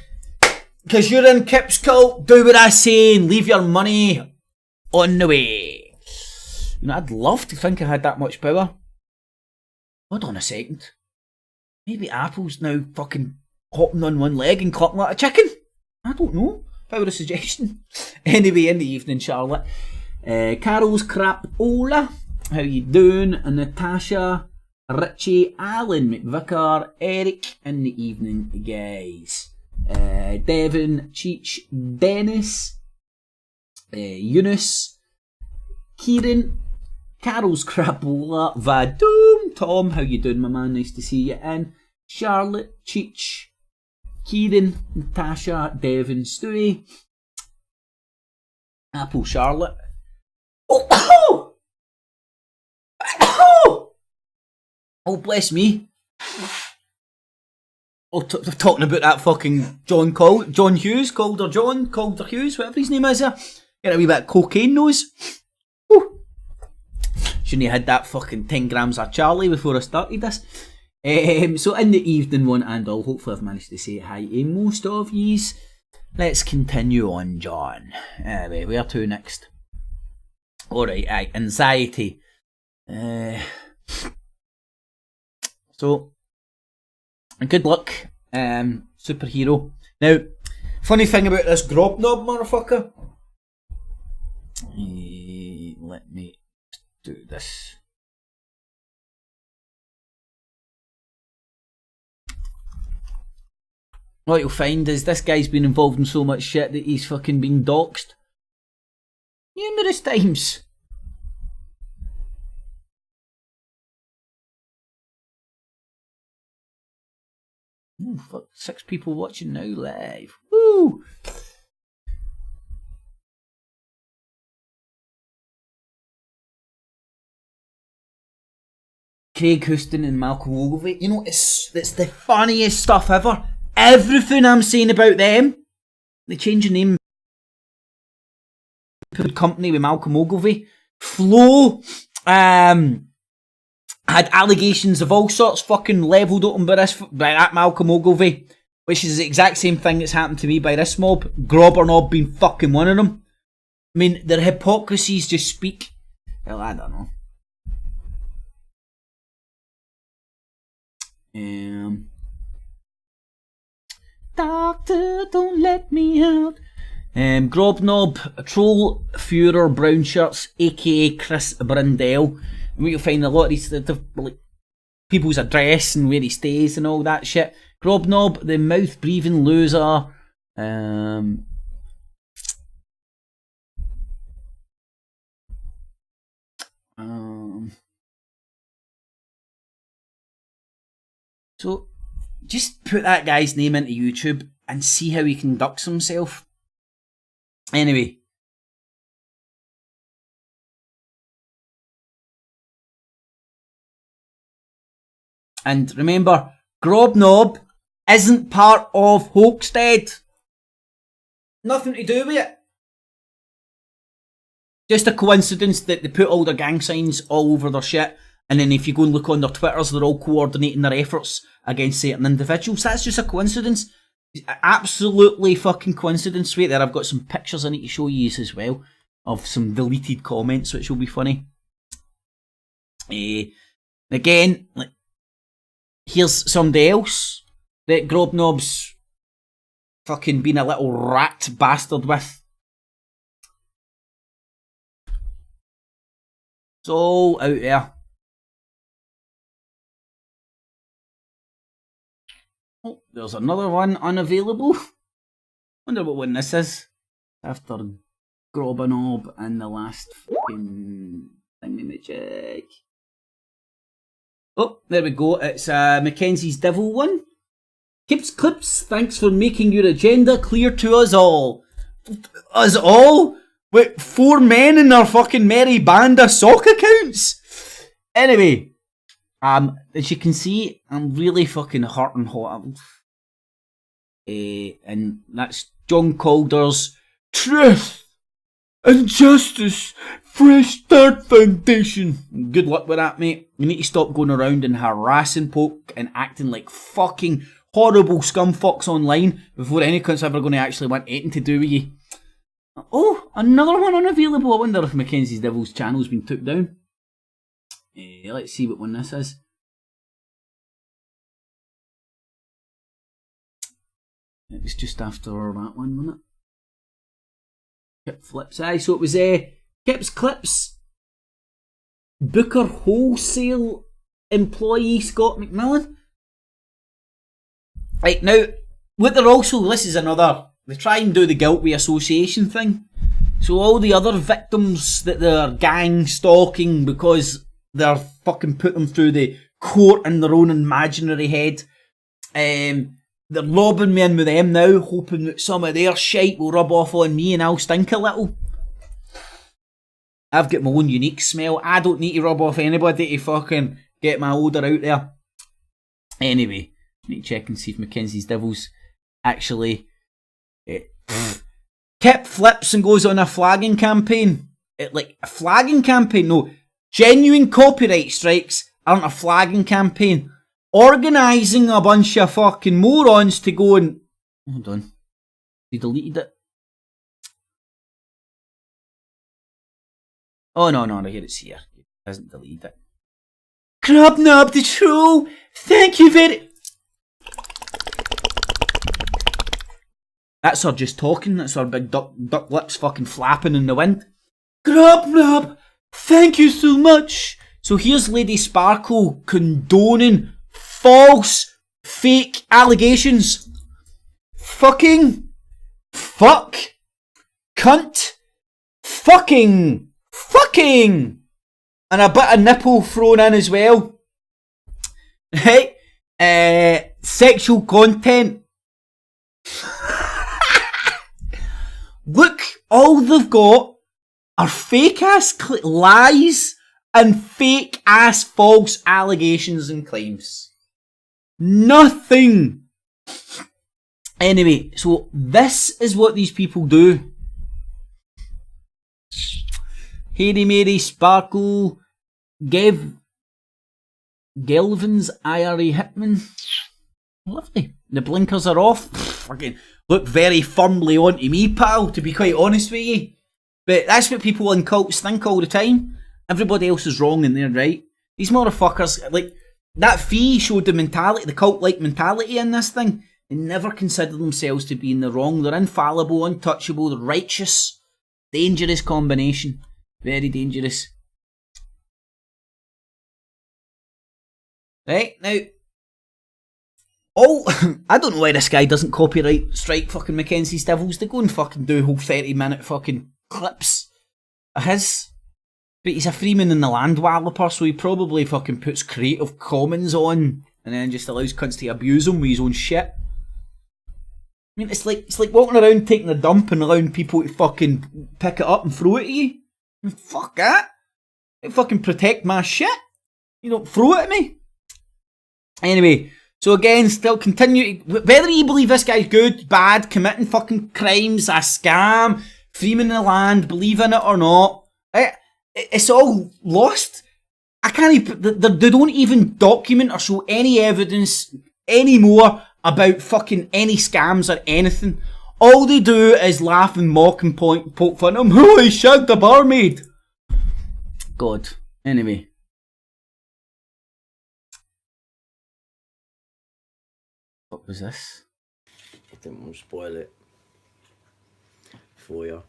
Because you're in Kip's cult, do what I say and leave your money on the way. You know, I'd love to think I had that much power. Hold on a second. Maybe Apple's now fucking hopping on one leg and clucking like a chicken? I don't know. Power of suggestion. Anyway, in the evening, Charlotte. Carol's Crapola, how you doing? And Natasha, Richie, Alan, McVicar, Eric, in the evening, guys. Devon, Cheech, Dennis, Eunice, Kieran, Carol's Crapola, Vadoom, Tom, how you doing, my man? Nice to see you in. Charlotte, Cheech, Kieran, Natasha, Devon, Stewie, Apple Charlotte. Oh, bless me. Oh, talking about that fucking John Hughes, Calder Hughes, whatever his name is. Get a wee bit of cocaine nose. Woo. Shouldn't have had that fucking 10 grams of Charlie before I started this. So in the evening, one and all, hopefully I've managed to say hi to most of yous. Let's continue on, John. Anyway, where to next? Alright, anxiety. So, good luck, superhero. Now, funny thing about this Grobnob motherfucker. Let me do this. What you'll find is this guy's been involved in so much shit that he's fucking been doxxed numerous times. Ooh, fuck, 6 people watching now live. Woo! Craig Houston and Malcolm Ogilvie. You know, it's the funniest stuff ever. Everything I'm saying about them, they change the name. Company with Malcolm Ogilvie. Flo had allegations of all sorts fucking levelled at him by that Malcolm Ogilvie, which is the exact same thing that's happened to me by this mob. Grobbernob being fucking one of them. I mean, their hypocrisies just speak. Well, I don't know. Doctor, don't let me out. Grobnob, Troll, Führer, Brown Shirts, aka Chris Brindell. And you'll find a lot of these like people's address and where he stays and all that shit. Grobnob, the mouth breathing loser. So just put that guy's name into YouTube and see how he conducts himself. Anyway. And remember, Grobnob isn't part of Hoaxdead. Nothing to do with it. Just a coincidence that they put all their gang signs all over their shit, and then if you go and look on their Twitters, they're all coordinating their efforts against certain individuals. That's just a coincidence. Absolutely fucking coincidence. Wait there, I've got some pictures I need to show you as well of some deleted comments, which will be funny. Again, like, here's somebody else that Grobnob's fucking been a little rat bastard with. It's all out there. Oh, there's another one unavailable. Wonder what one this is. After Grobnob and the last fucking thingamajig. Oh, there we go. It's Mackenzie's Devil one. Kips Clips, thanks for making your agenda clear to us all. Us all? with 4 men in their fucking merry band of sock accounts. Anyway, as you can see, I'm really fucking hot and hot. And that's John Calder's Truth and Justice Fresh Start Foundation. Good luck with that, mate. You need to stop going around and harassing folk and acting like fucking horrible scumfucks online before any cunt's ever going to actually want anything to do with you. Oh, another one unavailable. I wonder if Mackenzie's Devil's channel's been took down. Let's see what one this is. It was just after that one, wasn't it? Kip Flips. Aye, so it was Kip's Clips. Booker Wholesale employee Scott McMillan. Right, now, what they're also, this is another, they try and do the guilt by association thing. So all the other victims that they're gang stalking because they're fucking put them through the court in their own imaginary head. They're lobbing me in with them now, hoping that some of their shite will rub off on me and I'll stink a little. I've got my own unique smell. I don't need to rub off anybody to fucking get my odour out there. Anyway, need to check and see if Mackenzie's Devils actually... Kip flips and goes on a flagging campaign. Like, a flagging campaign? No. Genuine copyright strikes aren't a flagging campaign. Organising a bunch of fucking morons to go and... Hold on. He deleted it. Oh, no, here it's here. It hasn't deleted it. Crabnob the Troll! Thank you very... That's her just talking. That's her big duck lips fucking flapping in the wind. Grubnob, thank you so much. So here's Lady Sparkle condoning false, fake allegations. Fucking, fuck, cunt, fucking, and a bit of nipple thrown in as well. Right? Sexual content. Look, all they've got are fake ass lies and fake ass false allegations and claims. Nothing. Anyway, so this is what these people do. Hairy Mary Sparkle, Gelvin's IRA Hitman. Lovely. The blinkers are off. Fucking look very firmly onto me, pal, to be quite honest with you. But that's what people in cults think all the time. Everybody else is wrong and they're right. These motherfuckers, like, that Fee showed the mentality, the cult-like mentality in this thing. They never consider themselves to be in the wrong. They're infallible, untouchable, they're righteous. Dangerous combination. Very dangerous. Right, now... Oh, I don't know why this guy doesn't copyright strike fucking Mackenzie's Devils. They go and fucking do whole 30-minute fucking clips of his. But he's a freeman in the land walloper, so he probably fucking puts Creative Commons on and then just allows cunts to abuse him with his own shit. I mean, it's like walking around taking a dump and allowing people to fucking pick it up and throw it at you. I mean, fuck that. I fucking protect my shit. You don't throw it at me. Anyway... So again, still continue, whether you believe this guy's good, bad, committing fucking crimes, a scam, freeman in the land, believe in it or not, it's all lost. I can't even, they don't even document or show any evidence anymore about fucking any scams or anything. All they do is laugh and mock and poke fun at him. Oh, he shagged a barmaid. God. Anyway. What was this? I didn't want to spoil it for you.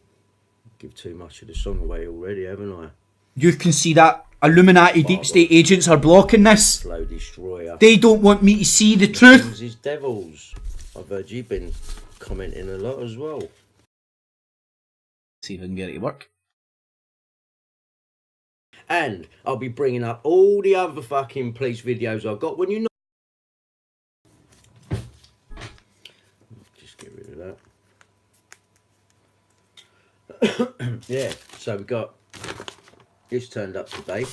Give too much of the song away already, haven't I? You can see that Illuminati deep state agents are blocking this. Slow destroyer. They don't want me to see the truth. Mackenzie's Devils. I've heard you've been commenting a lot as well. See if I can get it to work. And I'll be bringing up all the other fucking police videos I've got when you know. Just get rid of that. Yeah, so we got this turned up today,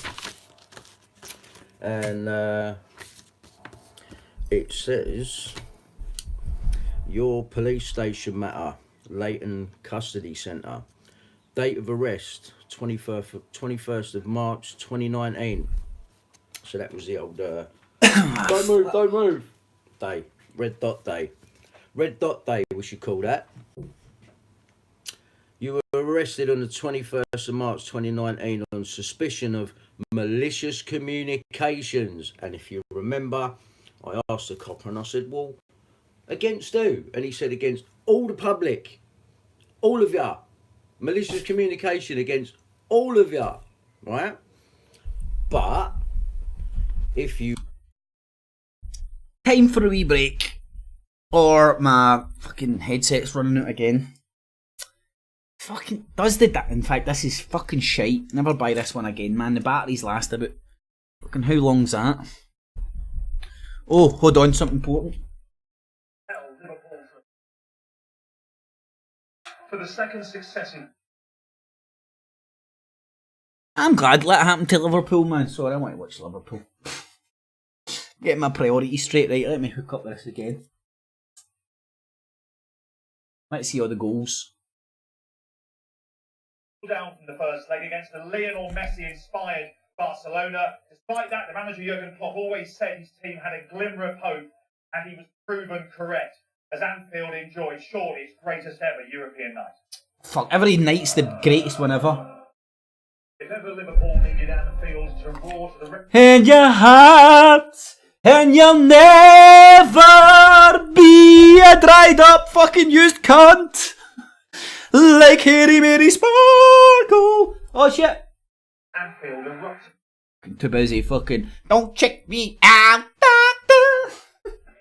and it says your police station matter, Leighton Custody Centre, date of arrest 21st of March 2019. So that was the old don't move day, red dot day we should call that. You were arrested on the 21st of March 2019 on suspicion of malicious communications. And if you remember, I asked the copper and I said, well, against who? And he said, against all the public. All of ya. Malicious communication against all of ya. Right? But, if you... Time for a wee break. Or my fucking headset's running out again. Fucking does the that. In fact, this is fucking shite. Never buy this one again, man. The batteries last about fucking how long's that? Oh, hold on, something important. For the second successive. I'm glad that happened to Liverpool, man. Sorry, I want to watch Liverpool. Get my priorities straight, right? Let me hook up this again. Let's see all the goals. Down from the first leg against the Lionel Messi-inspired Barcelona. Despite that, the manager Jurgen Klopp always said his team had a glimmer of hope, and he was proven correct, as Anfield enjoyed surely its greatest ever European night. Fuck, every night's the greatest one ever. If ever Liverpool needed Anfield to roar to the... In your heart, and you'll never be a dried up fucking used cunt. Like Harry Mary Sparkle. Oh shit. Anfield erupted. Too busy fucking. Don't check me out, doctor.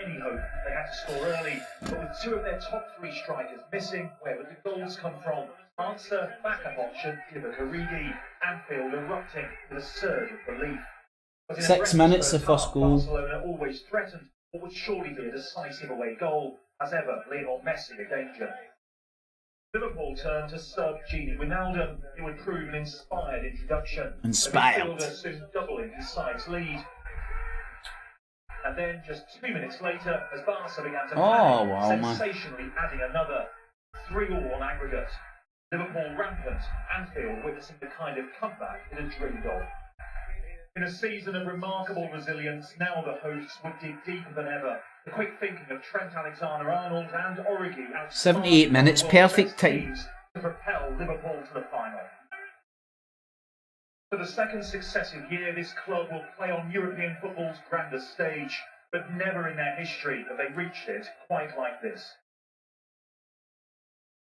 Any hope they had to score early, but with two of their top three strikers missing, where would the goals come from? Answer: backup option, Divock Origi. Anfield erupting with a surge of belief. 6 minutes, the first goal. Barcelona always threatened what would surely be a decisive away goal. As ever, Lionel Messi a danger. Liverpool turned to sub Gini Wijnaldum. It would prove an inspired introduction. Inspired. The midfielder soon doubling his side's lead. And then, just 2 minutes later, as Barca began to panic, sensationally adding another 3-all on aggregate. Liverpool rampant, Anfield witnessing the kind of comeback it had dreamed of. In a season of remarkable resilience, now the hosts would dig deeper than ever. The quick thinking of Trent Alexander-Arnold and Origi 78 minutes, perfect time. To propel Liverpool to the final. For the second successive year, this club will play on European football's grandest stage, but never in their history have they reached it quite like this.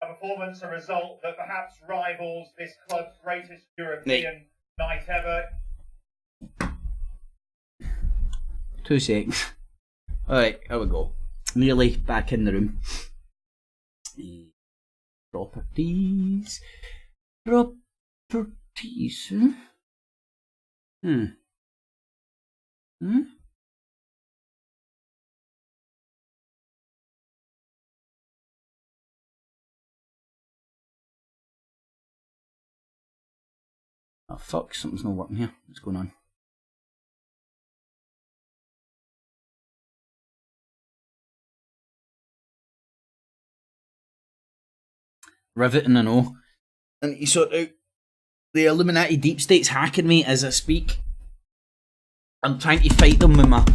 A performance, a result that perhaps rivals this club's greatest European night ever. 2 seconds. Alright, here we go. Nearly back in the room. Properties. Properties. Oh fuck, something's not working here. What's going on? Riveting, I know. And you sort out the Illuminati deep state's hacking me as I speak. I'm trying to fight them with my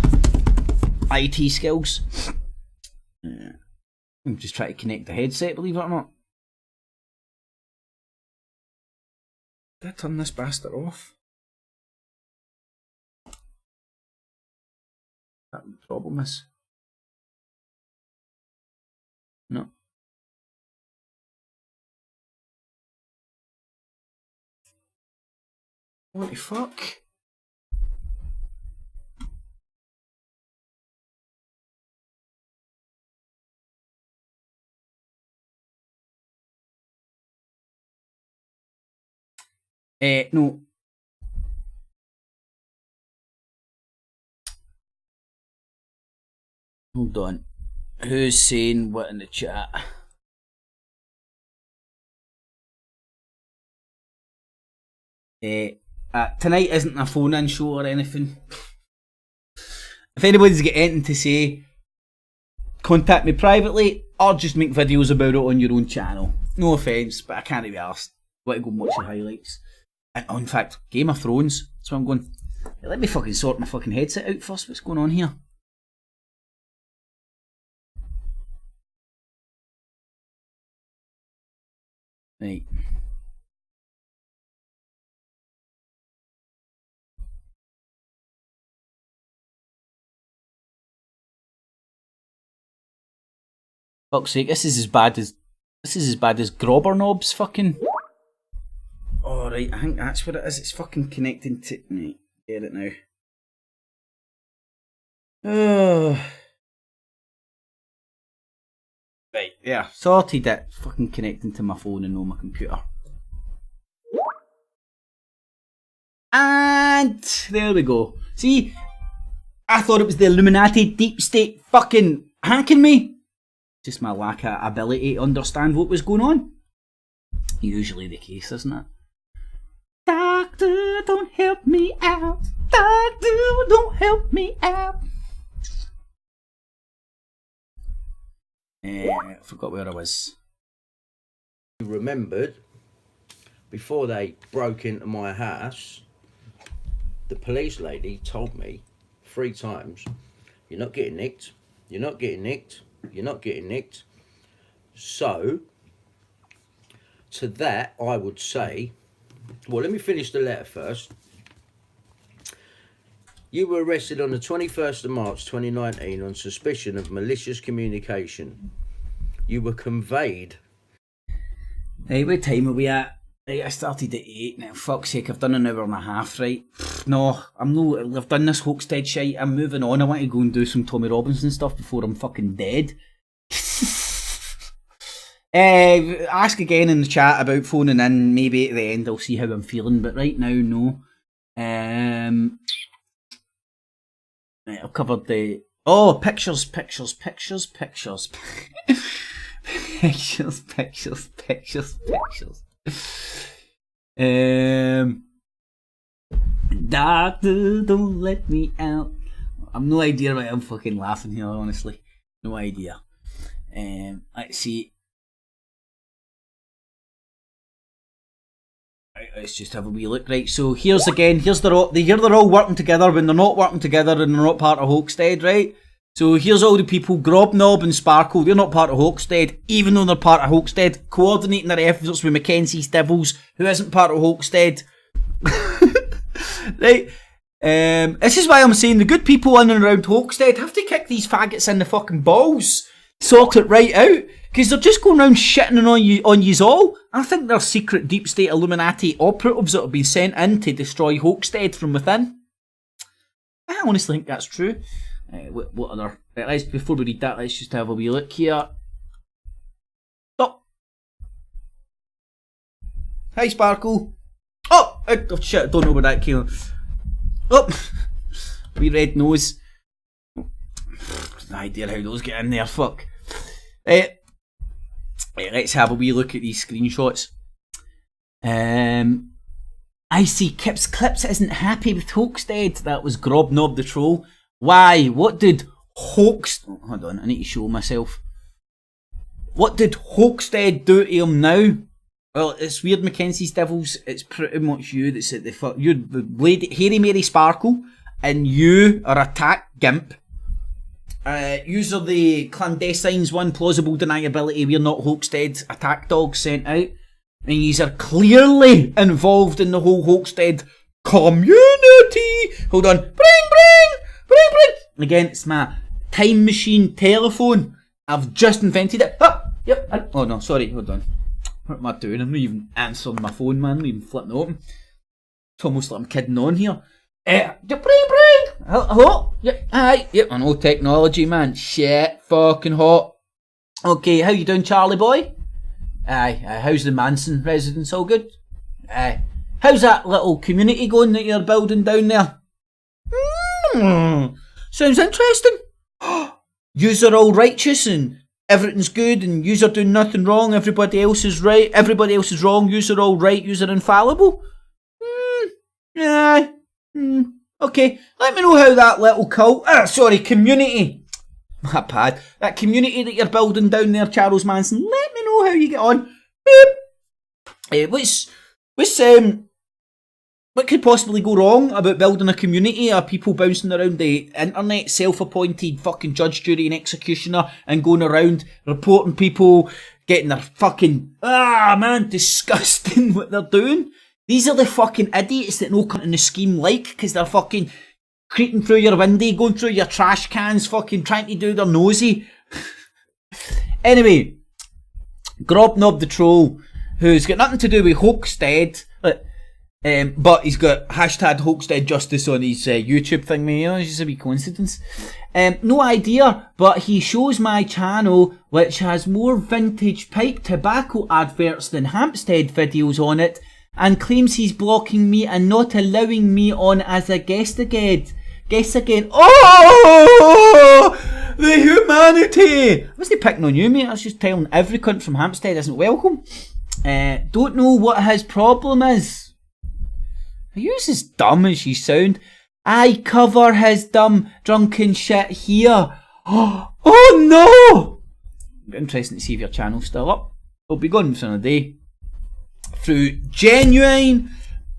IT skills. I'm just trying to connect the headset, believe it or not. Did I turn this bastard off? That the problem is. No. What the fuck? No. Hold on. Who's saying what in the chat? Tonight isn't a phone-in show or anything. If anybody's got anything to say, contact me privately or just make videos about it on your own channel. No offence, but I can't be arsed. I want to go and watch the highlights. And in fact, Game of Thrones. That's why I'm going. Let me fucking sort my fucking headset out first. What's going on here? Right. Fuck's sake, this is as bad as Grobbernob's fucking. Oh right, I think that's what it is. It's fucking connecting to. Right, get it now. Right, yeah, sorted it. Fucking connecting to my phone and not my computer. And there we go. See, I thought it was the Illuminati deep state fucking hacking me. Just my lack of ability to understand what was going on. Usually the case, isn't it? Doctor, don't help me out. Doctor, don't help me out. I forgot where I was. You remembered, before they broke into my house, the police lady told me 3 times, you're not getting nicked, you're not getting nicked, you're not getting nicked. So, to that I would say, well, let me finish the letter first. You were arrested on the 21st of March 2019 on suspicion of malicious communication. You were conveyed. Hey, what time are we at? Right, I started at 8 now. Fuck's sake, I've done an hour and a half, right? No, I've done this Hoaxdead shite. I'm moving on. I want to go and do some Tommy Robinson stuff before I'm fucking dead. Ask again in the chat about phoning in. Maybe at the end I'll see how I'm feeling, but right now, no. Right, I've covered the... Oh, pictures. Pictures. Doctor, don't let me out. I've no idea why I'm fucking laughing here, honestly. No idea. Let's see. Right, let's just have a wee look. Right, so here's they're all working together when they're not working together and they're not part of Hoaxdead, right? So here's all the people, Grobnob and Sparkle, they're not part of Hoaxdead, even though they're part of Hoaxdead, coordinating their efforts with Mackenzie's Devils, who isn't part of Hoaxdead. Right? This is why I'm saying the good people in and around Hoaxdead have to kick these faggots in the fucking balls. Sort it right out. Because they're just going around shitting on yous all. I think they're secret deep state Illuminati operatives that have been sent in to destroy Hoaxdead from within. I honestly think that's true. What other... Right, before we read that, let's just have a wee look here. Oh! Hi, Sparkle. Oh! Oh shit, I don't know where that came. Oh! Wee red nose. No idea how those get in there, fuck. Right, let's have a wee look at these screenshots. I see Kip's Clips isn't happy with Hoaxdead. That was Grobnob the Troll. Why? What did hold on, I need to show myself. What did Hoaxdead do to him now? Well, it's weird, Mackenzie's Devils. It's pretty much you that's at the fuck. You're the lady, Hairy Mary Sparkle, and you are Attack Gimp. Yous are the clandestines, one plausible deniability. We're not Hoaxdead attack dogs sent out, and yous are clearly involved in the whole Hoaxdead community. Hold on, bring. Again, it's my time machine telephone. I've just invented it. Ah, yep. Oh no, sorry. Hold on. What am I doing? I'm not even answering my phone, man. I'm not even flipping it open. It's almost like I'm kidding on here. Bring. Hello? Yep. Hi. Yep. I know technology, man. Shit. Fucking hot. Okay, how you doing, Charlie boy? Aye. How's the Manson residence? All good? Aye. How's that little community going that you're building down there? Sounds interesting. Yous are all righteous and everything's good and yous are doing nothing wrong. Everybody else is right. Everybody else is wrong. Yous are all right. Yous are infallible. Okay, let me know how that little cult, community, my bad, that community that you're building down there, Charles Manson, let me know how you get on. What could possibly go wrong about building a community of people bouncing around the internet, self-appointed fucking judge, jury and executioner, and going around reporting people, getting their fucking, disgusting what they're doing. These are the fucking idiots that no cunt in the scheme like, because they're fucking creeping through your window, going through your trash cans, fucking trying to do their nosy. Anyway, Grobnob the Troll, who's got nothing to do with Hoaxdead, but he's got hashtag Hoaxdead Justice on his YouTube thing, it's just a wee coincidence. No idea, but he shows my channel, which has more vintage pipe tobacco adverts than Hampstead videos on it, and claims he's blocking me and not allowing me on as a guest again. Oh! The humanity! I wasn't picking on you, mate. I was just telling every cunt from Hampstead isn't welcome. Don't know what his problem is. Are you as dumb as you sound? I cover his dumb, drunken shit here. Oh no! Interesting to see if your channel's still up. It'll be gone within a day. Through genuine,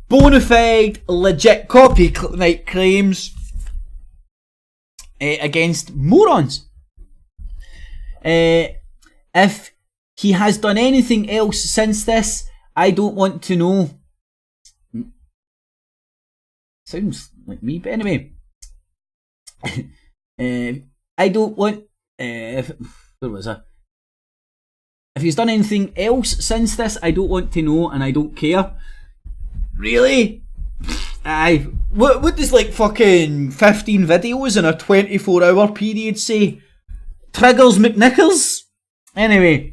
bona fide, legit copyright claims against morons. If he has done anything else since this, I don't want to know. Sounds like me, but anyway. I don't want... where was I? If he's done anything else since this, I don't want to know and I don't care. Really? Aye. What does like fucking 15 videos in a 24-hour period say? Triggers McNickers? Anyway.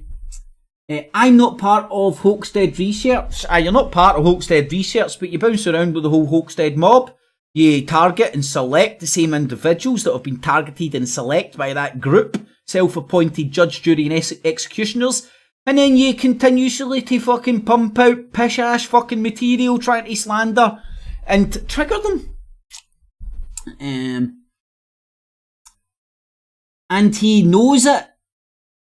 I'm not part of Hoaxdead Research. You're not part of Hoaxdead Research, but you bounce around with the whole Hoaxdead mob. You target and select the same individuals that have been targeted and selected by that group, self-appointed judge, jury and executioners, and then you continuously to fucking pump out pish-ash fucking material trying to slander and trigger them. And he knows it.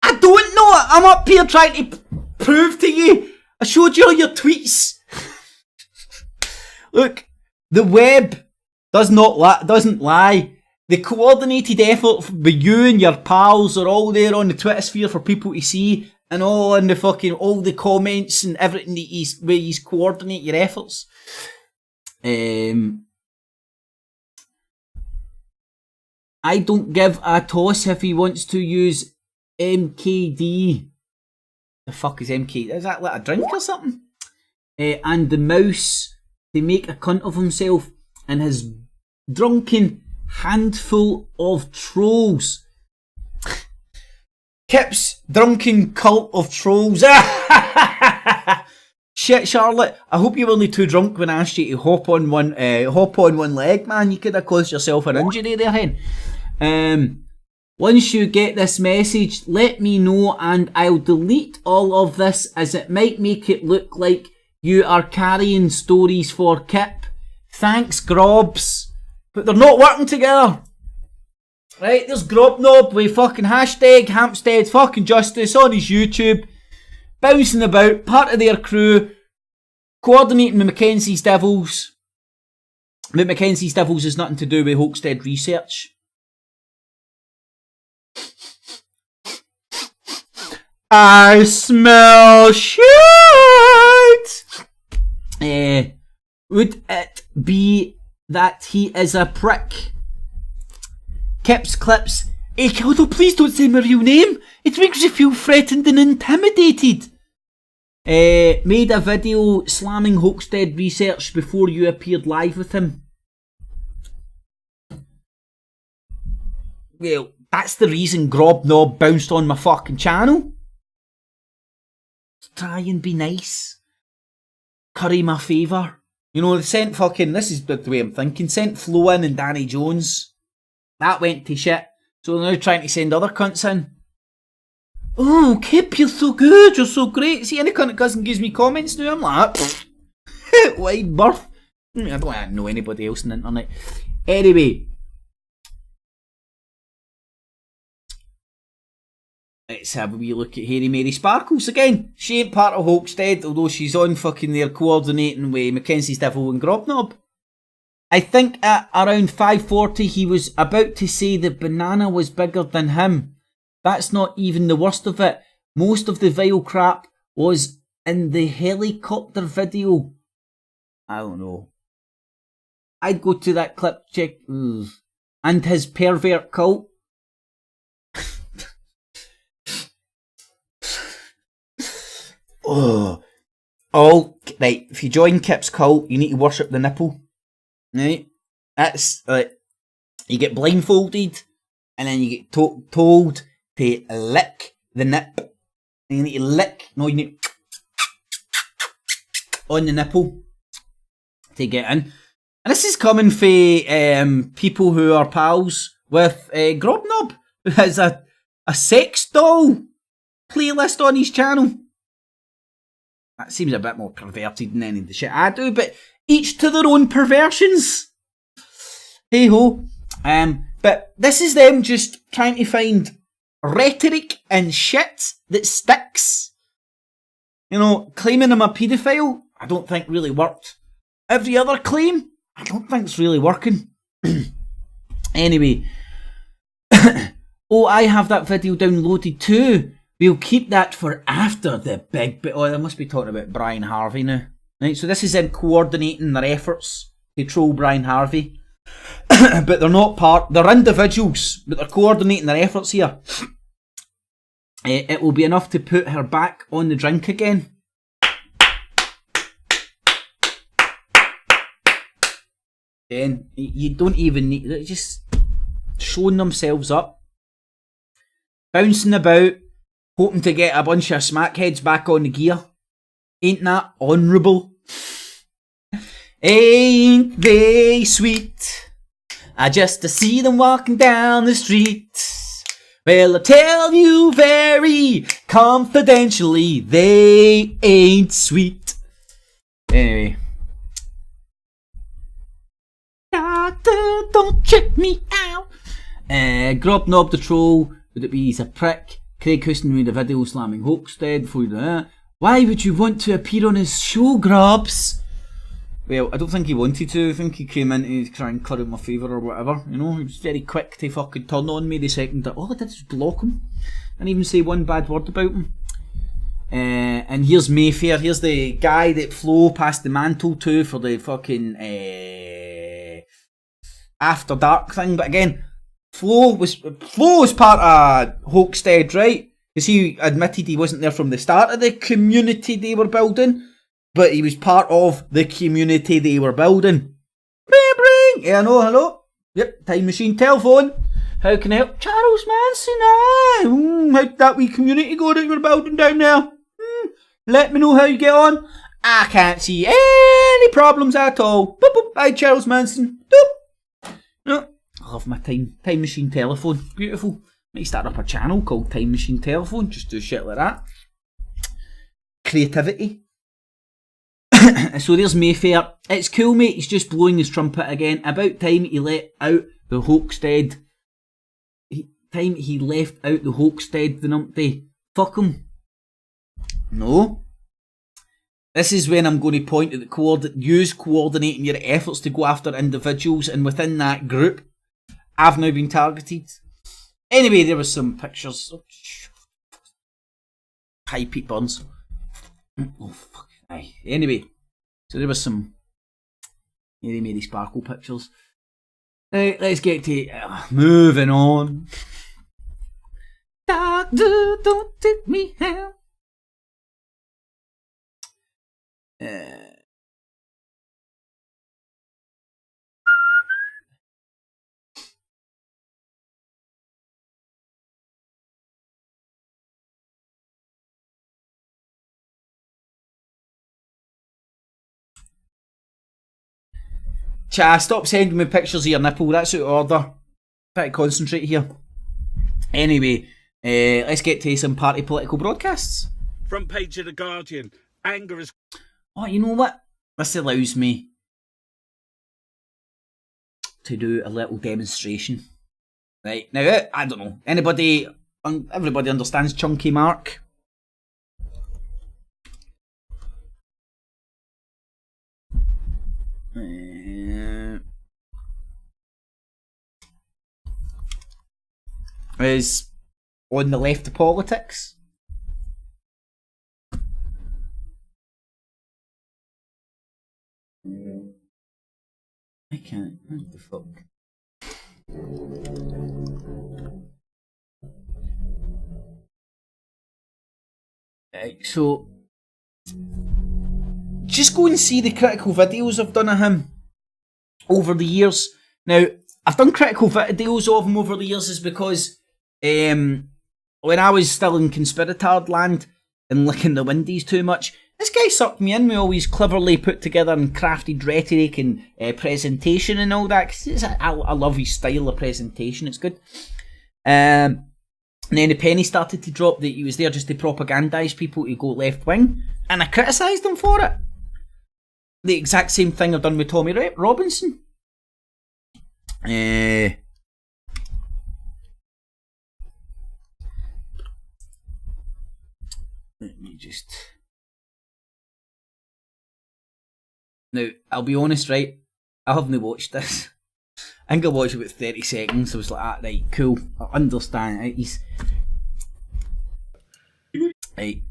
I don't know it. I'm up here trying to prove to you. I showed you all your tweets. Look, the web doesn't lie. The coordinated effort by you and your pals are all there on the Twitter sphere for people to see, and all in the fucking all the comments and everything that where he's coordinate your efforts. I don't give a toss if he wants to use MKD. The fuck is MKD? Is that like a drink or something? And the mouse to make a cunt of himself and his drunken handful of trolls. Kip's drunken cult of trolls. Shit, Charlotte. I hope you were only too drunk when I asked you to hop on one leg, man. You could have caused yourself an injury there, hen. Once you get this message, let me know and I'll delete all of this, as it might make it look like you are carrying stories for Kip. Thanks, Grobs. But they're not working together. Right, there's Grobnob with fucking hashtag Hampstead fucking Justice on his YouTube. Bouncing about, part of their crew. Coordinating with Mackenzie's Devils. But Mackenzie's Devils has nothing to do with Hoaxdead Research. I smell shit! Would it be that he is a prick? Kip's clips. Hey Kildo, please don't say my real name. It makes you feel threatened and intimidated. Made a video slamming Hoaxdead Research before you appeared live with him. Well, that's the reason Grobnob bounced on my fucking channel. Try and be nice. Curry my favour. You know, they sent fucking, this is the way I'm thinking, sent Flo in and Danny Jones. That went to shit. So they're now trying to send other cunts in. Oh, Kip, you're so good, you're so great. See, any cunt that doesn't give me comments now, I'm like, wide berth. I don't know anybody else on the internet. Anyway, let's have a wee look at Hairy Mary Sparkles again. She ain't part of Hawkstead, although she's on fucking there coordinating with Mackenzie's Devil and Grobknob. I think at around 5:40 he was about to say that Banana was bigger than him. That's not even the worst of it. Most of the vile crap was in the helicopter video. I don't know. I'd go to that clip, check. And his pervert cult. Oh, right. If you join Kip's cult, you need to worship the nipple. Right? That's like you get blindfolded, and then you get told to lick the nip. And you need to lick. No, you need on the nipple to get in. And this is coming from people who are pals with Grobknob, who has a sex doll playlist on his channel. That seems a bit more perverted than any of the shit I do, but each to their own perversions. Hey ho. But this is them just trying to find rhetoric and shit that sticks. You know, claiming I'm a paedophile, I don't think really worked. Every other claim, I don't think it's really working. Anyway. Oh, I have that video downloaded too. We'll keep that for after the big bit. Oh, they must be talking about Brian Harvey now. Right, so this is them coordinating their efforts to troll Brian Harvey. But they're not they're individuals, but they're coordinating their efforts here. It will be enough to put her back on the drink again. Then you don't even need, they're just showing themselves up, bouncing about, hoping to get a bunch of smackheads back on the gear. Ain't that honourable? Ain't they sweet? I just to see them walking down the street. Well, I tell you very confidentially, they ain't sweet. Anyway. Doctor, don't check me out. Grobknob the troll, would it be he's a prick? Craig Houston made a video slamming Hawkstead before you do that. Why would you want to appear on his show, Grobs? Well, I don't think he wanted to. I think he came in to try and curry my favour or whatever. You know, he was very quick to fucking turn on me the second that all I did was block him. Didn't even say one bad word about him. And here's Mayfair. Here's the guy that Flo passed the mantle to for the fucking After Dark thing. But again, Flo was part of Hawkstead, right? Because he admitted he wasn't there from the start of the community they were building, but he was part of the community they were building. Bring, bring! Yeah, hello? Yep, time machine telephone. How can I help? Charles Manson, how'd that wee community go that you were building down there? Let me know how you get on. I can't see any problems at all. Boop, boop. Bye, Charles Manson. Boop. No. I love my time machine telephone. Beautiful. Might start up a channel called Time Machine Telephone. Just do shit like that. Creativity. So there's Mayfair. It's cool, mate. He's just blowing his trumpet again. About time he let out the Hawkstead. Time he left out the Hawkstead the numpty. Fuck him. No. This is when I'm going to point at the use coordinating your efforts to go after individuals, and within that group, I've now been targeted. Anyway, there was some pictures. Hi, Pete Burns. Oh, fuck. Aye. Anyway, so there was some Mary Mary Sparkle pictures. Right, let's get to moving on. Doctor, don't take me out. Cha, stop sending me pictures of your nipple. That's out of order. Try to concentrate here. Anyway, let's get to some party political broadcasts. Front page of The Guardian. Anger is... Oh, you know what? This allows me to do a little demonstration. Right, now, I don't know, everybody understands Chunky Mark? Is on the left of politics. I can't. What the fuck? Right, so just go and see the critical videos I've done of him over the years. Now, I've done critical videos of him over the years is because when I was still in conspiratard land and licking the windies too much, this guy sucked me in with all his cleverly put together and crafted rhetoric and presentation and all that. Cause I love his style of presentation, it's good. And then the penny started to drop that he was there just to propagandise people to go left wing, and I criticised him for it. The exact same thing I've done with Tommy Robinson. Let me just... Now, I'll be honest, right? I haven't watched this. I think I watched about 30 seconds. I was like, ah, right, cool. I understand. Right, he's... Right.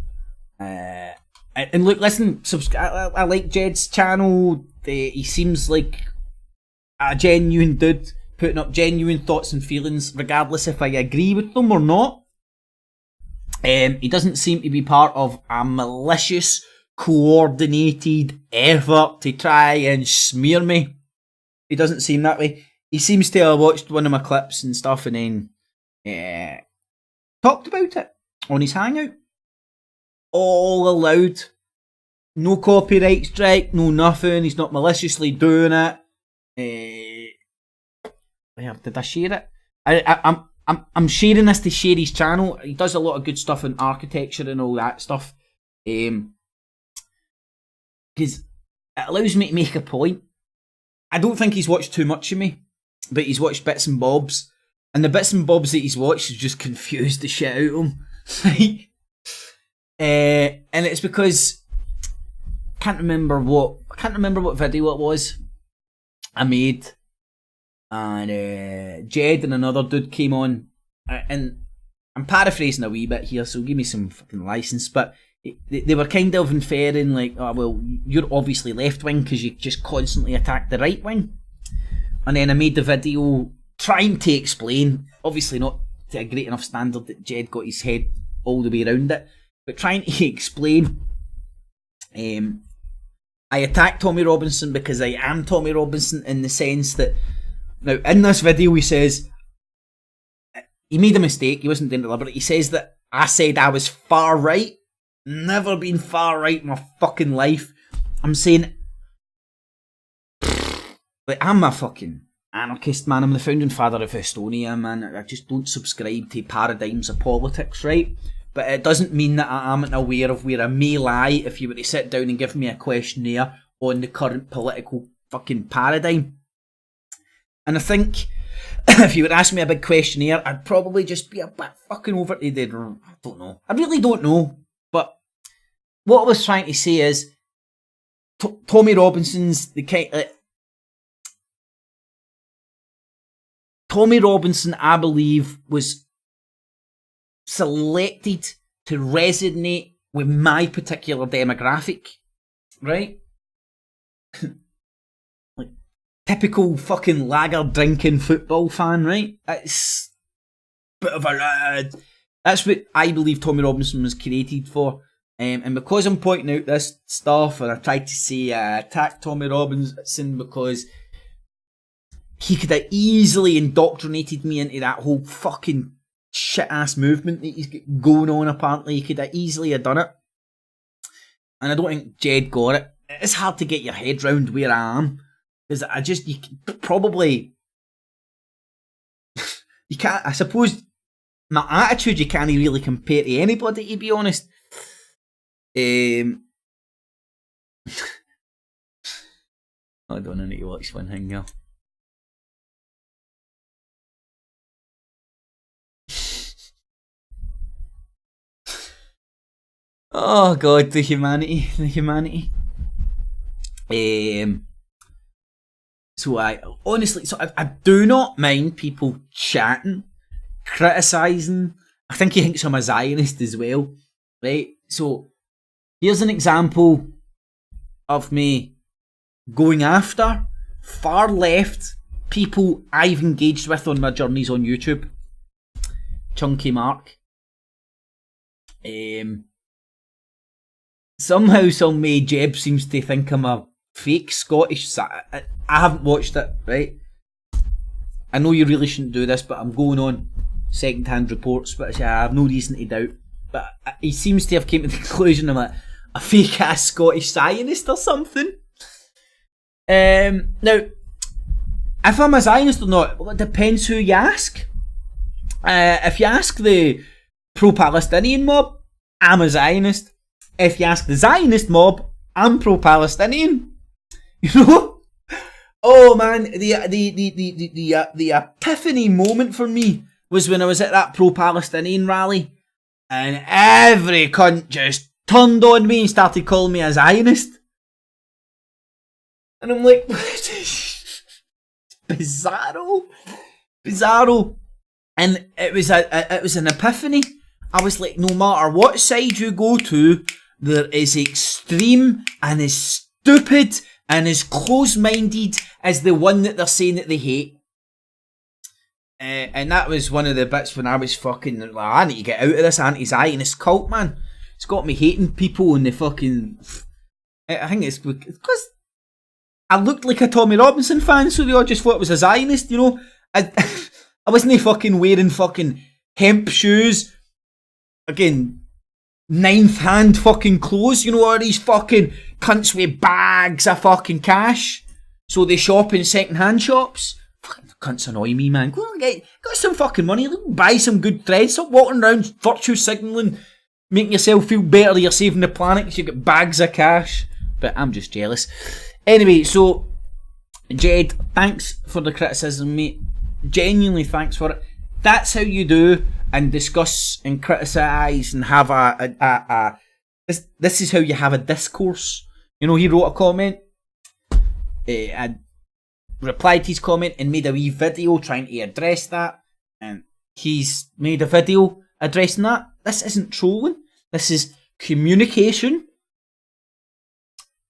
And look, listen, I like Jed's channel. He seems like a genuine dude, putting up genuine thoughts and feelings, regardless if I agree with them or not. He doesn't seem to be part of a malicious, coordinated effort to try and smear me. He doesn't seem that way. He seems to have watched one of my clips and stuff and then talked about it on his hangout. All allowed. No copyright strike, no nothing. He's not maliciously doing it. Did I share it? I'm sharing this to share his channel. He does a lot of good stuff in architecture and all that stuff. Because it allows me to make a point. I don't think he's watched too much of me, but he's watched bits and bobs. And the bits and bobs that he's watched has just confused the shit out of him. And it's because I can't remember what video it was I made, and Jed and another dude came on, and I'm paraphrasing a wee bit here, so give me some fucking license, but they were kind of inferring like, oh well, you're obviously left wing because you just constantly attack the right wing. And then I made the video trying to explain, obviously not to a great enough standard that Jed got his head all the way around it, but trying to explain, I attacked Tommy Robinson because I am Tommy Robinson, in the sense that, now in this video he says, he made a mistake, he wasn't doing it deliberately, he says that I said I was far right. Never been far right in my fucking life. I'm saying, like, I'm a fucking anarchist, man. I'm the founding father of Estonia, man. I just don't subscribe to paradigms of politics, right? But it doesn't mean that I am aware of where I may lie if you were to sit down and give me a questionnaire on the current political fucking paradigm. And I think if you would ask me a big questionnaire, I'd probably just be a bit fucking over to the... I don't know. I really don't know. But what I was trying to say is, Tommy Robinson's the kind... Tommy Robinson, I believe, was selected to resonate with my particular demographic, right? Like, typical fucking lager drinking football fan, right? It's a bit of a... That's what I believe Tommy Robinson was created for. And because I'm pointing out this stuff, and I tried to say attack Tommy Robinson because he could have easily indoctrinated me into that whole fucking shit-ass movement that he's going on, apparently. He could have easily have done it. And I don't think Jed got it. It's hard to get your head round where I am. Because you probably... you can't... I suppose my attitude you can't really compare to anybody, to be honest. I don't know, I need to watch one thing here. Oh god, the humanity. So I honestly, I do not mind people chatting, criticising. I think he thinks I'm a Zionist as well, right? So here's an example of me going after far left people I've engaged with on my journeys on YouTube. Chunky Mark. Somehow, some way, Jeb seems to think I'm a fake Scottish. I haven't watched it, right? I know you really shouldn't do this, but I'm going on second-hand reports, but I have no reason to doubt. But he seems to have came to the conclusion I'm like a fake-ass Scottish Zionist or something. Now, if I'm a Zionist or not, well, it depends who you ask. If you ask the pro-Palestinian mob, I'm a Zionist. If you ask the Zionist mob, I'm pro-Palestinian. You know? Oh man, the epiphany moment for me was when I was at that pro-Palestinian rally, and every cunt just turned on me and started calling me a Zionist. And I'm like, bizarro. And it was an epiphany. I was like, no matter what side you go to, there is extreme and as stupid and as close-minded as the one that they're saying that they hate. And that was one of the bits when I was fucking like, I need to get out of this anti-Zionist cult, man. It's got me hating people in the fucking... I think it's because I looked like a Tommy Robinson fan, so they all just thought I was a Zionist, you know? I wasn't fucking wearing fucking hemp shoes. Again, ninth hand fucking clothes, you know, all these fucking cunts with bags of fucking cash. So they shop in second hand shops. Fucking cunts annoy me, man. Go on, got some fucking money, buy some good threads, stop walking around virtue signalling, making yourself feel better that you're saving the planet because you got bags of cash. But I'm just jealous. Anyway, so Jed, thanks for the criticism, mate. Genuinely thanks for it. That's how you do and discuss and criticise and have this is how you have a discourse. You know, he wrote a comment, I replied to his comment and made a wee video trying to address that, and he's made a video addressing that. This isn't trolling, this is communication,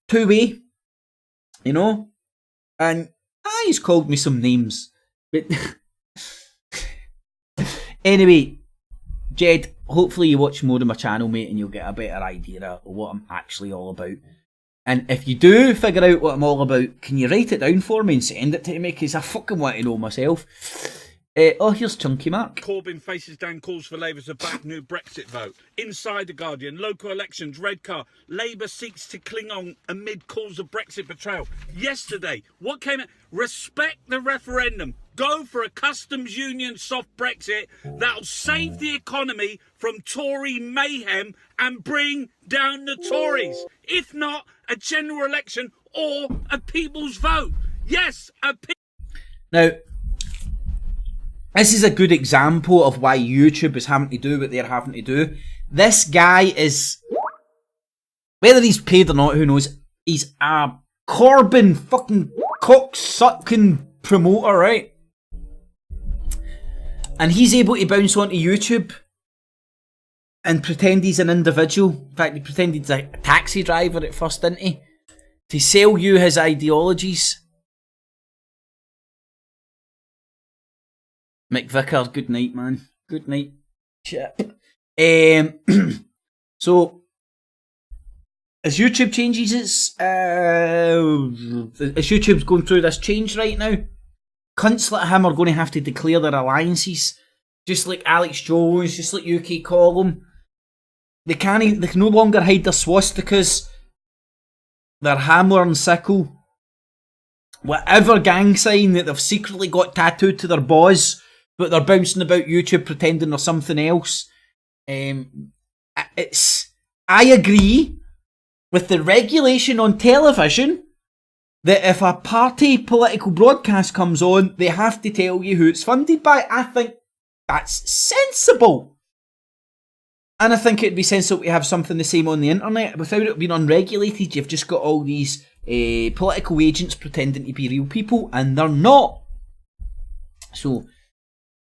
two-way, you know. And he's called me some names, but anyway, Jed, hopefully you watch more of my channel, mate, and you'll get a better idea of what I'm actually all about. And if you do figure out what I'm all about, can you write it down for me and send it to me? Because I fucking want to know myself. Oh, here's Chunky Mark. Corbyn faces down calls for Labour to back new Brexit vote. Inside The Guardian, local elections, red car. Labour seeks to cling on amid calls of Brexit betrayal. Yesterday, what came out? Respect the referendum. Go for a customs union soft Brexit that'll save the economy from Tory mayhem and bring down the Tories. If not, a general election or a people's vote. Yes, Now, this is a good example of why YouTube is having to do what they're having to do. This guy is, whether he's paid or not, who knows, he's a Corbyn fucking cocksucking promoter, right? And he's able to bounce onto YouTube and pretend he's an individual. In fact, he pretended he's a taxi driver at first, didn't he? To sell you his ideologies. McVicker, good night, man. Good night, chap. So, as YouTube changes as YouTube's going through this change right now, cunts like him are going to have to declare their alliances, just like Alex Jones, just like UK Column. They can no longer hide their swastikas, their hammer and sickle, whatever gang sign that they've secretly got tattooed to their boss, but they're bouncing about YouTube pretending they're something else. I agree with the regulation on television that if a party political broadcast comes on, they have to tell you who it's funded by. I think that's sensible. And I think it'd be sensible to have something the same on the internet. Without it being unregulated, you've just got all these political agents pretending to be real people, and they're not. So,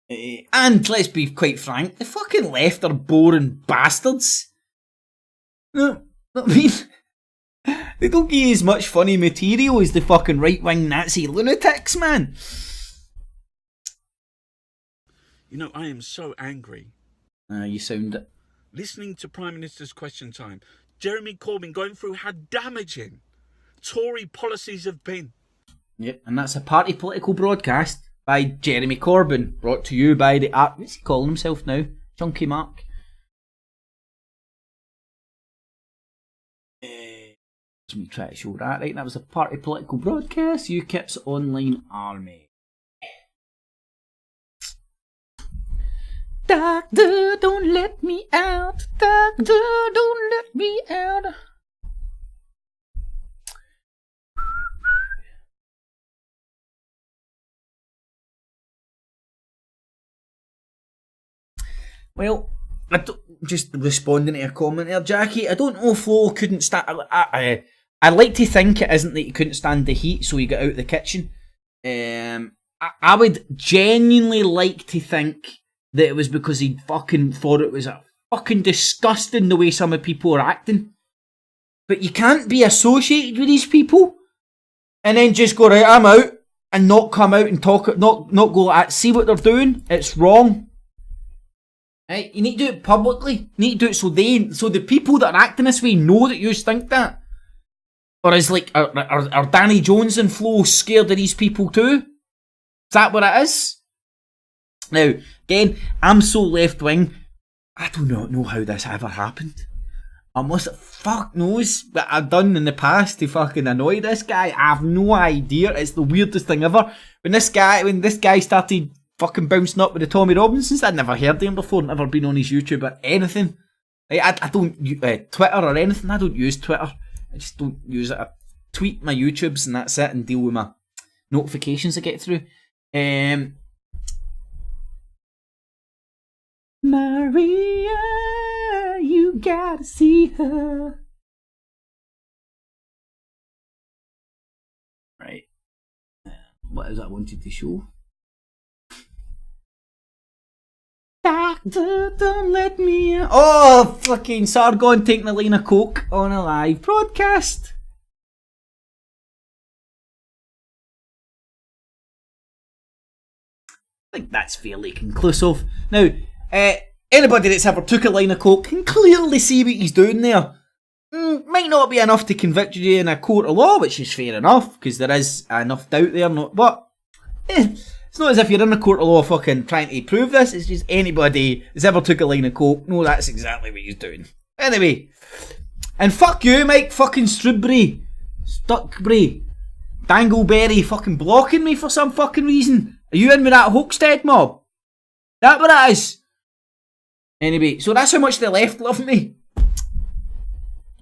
and let's be quite frank, the fucking left are boring bastards. No, I mean, they don't give you as much funny material as the fucking right-wing Nazi lunatics, man. You know, I am so angry. You sound it. Listening to Prime Minister's Question Time, Jeremy Corbyn going through how damaging Tory policies have been. Yep, and that's a party political broadcast by Jeremy Corbyn, brought to you by the what's he calling himself now? Chunky Mark. Let me try to show that. Right, that was a party political broadcast. UKIP's online army. Doctor, don't let me out. Doctor, don't let me out. Well, just responding to a comment there, Jackie. I don't know if Flo couldn't stand. I like to think it isn't that he couldn't stand the heat, so he got out of the kitchen. I would genuinely like to think that it was because he fucking thought it was fucking disgusting the way some of people are acting. But you can't be associated with these people and then just go, right, I'm out, and not come out and talk, not go at, see what they're doing. It's wrong. Right? You need to do it publicly. You need to do it so the people that are acting this way know that you think that. Or is like, are Danny Jones and Flo scared of these people too? Is that what it is? Now, again, I'm so left wing, I do not know how this ever happened. I must, fuck knows what I've done in the past to fucking annoy this guy. I have no idea. It's the weirdest thing ever. When this guy started fucking bouncing up with the Tommy Robinsons, I'd never heard of him before, never been on his YouTube or anything. I don't Twitter or anything. I don't use Twitter. I just don't use it. I tweet my YouTubes and that's it, and deal with my notifications I get through. Maria, you gotta see her. Right. What is that I wanted to show? Doctor, don't let me out. Oh, fucking Sargon taking a line of coke on a live broadcast. I think that's fairly conclusive. Now, anybody that's ever took a line of coke can clearly see what he's doing there. Might not be enough to convict you in a court of law, which is fair enough, because there is enough doubt there. But it's not as if you're in a court of law fucking trying to prove this. It's just anybody that's ever took a line of coke, no, that's exactly what he's doing. Anyway, and fuck you, Mike fucking Strubry, Stuckbury, Dangleberry fucking blocking me for some fucking reason. Are you in with that Hoaxstead mob? That what it is? Anyway, so that's how much the left love me.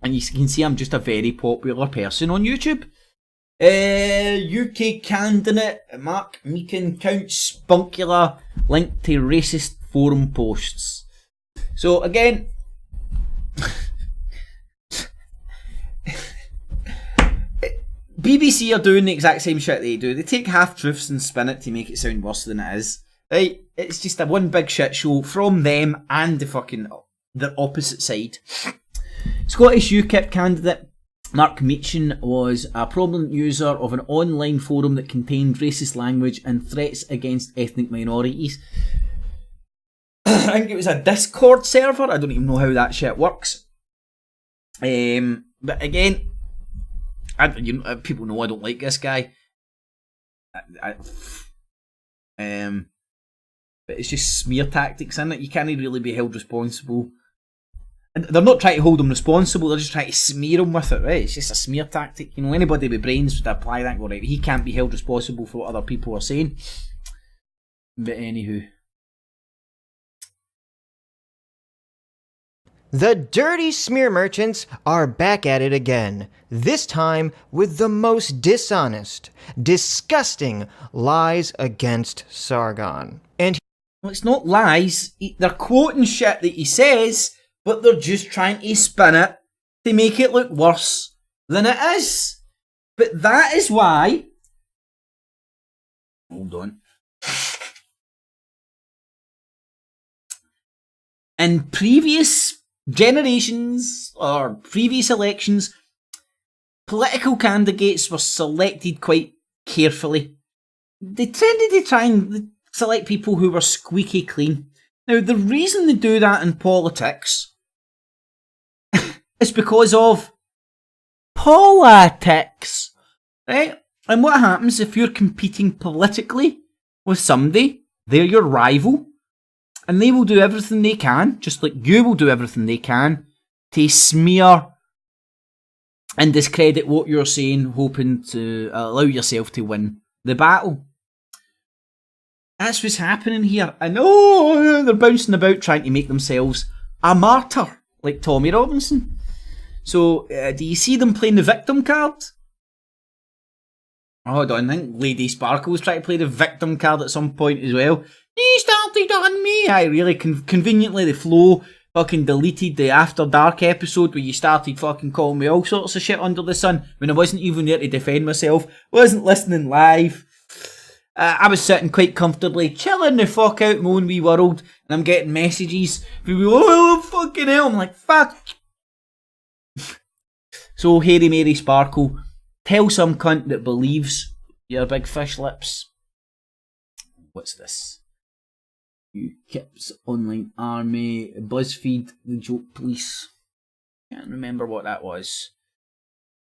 And you can see I'm just a very popular person on YouTube. UK candidate Mark Meakin counts spunkular linked to racist forum posts. So again, BBC are doing the exact same shit they do. They take half-truths and spin it to make it sound worse than it is. Right? It's just a one big shit show from them and the opposite side. Scottish UKIP candidate Mark Meakin was a prominent user of an online forum that contained racist language and threats against ethnic minorities. I think it was a Discord server. I don't even know how that shit works. But again, people know I don't like this guy. But it's just smear tactics, isn't it? You can't really be held responsible. And they're not trying to hold him responsible, they're just trying to smear him with it, right? It's just a smear tactic. You know, anybody with brains would apply that and go, right, he can't be held responsible for what other people are saying. But anywho. The dirty smear merchants are back at it again, this time with the most dishonest, disgusting lies against Sargon. And well, it's not lies, they're quoting shit that he says, but they're just trying to spin it to make it look worse than it is. But that is why... Hold on. In previous generations or previous elections, political candidates were selected quite carefully. They tended to try and select people who were squeaky clean. Now, the reason they do that in politics is because of politics, right? And what happens if you're competing politically with somebody, they're your rival, and they will do everything they can, just like you will do everything they can, to smear and discredit what you're saying, hoping to allow yourself to win the battle. That's what's happening here. I know they're bouncing about trying to make themselves a martyr, like Tommy Robinson. So, do you see them playing the victim card? Oh, hold on, I think Lady Sparkle was trying to play the victim card at some point as well. You started on me! I really conveniently, the flow fucking deleted the After Dark episode where you started fucking calling me all sorts of shit under the sun when I wasn't even there to defend myself, wasn't listening live. I was sitting quite comfortably, chilling the fuck out my own wee world, and I'm getting messages from me, oh fucking hell, I'm like, fuck. So, Hairy Mary Sparkle, tell some cunt that believes your big fish lips. What's this? You Kips Online Army, BuzzFeed, The Joke Police. Can't remember what that was.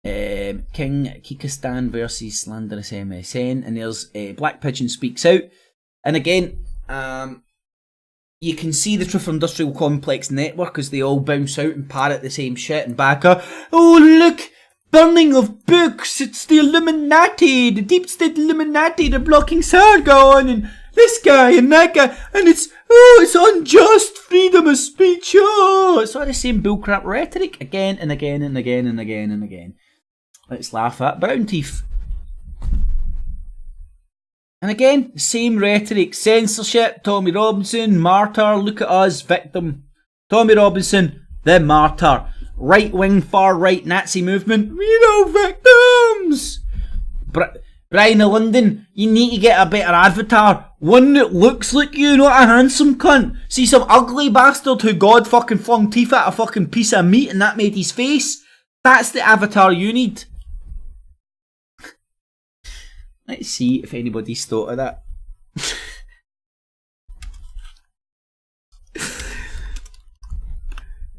King Kikistan versus Slanderous MSN, and there's Black Pigeon Speaks Out. And again, you can see the Truth Industrial Complex network as they all bounce out and parrot the same shit and back up. Oh look! Burning of books! It's the Illuminati! The Deep State Illuminati! They're blocking Sargon! And this guy and that guy! And it's unjust freedom of speech! Oh! It's all the same bullcrap rhetoric again and again and again and again and again. Let's laugh at Brown Teeth. And again, same rhetoric. Censorship, Tommy Robinson, martyr, look at us, victim. Tommy Robinson, the martyr. Right-wing, far-right Nazi movement, we're all victims. Brian of London, you need to get a better avatar. One that looks like you, not a handsome cunt. See some ugly bastard who God fucking flung teeth at a fucking piece of meat and that made his face? That's the avatar you need. Let's see if anybody's thought of that.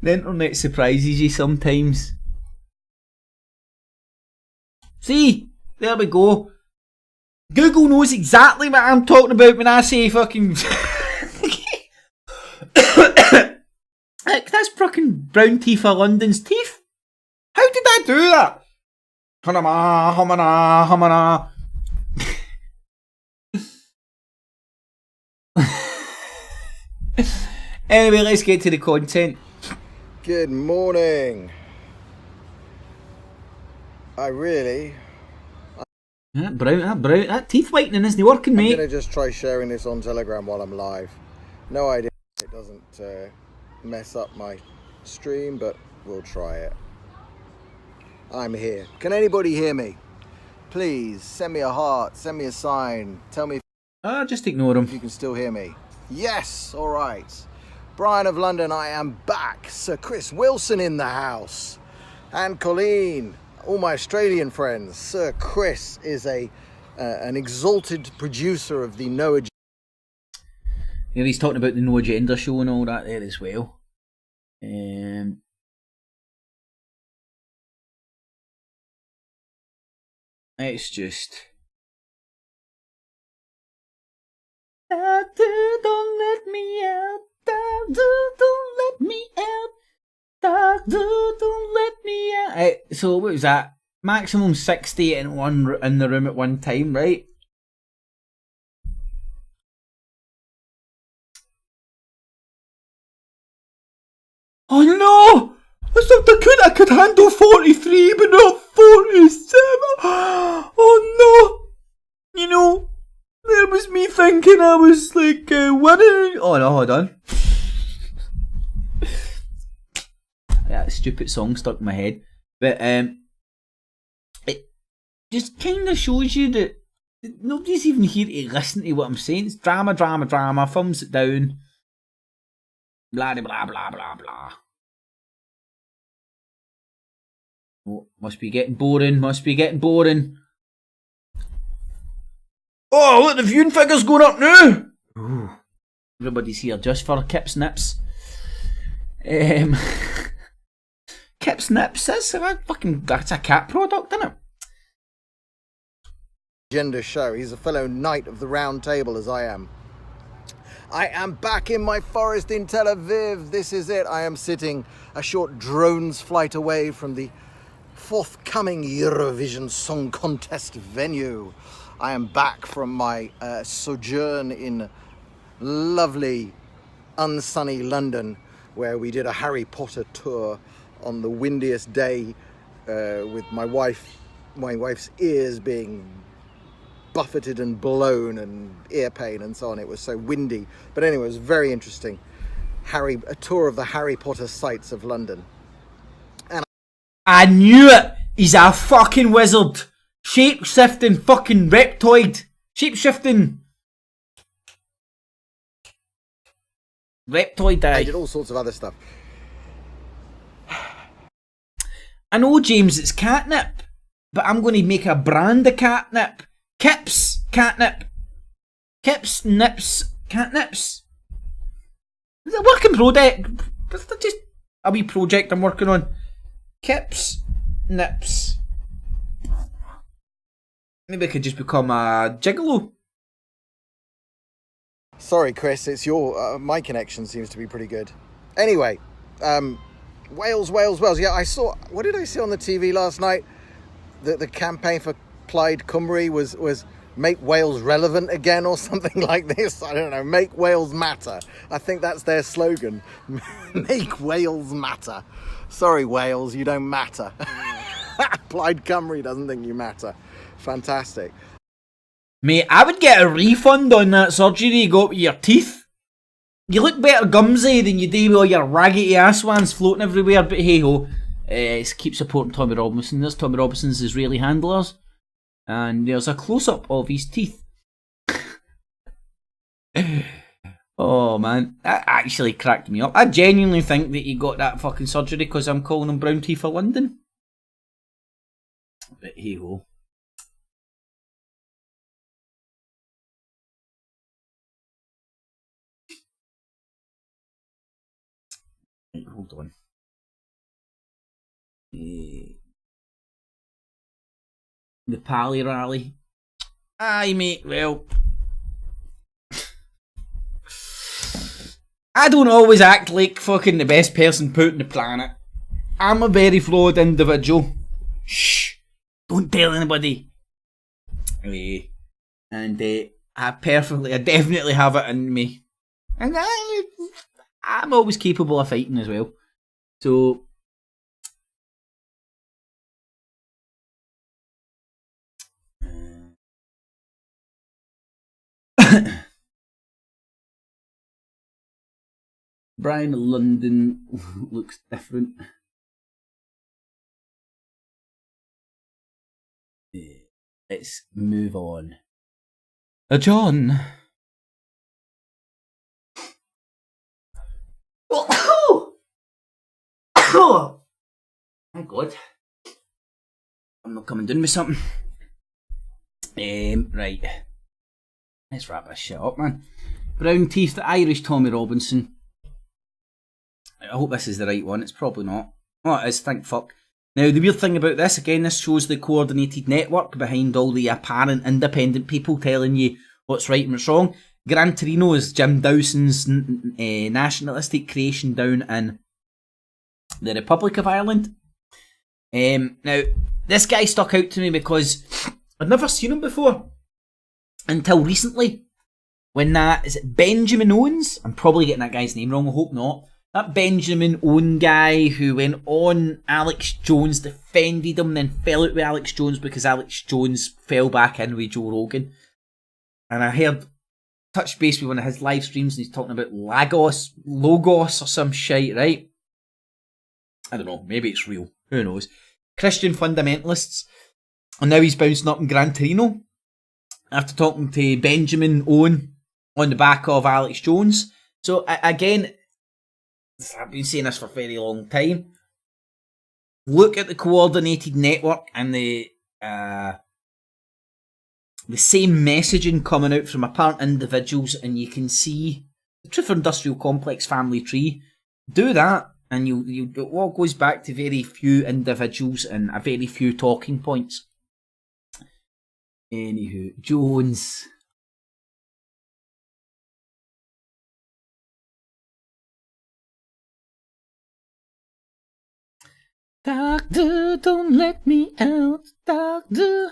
The internet surprises you sometimes. See? There we go. Google knows exactly what I'm talking about when I say fucking... That's fucking Brown Teeth of London's teeth. How did I do that? Humana, humana, humana. Anyway, let's get to the content. Good morning. That teeth whitening isn't working, mate. I'm going to just try sharing this on Telegram while I'm live. No idea if it doesn't mess up my stream, but we'll try it. I'm here. Can anybody hear me? Please, send me a heart, send me a sign, tell me if just ignore him. If you can still hear me. Yes, alright. Brian of London, I am back. Sir Chris Wilson in the house. And Colleen, all my Australian friends. Sir Chris is an exalted producer of the No Agenda. Yeah, he's talking about the No Agenda show and all that there as well. It's just... Doctor, don't let me out. Doctor, don't let me out. Doctor, don't let me out. So what was that? Maximum 60 in the room at one time, right? Oh no! I could handle 43 but not 47. Oh no! You know, there was me thinking I was like winning. Oh no, hold on. that stupid song stuck in my head. But it just kind of shows you that nobody's even here to listen to what I'm saying. It's drama, drama, drama, thumbs it down. Blah, blah, blah, blah, blah. Oh, must be getting boring, must be getting boring. Oh, look, the viewing figure's going up now! Ooh. Everybody's here just for Kips Nips. Kips Nips, that's a cat product, isn't it? Gender show. He's a fellow knight of the round table, as I am. I am back in my forest in Tel Aviv. This is it. I am sitting a short drone's flight away from the forthcoming Eurovision Song Contest venue. I am back from my sojourn in lovely, unsunny London, where we did a Harry Potter tour on the windiest day with my wife's ears being buffeted and blown and ear pain and so on. It was so windy. But anyway, it was very interesting. A tour of the Harry Potter sites of London. And I knew it! He's a fucking wizard! Shape-shifting fucking reptoid! Shape-shifting! Reptoid I did all sorts of other stuff. I know, James, it's catnip, but I'm going to make a brand of catnip. Kips catnip. Kips nips catnips. It's a working project. It's just a wee project I'm working on. Kips nips. Maybe I could just become a gigolo. Sorry, Chris, it's your my connection seems to be pretty good. Anyway, Wales. Yeah, I saw. What did I see on the TV last night? The campaign for Plaid Cymru was make Wales relevant again or something like this. I don't know. Make Wales matter. I think that's their slogan. Make Wales matter. Sorry, Wales, you don't matter. Plaid Cymru doesn't think you matter. Fantastic. Mate, I would get a refund on that surgery you got with your teeth. You look better gumsy than you do with all your raggedy ass ones floating everywhere, but hey ho. Keep supporting Tommy Robinson. There's Tommy Robinson's Israeli handlers. And there's a close-up of his teeth. Oh man, that actually cracked me up. I genuinely think that he got that fucking surgery because I'm calling him Brown Teeth for London. But hey ho. Right, hold on. The Pally Rally. Aye, mate, well. I don't always act like fucking the best person put on the planet. I'm a very flawed individual. Shh. Don't tell anybody. And I definitely have it in me. And I'm always capable of fighting as well. So Brian London looks different. Let's move on. John. My God. I'm not coming down with something. Right. Let's wrap this shit up, man. Brown teeth, the Irish Tommy Robinson. I hope this is the right one. It's probably not. Oh, it is, thank fuck. Now, the weird thing about this, again, this shows the coordinated network behind all the apparent independent people telling you what's right and what's wrong. Gran Torino is Jim Dawson's nationalistic creation down in the Republic of Ireland. Now, this guy stuck out to me because I'd never seen him before until recently. When that, is it Benjamin Owens? I'm probably getting that guy's name wrong, I hope not. That Benjamin Owen guy who went on Alex Jones, defended him, then fell out with Alex Jones because Alex Jones fell back in with Joe Rogan. And I heard, touched base with one of his live streams and he's talking about Logos or some shite, right? I don't know, maybe it's real. Who knows? Christian fundamentalists. And now he's bouncing up in Gran Torino after talking to Benjamin Owen on the back of Alex Jones. So again, I've been saying this for a very long time. Look at the coordinated network and the same messaging coming out from apparent individuals, and you can see the Truth Industrial Complex family tree. Do that, and it all goes back to very few individuals and a very few talking points. Anywho, Jones. Doctor, don't let me out, doctor.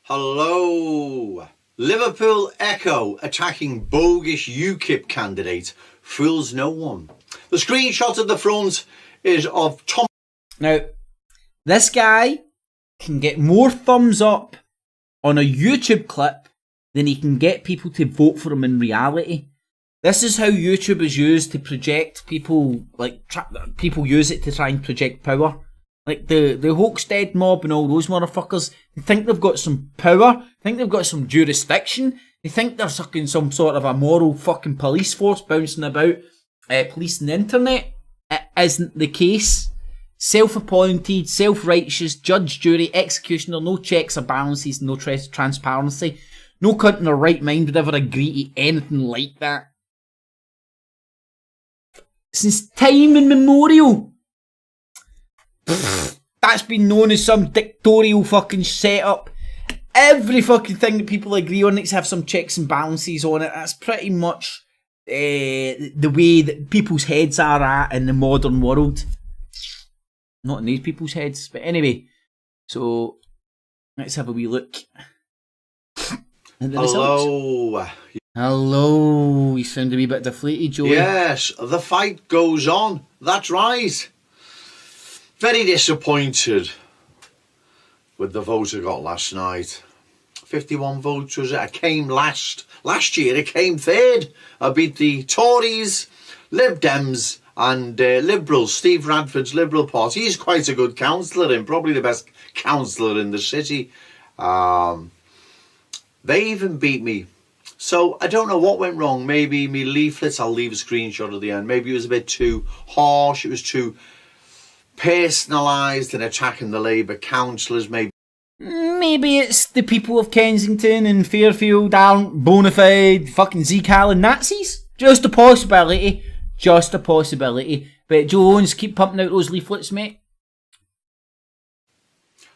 Hello. Liverpool Echo attacking bogus UKIP candidate fools no one. The screenshot at the front is of Tom. Now, this guy can get more thumbs up on a YouTube clip than he can get people to vote for him in reality. This is how YouTube is used to project people, like, people use it to try and project power. Like the Hoaxdead mob and all those motherfuckers, they think they've got some power, think they've got some jurisdiction, they think they're sucking some sort of a moral fucking police force bouncing about, policing the internet. It isn't the case. Self-appointed, self-righteous, judge, jury, executioner, no checks or balances, no transparency. No cunt in their right mind would ever agree to anything like that. Since time immemorial. That's been known as some dictatorial fucking setup. Every fucking thing that people agree on needs to have some checks and balances on it. That's pretty much the way that people's heads are at in the modern world. Not in these people's heads, but anyway. So, let's have a wee look. Hello. Hello. You sound a wee bit deflated, Joey. Yes, the fight goes on. That's right. Very disappointed with the vote I got last night. 51 votes was it? I came last. Last year I came third. I beat the Tories, Lib Dems and Liberals. Steve Radford's Liberal Party. He's quite a good councillor and probably the best councillor in the city. They even beat me. So I don't know what went wrong. Maybe me leaflets, I'll leave a screenshot at the end. Maybe it was a bit too harsh. It was too personalised in attacking the Labour councillors. Maybe it's the people of Kensington and Fairfield aren't bona fide fucking Zeke Allen Nazis. Just a possibility. Just a possibility. But Jones, keep pumping out those leaflets, mate.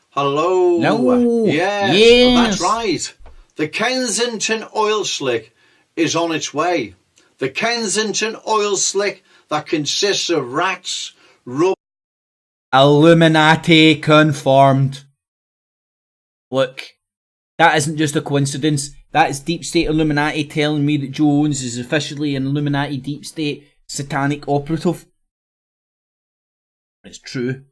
Hello. No. Yes. That's right. The Kensington oil slick is on its way. The Kensington oil slick that consists of rats, rubber. Illuminati confirmed. Look, that isn't just a coincidence. That is Deep State Illuminati telling me that Jones is officially an Illuminati Deep State satanic operative. It's true.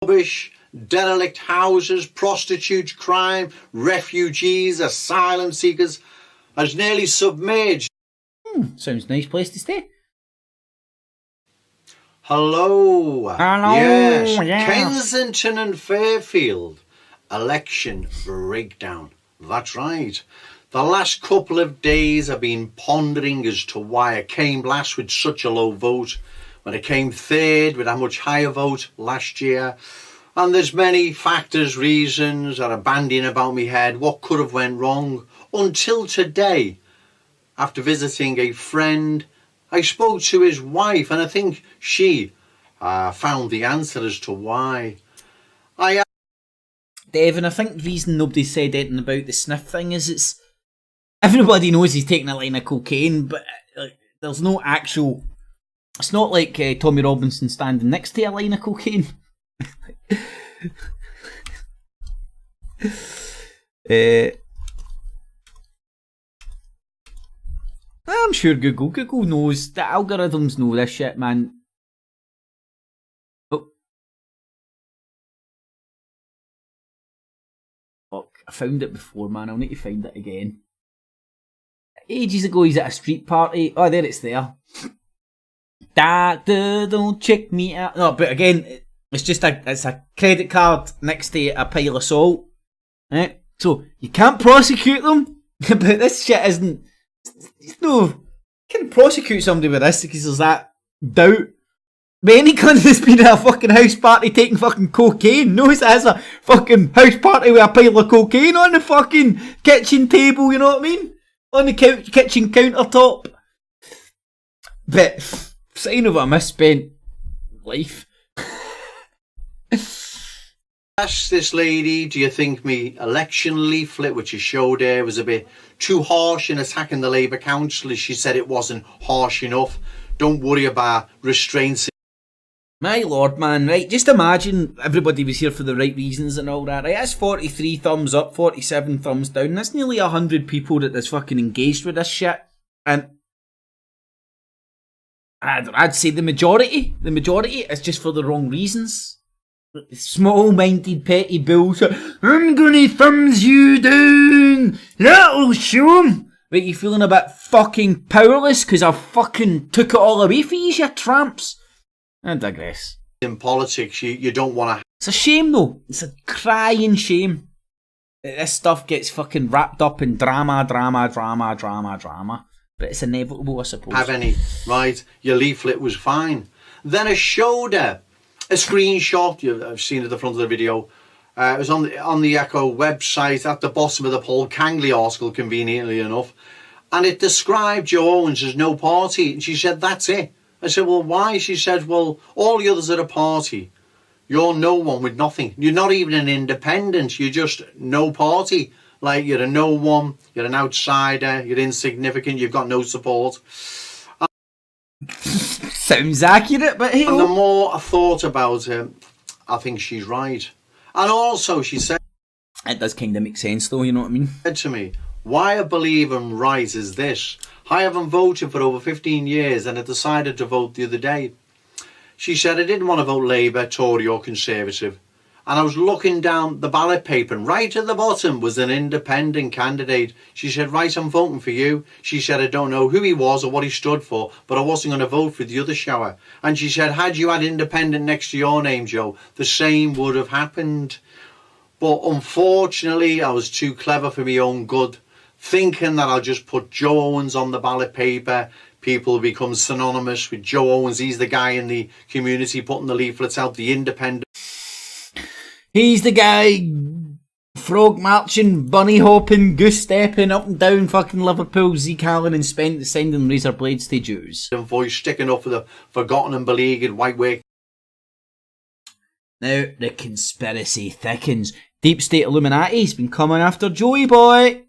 Rubbish, derelict houses, prostitutes, crime, refugees, asylum seekers has nearly submerged. Sounds a nice place to stay. Hello. Hello. Yes. Yes. Kensington and Fairfield. Election breakdown. That's right. The last couple of days I've been pondering as to why I came last with such a low vote, when I came third with a much higher vote last year. And there's many factors, reasons that are bandying about me head. What could have went wrong? Until today, after visiting a friend, I spoke to his wife, and I think she found the answer as to why. Devin, I think the reason nobody said anything about the sniff thing is it's... Everybody knows he's taking a line of cocaine, but there's no actual... It's not like Tommy Robinson standing next to a line of cocaine. I'm sure Google knows. The algorithms know this shit, man. Fuck, I found it before, man. I'll need to find it again. Ages ago, he's at a street party. Oh, there it's there. Doctor, don't check me out. No, but again, it's just it's a credit card next to a pile of salt. Right? So, you can't prosecute them, but this shit isn't... No, you can't prosecute somebody with this because there's that doubt. But any cunt that's been at a fucking house party taking fucking cocaine knows that it's a fucking house party with a pile of cocaine on the fucking kitchen table, you know what I mean? On the kitchen countertop. But, sign of a misspent life. Asked this lady, do you think me election leaflet, which you showed her, was a bit too harsh in attacking the Labour councillors? She said it wasn't harsh enough. Don't worry about restraints. My lord, man, right? Just imagine everybody was here for the right reasons and all that, right? That's 43 thumbs up, 47 thumbs down. That's nearly 100 people that's fucking engaged with this shit. And I'd say the majority is just for the wrong reasons. Small-minded, petty bullshit. I'm gonna thumbs you down. That'll show 'em. Right, you feeling a bit fucking powerless because I fucking took it all away for you tramps? I digress. In politics, you don't want to... It's a shame though. It's a crying shame that this stuff gets fucking wrapped up in drama. But it's inevitable, I suppose. Have any, right? Your leaflet was fine. Then I showed her a screenshot. I've seen at the front of the video. It was on the Echo website at the bottom of the Paul Kangley article, conveniently enough. And it described Joe Owens as no party. And she said, that's it. I said, well, why? She said, well, all the others are a party. You're no one with nothing. You're not even an independent. You're just no party. Like, you're a no one. You're an outsider. You're insignificant. You've got no support. Sounds accurate, but hey. And the more I thought about it, I think she's right. And also, she said... It does kind of make sense, though, you know what I mean? Said to me, why I believe I'm right is this. I haven't voted for over 15 years and I decided to vote the other day. She said I didn't want to vote Labour, Tory or Conservative. And I was looking down the ballot paper and right at the bottom was an independent candidate. She said, right, I'm voting for you. She said, I don't know who he was or what he stood for, but I wasn't going to vote for the other shower. And she said, had you had independent next to your name, Joe, the same would have happened. But unfortunately, I was too clever for my own good, thinking that I'll just put Joe Owens on the ballot paper. People become synonymous with Joe Owens. He's the guy in the community putting the leaflets out, the independent. He's the guy frog marching, bunny hopping, goose stepping up and down fucking Liverpool, Zeke Allen and sending razor blades to Jews. Voice sticking up for the forgotten and beleaguered white work. Now the conspiracy thickens. Deep State Illuminati's been coming after Joey boy.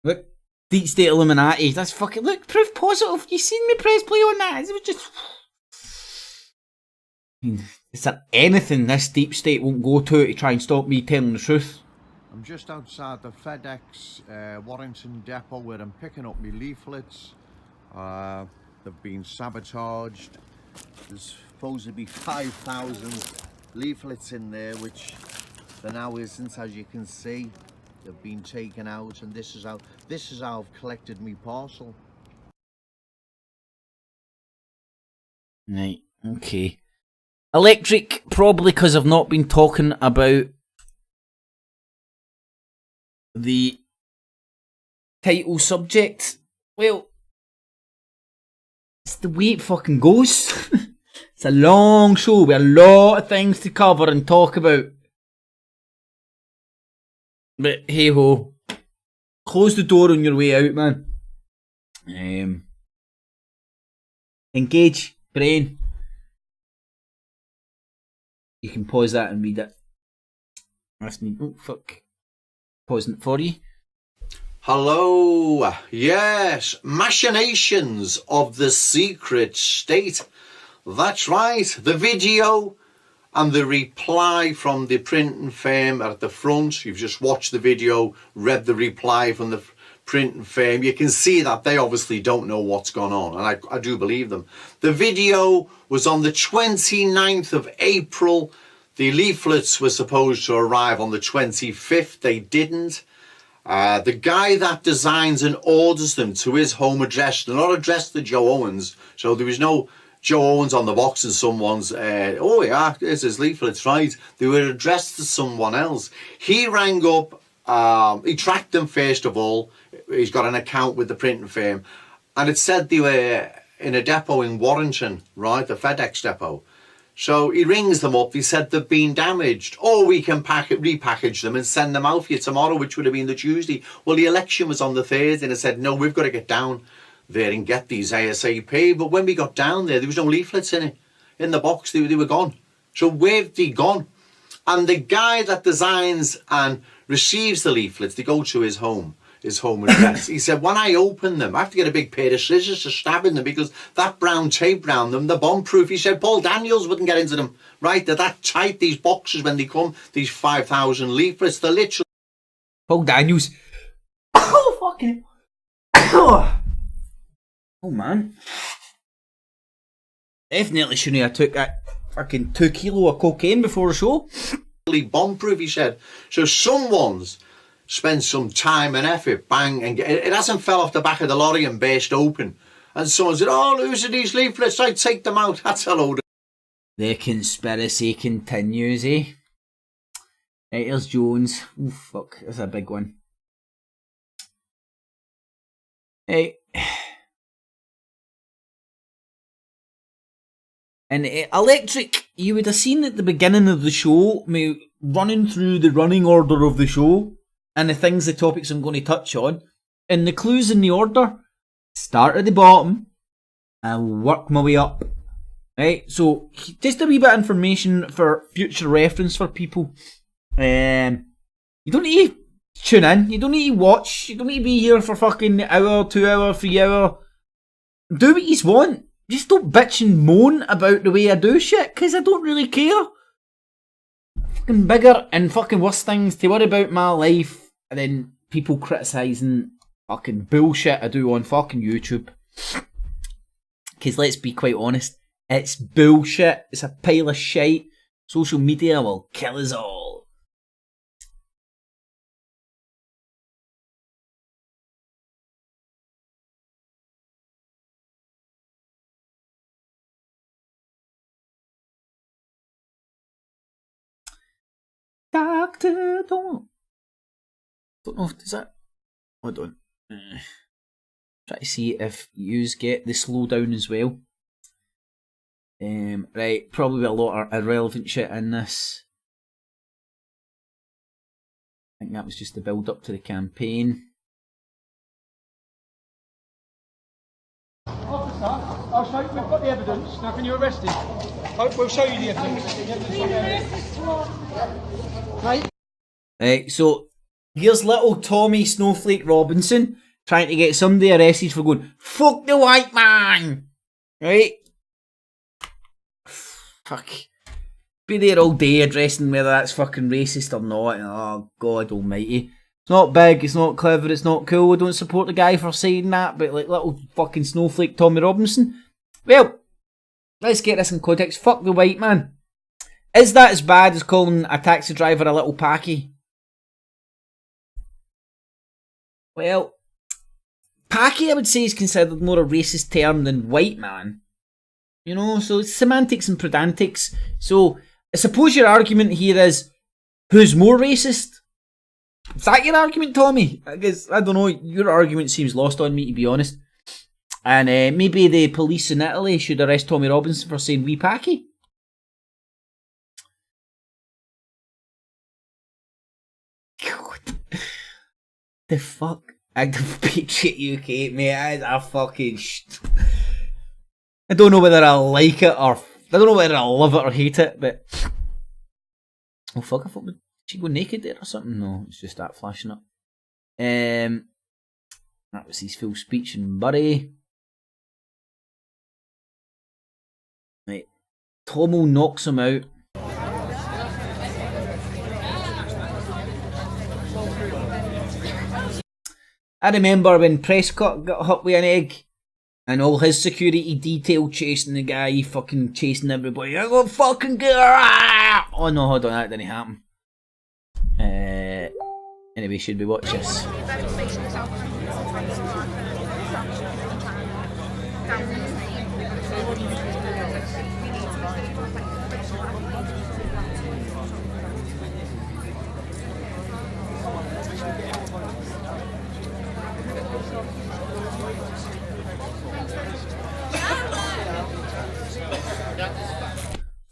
Look, Deep State Illuminati. That's fucking... Look, proof positive. You seen me press play on that? It was just... Is there anything this Deep State won't go to try and stop me telling the truth? I'm just outside the FedEx Warrington depot where I'm picking up my leaflets. They've been sabotaged. There's supposed to be 5,000 leaflets in there, which there now isn't, as you can see. They've been taken out, and this is how I've collected my parcel. Right, okay. Electric, probably because I've not been talking about the title subject. Well, it's the way it fucking goes. It's a long show with a lot of things to cover and talk about. But hey ho, close the door on your way out, man. Engage, brain. You can pause that and read it. Oh fuck. Pausing it for you. Hello, yes, machinations of the secret state. That's right, the video and the reply from the printing firm at the front. You've just watched the video, read the reply from the print and firm, you can see that they obviously don't know what's gone on, and I do believe them. The video was on the 29th of April. The leaflets were supposed to arrive on the 25th. They didn't. The guy that designs and orders them to his home address, they're not addressed to Joe Owens, so there was no Joe Owens on the box and someone's, oh yeah, there's his leaflets, right? They were addressed to someone else. He rang up, he tracked them first of all. He's got an account with the printing firm, and it said they were in a depot in Warrington, right, the FedEx depot. So he rings them up, he said they've been damaged, or we can repackage them and send them out for you tomorrow, which would have been the Tuesday. Well, the election was on the Thursday, and I said, no, we've got to get down there and get these ASAP. But when we got down there was no leaflets in it. In the box, they were gone. So where've they gone? And the guy that designs and receives the leaflets, they go to his home address. He said, when I open them, I have to get a big pair of scissors to stab in them because that brown tape around them, they're bomb-proof. He said Paul Daniels wouldn't get into them. Right, they're that tight, these boxes, when they come, these 5,000 leaflets, they're literally... Paul Daniels. Oh, fucking... Oh, man. Definitely shouldn't have took that fucking 2 kilo of cocaine before the show. Bomb-proof, he said. So someone's spent some time and effort, bang, and it hasn't fell off the back of the lorry and burst open. And someone said, oh, losing these leaflets, I'd take them out. That's a load of... The conspiracy continues, eh? Right, here's Jones. Oh, fuck, that's a big one. Hey. And Electric, you would have seen at the beginning of the show, me running through the running order of the show, and the topics I'm going to touch on, and the clues in the order, start at the bottom, and work my way up. Right, so just a wee bit of information for future reference for people. You don't need to tune in, you don't need to watch, you don't need to be here for fucking hour, 2 hour, 3 hour. Do what you want. Just don't bitch and moan about the way I do shit, because I don't really care. Fucking bigger and fucking worse things to worry about my life, and then people criticising fucking bullshit I do on fucking YouTube. Because let's be quite honest, it's bullshit, it's a pile of shite. Social media will kill us all. Doctor, don't know if does that. Hold on. Try to see if yous get the slowdown as well. Right, probably a lot of irrelevant shit in this. I think that was just the build up to the campaign. Officer, I'll show you, we've got the evidence. Now can you arrest him? We'll show you the evidence. Right, so here's little Tommy Snowflake Robinson trying to get somebody arrested for going, fuck the white man! Right? Fuck. Be there all day addressing whether that's fucking racist or not. Oh, God almighty. It's not big, it's not clever, it's not cool. I don't support the guy for saying that, but like little fucking Snowflake Tommy Robinson. Well, let's get this in context. Fuck the white man. Is that as bad as calling a taxi driver a little packy? Well, packy I would say is considered more a racist term than white man. You know, so it's semantics and pedantics. So I suppose your argument here is, who's more racist? Is that your argument, Tommy? I guess, I don't know, your argument seems lost on me, to be honest. And maybe the police in Italy should arrest Tommy Robinson for saying wee packy. The fuck? Active Patriot UK, mate, I fucking I don't know whether I like it or... I don't know whether I love it or hate it, but... Oh fuck, I thought... Did she go naked there or something? No, it's just that flashing up. That was his full speech in Bury. Right. Tomo knocks him out. I remember when Prescott got hit with an egg and all his security detail chasing the guy, fucking chasing everybody. I go fucking get her! Oh no, hold on, that didn't happen. Anyway, should we watch this?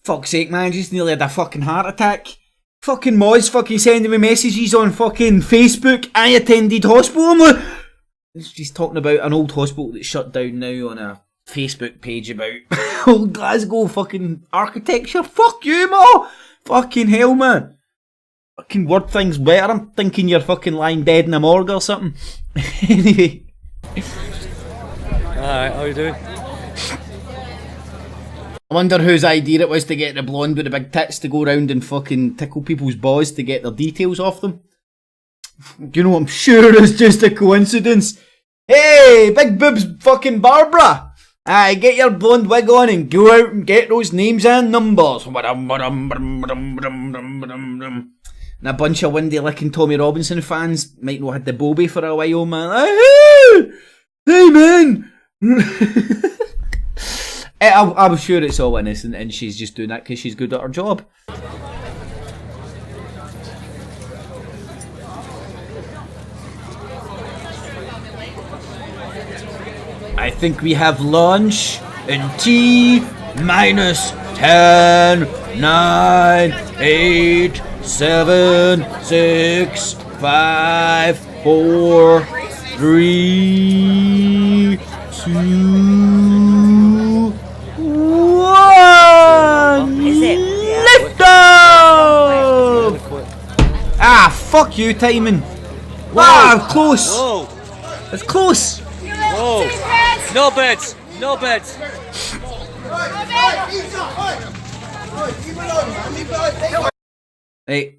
Fuck's sake, man, just nearly had a fucking heart attack. Fucking Moz fucking sending me messages on fucking Facebook. I attended hospital. I'm like, she's talking about an old hospital that's shut down now on a Facebook page about old Glasgow fucking architecture. Fuck you, Mo! Fucking hell, man. Fucking word things better. I'm thinking you're fucking lying dead in a morgue or something. Anyway. Alright, how you doing? I wonder whose idea it was to get the blonde with the big tits to go around and fucking tickle people's balls to get their details off them. You know, I'm sure it's just a coincidence. Hey, big boobs fucking Barbara! Aye, get your blonde wig on and go out and get those names and numbers. And a bunch of windy licking Tommy Robinson fans might not have had the Bobby for a while, man. Hey man! I'm sure it's all innocent and she's just doing that because she's good at her job. I think we have lunch in T minus 10, 9, 8, 7, 6, 5, 4, 3, 2, 1. Lift off! Ah, fuck you, timing. Wow, close. Whoa. It's close. Whoa. No beds. No beds. Right.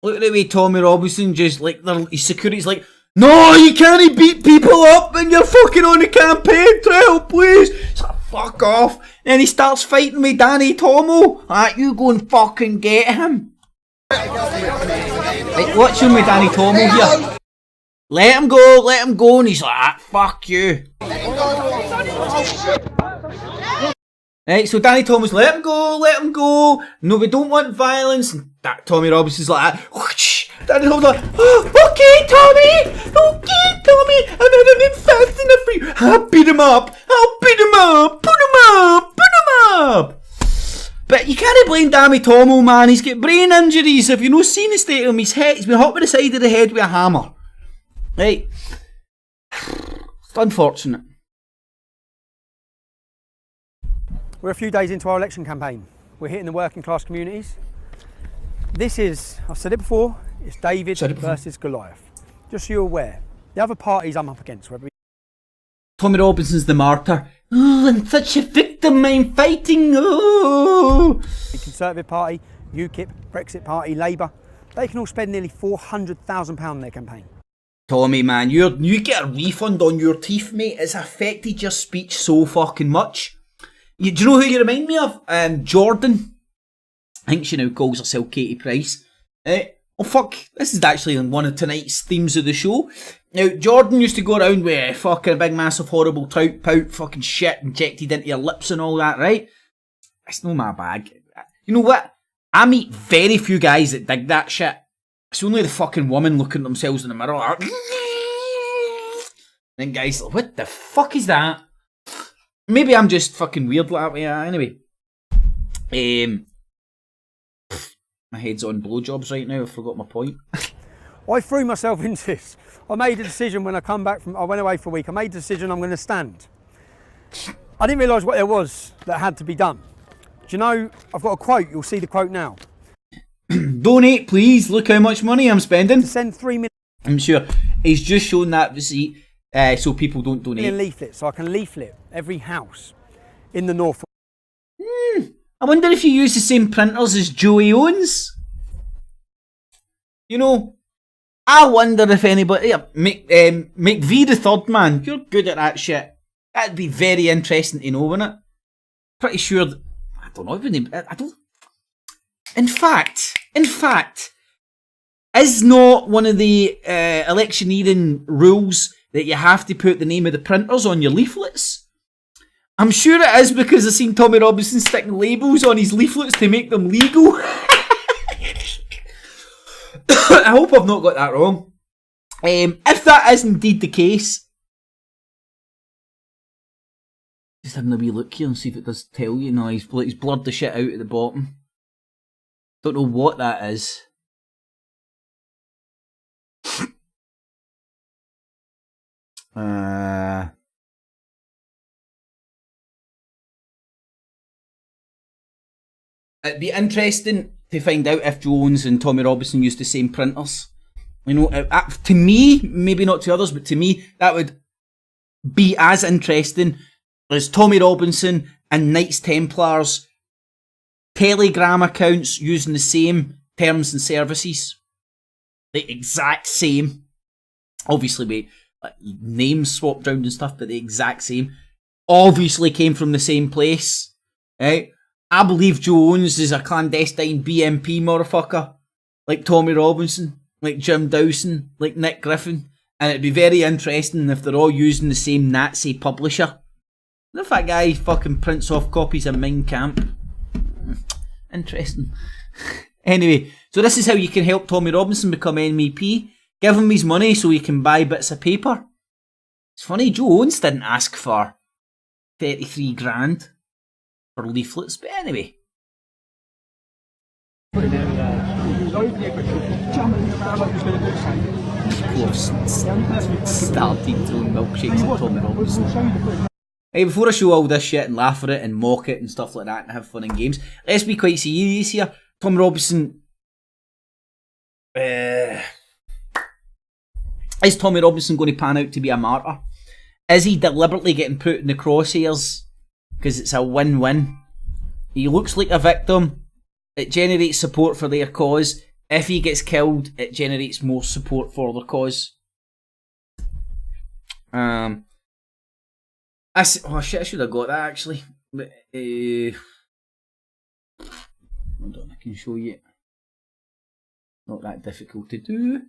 Look at the way Tommy Robinson just like his security's like, no, you can't beat people up when you're fucking on the campaign trail, please. It's like, fuck off. And he starts fighting with Danny Tomo. Alright, you go and fucking get him. Right, watch him with Danny Tomo here. Let him go, and he's like, ah, fuck you. Right, so Danny Tomo's let him go. No, we don't want violence. And that Tommy Robinson's like that. Whoosh. Danny Tomo's like, oh, okay, Tommy, I've never been fast enough for you. I'll beat him up, put him up. But you can't blame Danny Tomo, man. He's got brain injuries. If you've not seen the state of him, he's been hit with the side of the head with a hammer. Right. It's unfortunate. We're a few days into our election campaign. We're hitting the working class communities. This is, I've said it before, it's David versus Goliath. Just so you're aware. The other parties I'm up against, whether Tommy Robinson's the martyr. Oh, I'm such a victim, I'm fighting. Oh. the Conservative Party, UKIP, Brexit Party, Labour, they can all spend nearly £400,000 on their campaign. Tommy, man, you get a refund on your teeth, mate. It's affected your speech so fucking much. Do you know who you remind me of? Jordan. I think she now calls herself Katie Price. Oh fuck, this is actually one of tonight's themes of the show. Now, Jordan used to go around with a fucking big massive horrible pout fucking shit injected into your lips and all that, right? It's not my bag. You know what? I meet very few guys that dig that shit. It's only the fucking woman looking at themselves in the mirror like, then guys like, what the fuck is that? Maybe I'm just fucking weird like that. Yeah, anyway. My head's on blowjobs right now. I forgot my point. I threw myself into this. I made a decision when I come back from, I went away for a week. I made a decision I'm going to stand. I didn't realise what there was that had to be done. Do you know, I've got a quote. You'll see the quote now. Donate, please. Look how much money I'm spending. To send 3 million. I'm sure he's just shown that receipt so people don't donate. Leaflets, so I can leaflet every house in the north. I wonder if you use the same printers as Joey owns. You know, I wonder if anybody... McV the third man, you're good at that shit. That'd be very interesting to know, wouldn't it? Pretty sure... I don't know, I don't... In fact, is not one of the electioneering rules that you have to put the name of the printers on your leaflets? I'm sure it is, because I've seen Tommy Robinson sticking labels on his leaflets to make them legal. I hope I've not got that wrong. If that is indeed the case, just having a wee look here and see if it does tell you. No, he's blurred the shit out at the bottom. Don't know what that is. It'd be interesting to find out if Jones and Tommy Robinson used the same printers. You know, to me, maybe not to others, but to me, that would be as interesting as Tommy Robinson and Knights Templars Telegram accounts using the same terms and services. The exact same. Obviously, with names swapped around and stuff, but the exact same. Obviously came from the same place. Right? I believe Jones is a clandestine BMP motherfucker. Like Tommy Robinson, like Jim Dawson, like Nick Griffin. And it'd be very interesting if they're all using the same Nazi publisher. What if that guy fucking prints off copies of Mein Kampf? Interesting. Anyway, so this is how you can help Tommy Robinson become MEP. Give him his money so he can buy bits of paper. It's funny, Jones didn't ask for 33 grand for leaflets, but anyway. Started throwing milkshakes at Tommy Robinson. Hey, before I show all this shit and laugh at it and mock it and stuff like that and have fun in games, let's be quite serious here. Tommy Robinson... is Tommy Robinson going to pan out to be a martyr? Is he deliberately getting put in the crosshairs because it's a win-win? He looks like a victim. It generates support for their cause. If he gets killed, it generates more support for the cause. Oh shit, I should have got that actually. But, hold on, I can show you. Not that difficult to do.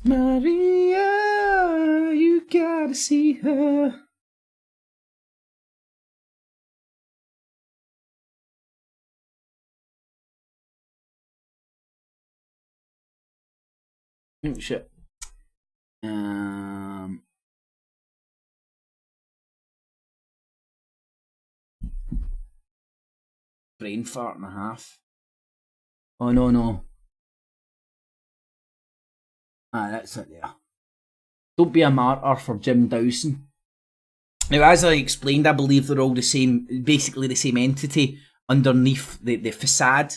Maria, you gotta see her. Oh shit. Brain fart and a half. Oh no. That's it there. Don't be a martyr for Jim Dawson. Now, as I explained, I believe they're all the same, basically the same entity underneath the facade.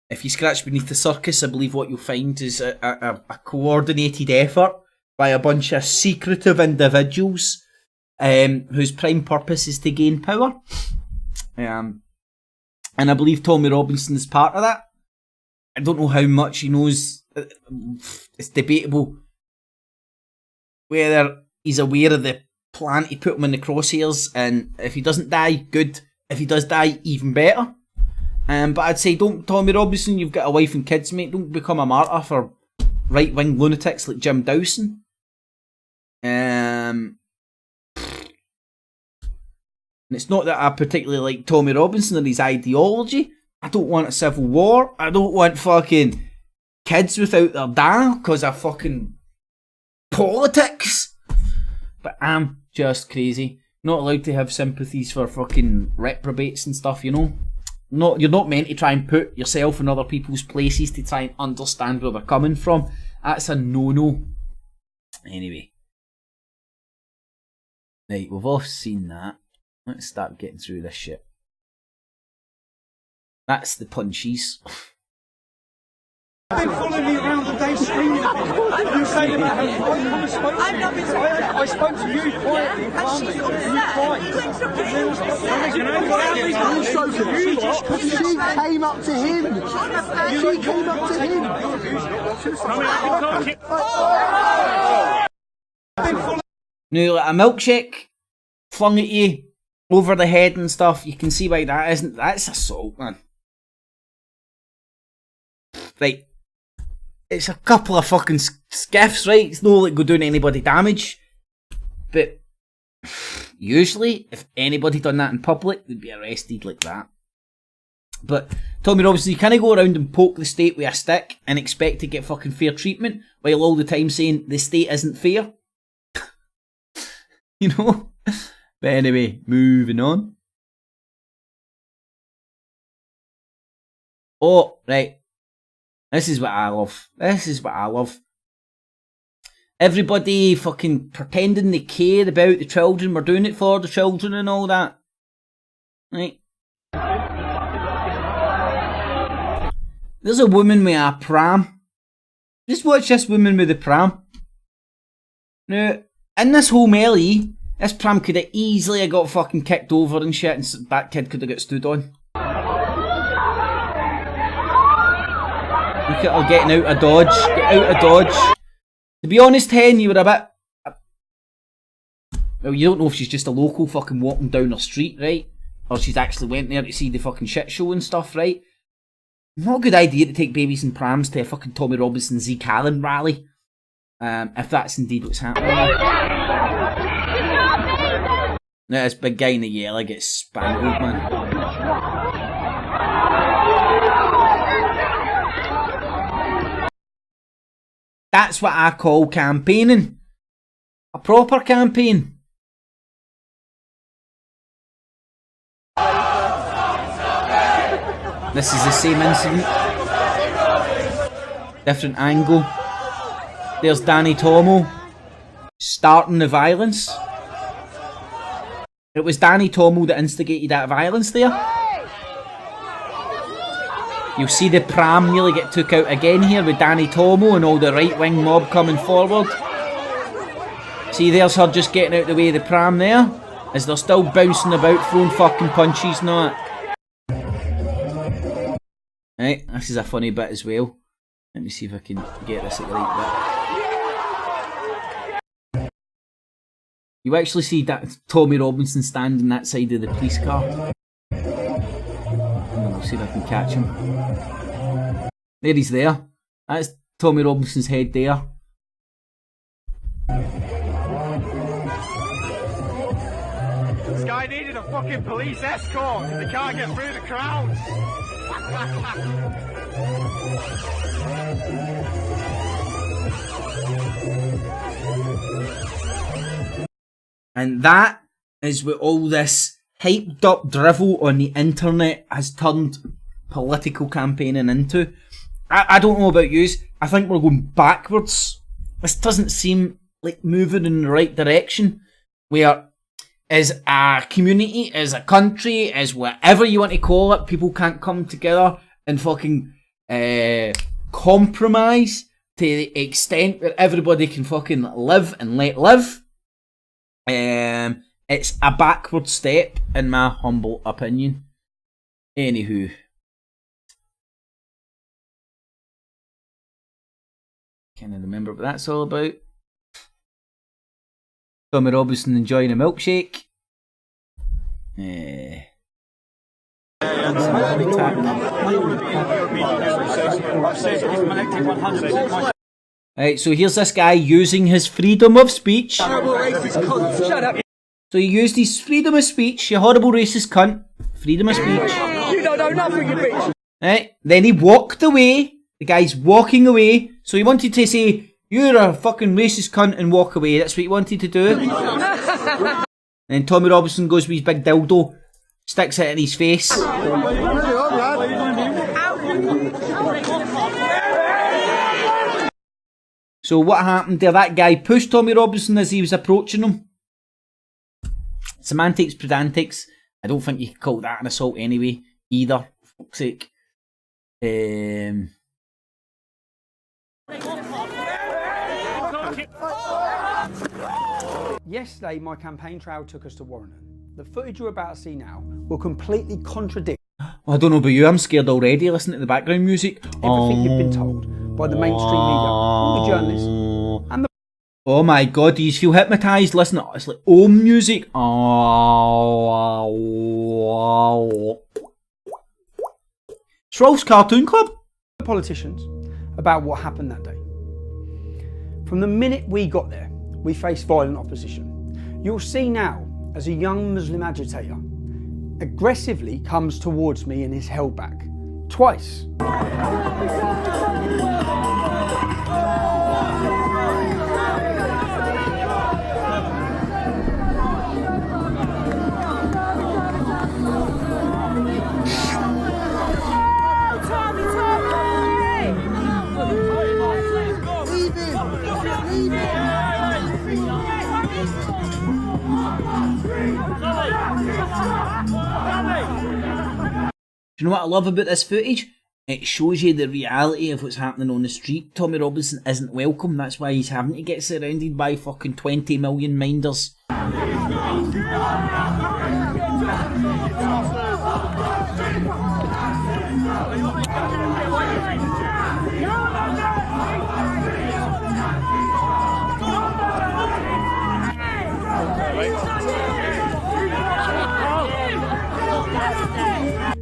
If you scratch beneath the circus, I believe what you'll find is a coordinated effort by a bunch of secretive individuals whose prime purpose is to gain power. And I believe Tommy Robinson is part of that. I don't know how much he knows. It's debatable whether he's aware of the plan to put him in the crosshairs, and if he doesn't die, good. If he does die, even better. But I'd say, don't, Tommy Robinson, you've got a wife and kids, mate. Don't become a martyr for right-wing lunatics like Jim Dawson. And it's not that I particularly like Tommy Robinson and his ideology. I don't want a civil war. I don't want fucking kids without their dad because of fucking politics. But I'm just crazy. Not allowed to have sympathies for fucking reprobates and stuff, you know? You're not meant to try and put yourself in other people's places to try and understand where they're coming from. That's a no-no. Anyway. Right, we've all seen that. Let's start getting through this shit. That's the punchies. been following me around the day screaming at me. You saying about how I come and spoke to you. I spoke to you quietly, calmly. You cried. She came up to him. She came up to him. Now, like a milkshake flung at you over the head and stuff, you can see why that isn't. That's assault, man. Right. It's a couple of fucking skiffs, right? It's no like go doing anybody damage. But usually, if anybody done that in public, they'd be arrested like that. But Tommy Robinson, you can't go around and poke the state with a stick and expect to get fucking fair treatment while all the time saying the state isn't fair. You know? But anyway, moving on. Oh, right. This is what I love. This is what I love. Everybody fucking pretending they care about the children. We're doing it for the children and all that. Right. There's a woman with a pram. Just watch this woman with the pram. Now, in this whole melee, this pram could have easily have got fucking kicked over and shit, and that kid could have got stood on. Look at her getting out of dodge. Get out of dodge. To be honest, Hen, you were a bit... Well, you don't know if she's just a local fucking walking down her street, right? Or she's actually went there to see the fucking shit show and stuff, right? Not a good idea to take babies in prams to a fucking Tommy Robinson Zeke Allen rally. If that's indeed what's happening. Now this big guy in the yellow gets spangled, man. That's what I call campaigning. A proper campaign. This is the same incident. Different angle. There's Danny Tomo starting the violence. It was Danny Tomo that instigated that violence there. You'll see the pram nearly get took out again here with Danny Tomo and all the right-wing mob coming forward. See, there's her just getting out of the way of the pram there, as they're still bouncing about, throwing fucking punches and all that. Right, this is a funny bit as well. Let me see if I can get this at the right bit. You actually see that Tommy Robinson standing that side of the police car. I'll see if I can catch him. There he's there. That's Tommy Robinson's head there. This guy needed a fucking police escort because they can't get through the crowds. And that is what all this hyped up drivel on the internet has turned political campaigning into. I don't know about yous. I think we're going backwards. This doesn't seem like moving in the right direction. Where as a community, as a country, as whatever you want to call it, people can't come together and fucking compromise to the extent where everybody can fucking live and let live. It's a backward step in my humble opinion. Anywho. Can't remember what that's all about. Tommy Robinson enjoying a milkshake. Right, so here's this guy using his freedom of speech. Shut up. So he used his freedom of speech, you horrible racist cunt. Freedom of speech. You don't know nothing, you bitch. Right, then he walked away. The guy's walking away. So he wanted to say, you're a fucking racist cunt and walk away. That's what he wanted to do. Then Tommy Robinson goes with his big dildo, sticks it in his face. So what happened there? That guy pushed Tommy Robinson as he was approaching him. Semantics, pedantics. I don't think you could call that an assault anyway, either. For fuck's sake. Yesterday, my campaign trail took us to Warrington. The footage you're about to see now will completely contradict I don't know about you, I'm scared already listening to the background music. everything you've been told by the mainstream media, all the journalists, and the... Oh my god, do you feel hypnotised? Listen, it's like Om music. It's Rolf's Cartoon Club. politicians about what happened that day. From the minute we got there, we faced violent opposition. You'll see now, as a young Muslim agitator aggressively comes towards me and is held back. Twice. Do you know what I love about this footage? It shows you the reality of what's happening on the street. Tommy Robinson isn't welcome, that's why he's having to get surrounded by fucking 20 million minders.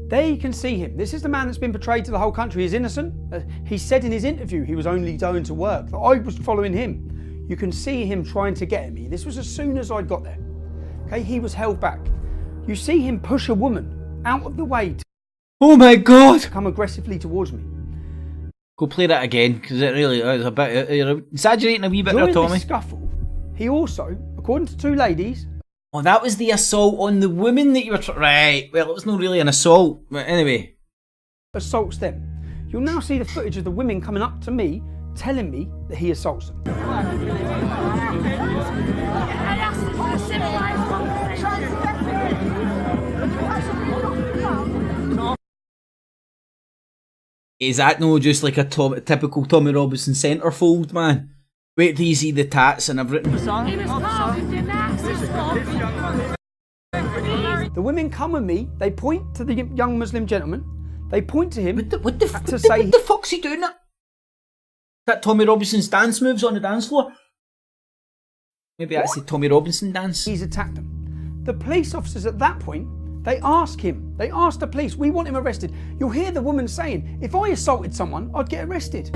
There you can see him. This is the man that's been portrayed to the whole country. He's innocent. He said in his interview he was only going to work, that I was following him. You can see him trying to get at me. This was as soon as I got there. Okay, he was held back. You see him push a woman out of the way to oh my god! Come aggressively towards me. Go play that again, because it really is a bit... You're exaggerating a wee bit there, During Tommy. this scuffle, he also, according to two ladies... Oh, that was the assault on the woman that you were right, well, it was not really an assault, but anyway. ...assaults them. You'll now see the footage of the women coming up to me, telling me that he assaults them. Is that no just like a typical Tommy Robinson centrefold, man? Wait till you see the tats and everything. The women come with me, they point to the young Muslim gentleman, they point to him what the fuck's he doing that? That Tommy Robinson's dance moves on the dance floor? Maybe that's the Tommy Robinson dance. He's attacked them. The police officers at that point, they ask him, they ask the police, we want him arrested. You'll hear the woman saying, if I assaulted someone, I'd get arrested.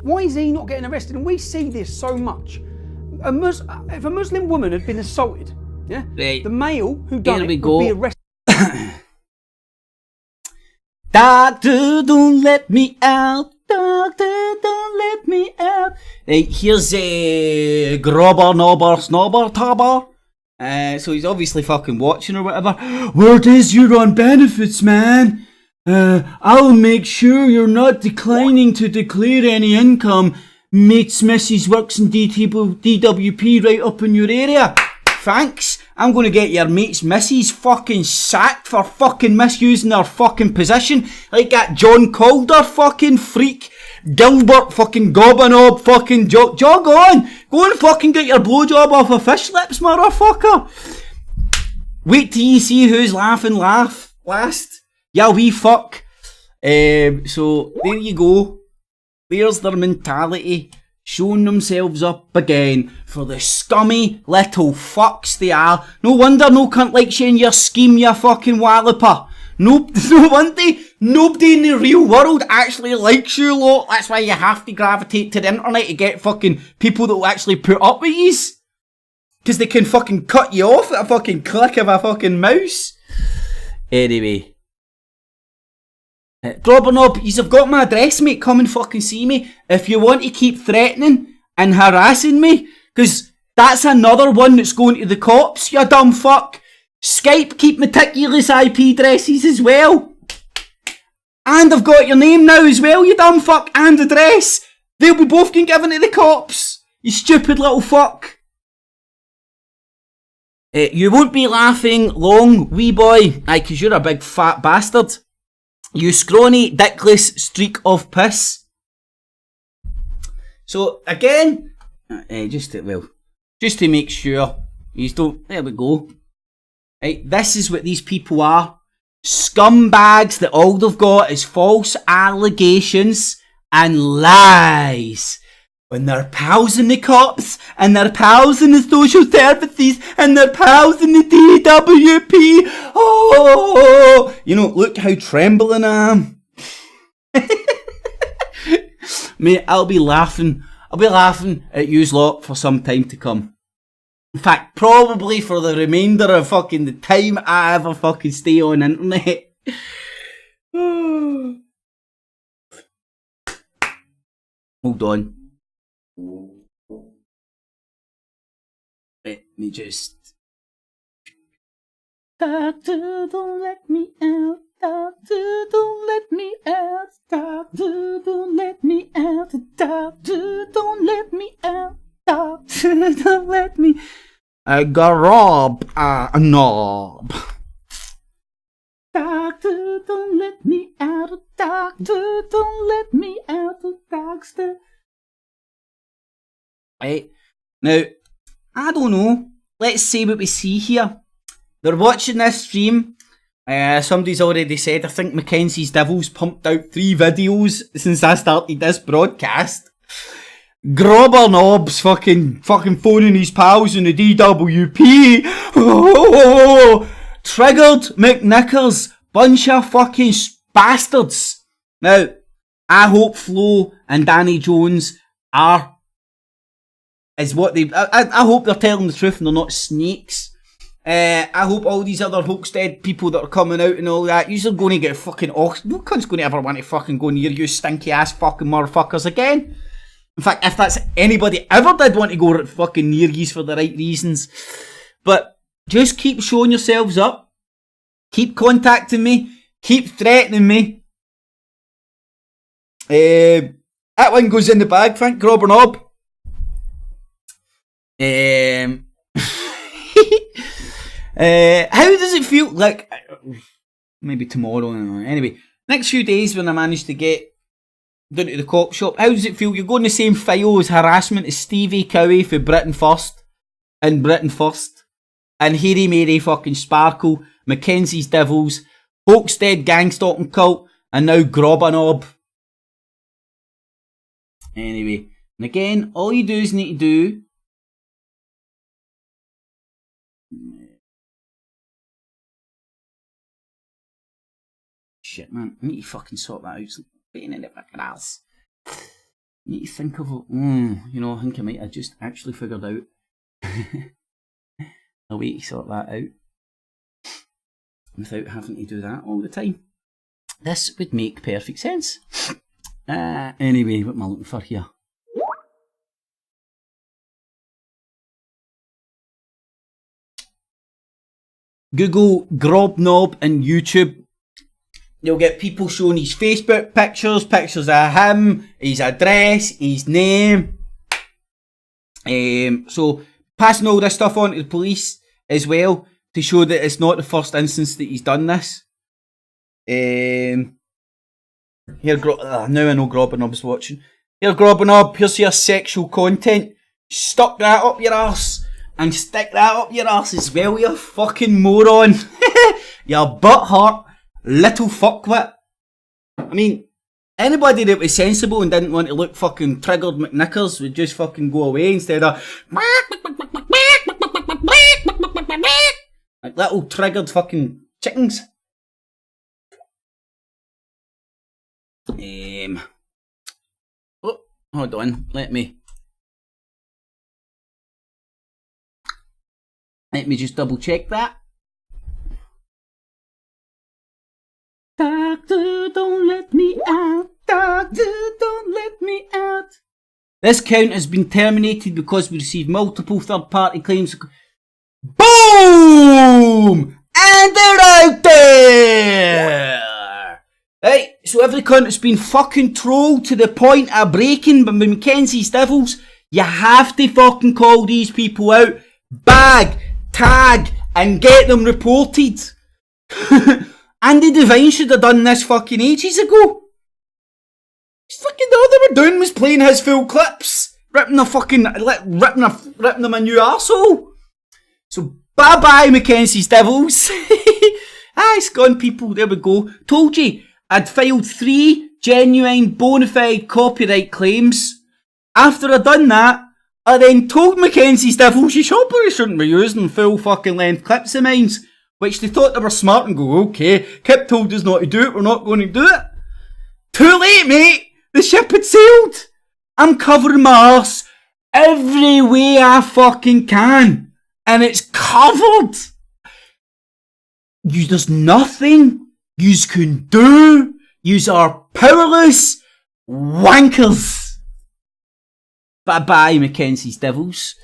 Why is he not getting arrested? And we see this so much. If a Muslim woman had been assaulted, yeah, right. The male who done it would be arrested. Doctor, don't let me out. Doctor, don't let me out. Right, here's a grobber, nobber, snobber, tabber. So he's obviously fucking watching or whatever. Where is you're on benefits, man? I'll make sure you're not declining to declare any income. Mates Mrs. works in DWP right up in your area. Thanks. I'm gonna get your mates Mrs. fucking sacked for fucking misusing their fucking position. Like that John Calder fucking freak. Gilbert fucking Gobbanob fucking jog on. Go and fucking get your blowjob off of fish lips, motherfucker. Wait till you see who's laughing last. Yeah, wee fuck. So there you go. There's their mentality, showing themselves up again for the scummy little fucks they are. No wonder no cunt likes you in your scheme, you fucking walloper. No wonder nobody in the real world actually likes you lot. That's why you have to gravitate to the internet to get fucking people that will actually put up with yous. Because they can fucking cut you off at a fucking click of a fucking mouse. Anyway. Grobbernob, you've got my address, mate. Come and fucking see me if you want to keep threatening and harassing me, because that's another one that's going to the cops, you dumb fuck. Skype, keep meticulous IP addresses as well. And I've got your name now as well, you dumb fuck, and address. They'll be both getting given to the cops. You stupid little fuck. You won't be laughing long, wee boy. Aye, 'cause you're a big fat bastard. You scrawny, dickless streak of piss. So, again, just to make sure you don't, there we go. Right, this is what these people are. Scumbags that all they've got is false allegations and lies. When they're pals in the cops, and they're pals in the social services, and they're pals in the DWP. Oh, you know, look how trembling I am. Mate, I'll be laughing at yous lot for some time to come. In fact, probably for the remainder of fucking the time I ever fucking stay on internet. Hold on. Let me just... Doctor, don't let me out. Doctor, don't let me out. Doctor, don't let me out. Doctor, don't let me out. Doctor, don't let me... Garab a knob. Doctor, don't let me out. Doctor, don't let me out. Doctor. Right. Now, I don't know. Let's see what we see here. They're watching this stream. Somebody's already said, I think Mackenzie's Devils pumped out 3 videos since I started this broadcast. Grobber Knobs fucking phoning his pals in the DWP. Oh, triggered McNickers. Bunch of fucking bastards. Now, I hope Flo and Danny Jones are... is what they... I hope they're telling the truth and they're not snakes. I hope all these other Hoaxstead people that are coming out and all that, you're going to get fucking off. No cunt's going to ever want to fucking go near you stinky ass fucking motherfuckers again. In fact, if that's anybody ever did want to go fucking near you for the right reasons. But just keep showing yourselves up. Keep contacting me. Keep threatening me. That one goes in the bag, thank Grobber Knob. How does it feel like, maybe tomorrow, anyway, next few days when I manage to get down to the cop shop, how does it feel? You're going the same file as harassment as Stevie Cowie for Britain First, and Hairy Mary fucking Sparkle, Mackenzie's Devils, Hoaxstead Gang Stalking Cult, and now Grobber Knob. Anyway, and again, all you do is need to do... Shit, man, I need to fucking sort that out. Pain in the fucking ass. I need to think of it. You know, I think I might have just actually figured out a way to sort that out without having to do that all the time. This would make perfect sense. Anyway, what am I looking for here? Google Grobknob and YouTube. You'll get people showing his Facebook pictures, pictures of him, his address, his name. So passing all this stuff on to the police as well to show that it's not the first instance that he's done this. Here, now I know Grobberknob's watching. Here, Grobberknob, here's your sexual content. Stuck that up your arse. And stick that up your arse as well, you fucking moron. You butthurt little fuckwit. I mean, anybody that was sensible and didn't want to look fucking triggered McNickers would just fucking go away instead of like little triggered fucking chickens. Oh, hold on, let me just double check that. Doctor, don't let me out. Doctor, don't let me out. This account has been terminated because we received multiple third-party claims. Boom! And they're out there! Right, so So every cunt has been fucking trolled to the point of breaking by Mackenzie's Devils. You have to fucking call these people out, bag, tag, and get them reported. Andy Devine should have done this fucking ages ago. Fucking all they were doing was playing his full clips, ripping them a new arsehole. So bye bye Mackenzie's Devils. It's gone, people. There we go. Told you I'd filed 3 genuine bona fide copyright claims. After I'd done that, I then told Mackenzie's Devils you probably shouldn't be using full fucking length clips of mine, which they thought they were smart and go, okay, Kip told us not to do it, we're not going to do it. Too late, mate. The ship had sailed. I'm covering my arse every way I fucking can. And it's covered. There's nothing yous can do. Yous are powerless wankers. Bye bye, Mackenzie's Devils.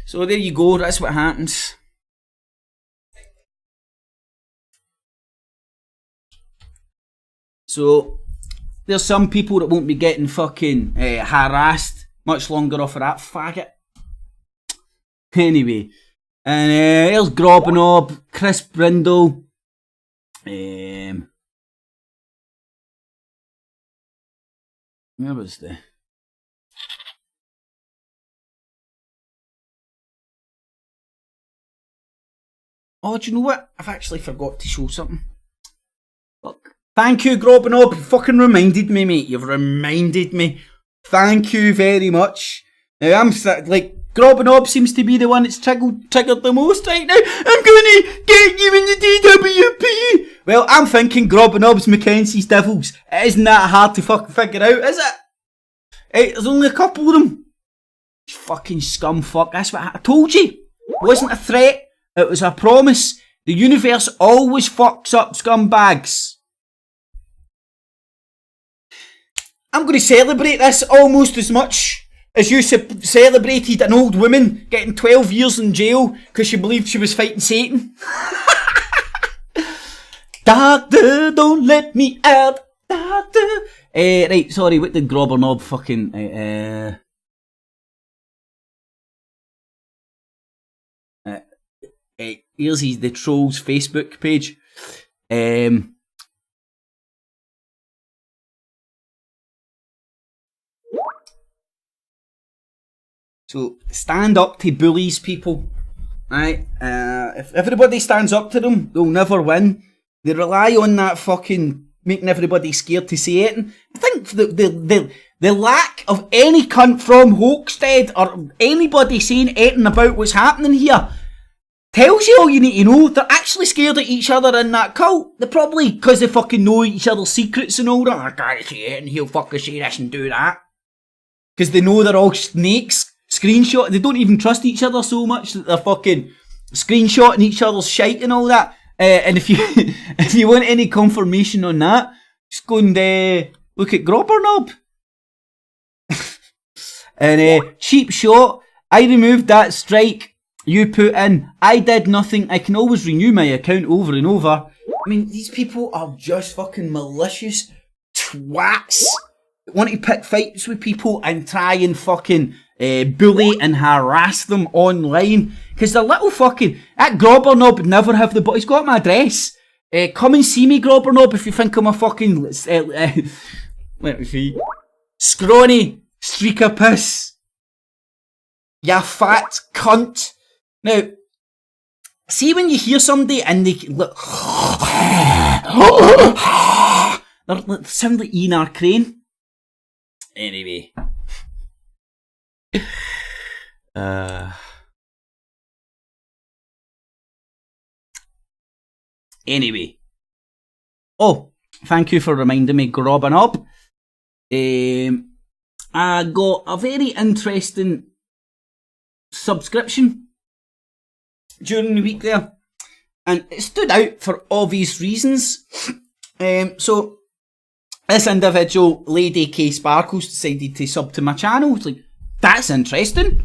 So there you go, that's what happens. So there's some people that won't be getting fucking harassed much longer off of that faggot. Anyway, and there's Grobanob, Chris Brindle, where was the... Oh, do you know what? I've actually forgot to show something. Look. Thank you, Grobanob. You fucking reminded me, mate. You've reminded me. Thank you very much. Now, I'm like, Grobanob seems to be the one that's triggered the most right now. I'm gonna get you in the DWP. Well, I'm thinking Grobanob's Mackenzie's Devils. It isn't that hard to fucking figure out, is it? Hey, there's only a couple of them. Fucking scumfuck. That's what I told you. It wasn't a threat. It was a promise. The universe always fucks up scumbags. I'm going to celebrate this almost as much as you celebrated an old woman getting 12 years in jail because she believed she was fighting Satan. Doctor, don't let me out. Doctor. Right, sorry, what did Grobanob fucking... here's the Trolls Facebook page. So, stand up to bullies, people. Right? If everybody stands up to them, they'll never win. They rely on that fucking making everybody scared to say it. And I think the lack of any cunt from Hoaxstead or anybody saying anything about what's happening here tells you all you need to know. They're actually scared of each other in that cult. They're probably because they fucking know each other's secrets and all that. I can't say it and he'll fucking say this and do that. Because they know they're all snakes. Screenshot. They don't even trust each other so much that they're fucking screenshotting each other's shite and all that. And if you want any confirmation on that, just go and look at Grobbernob. And cheap shot. I removed that strike you put in. I did nothing. I can always renew my account over and over. I mean, these people are just fucking malicious twats. Want to pick fights with people and try and fucking bully and harass them online. Because they're little fucking... That Grobbernob would never have the... He's got my address. Come and see me, Grobbernob, if you think I'm a fucking... let me see. Scrawny streak of piss. Ya fat cunt. Now, see when you hear somebody and they look... they sound like Ian R. Crane. Anyway. Anyway. Oh, thank you for reminding me, Grobanob. I got a very interesting subscription during the week there. And it stood out for obvious reasons. So, this individual, Lady K Sparkles, decided to sub to my channel. It's like, that's interesting.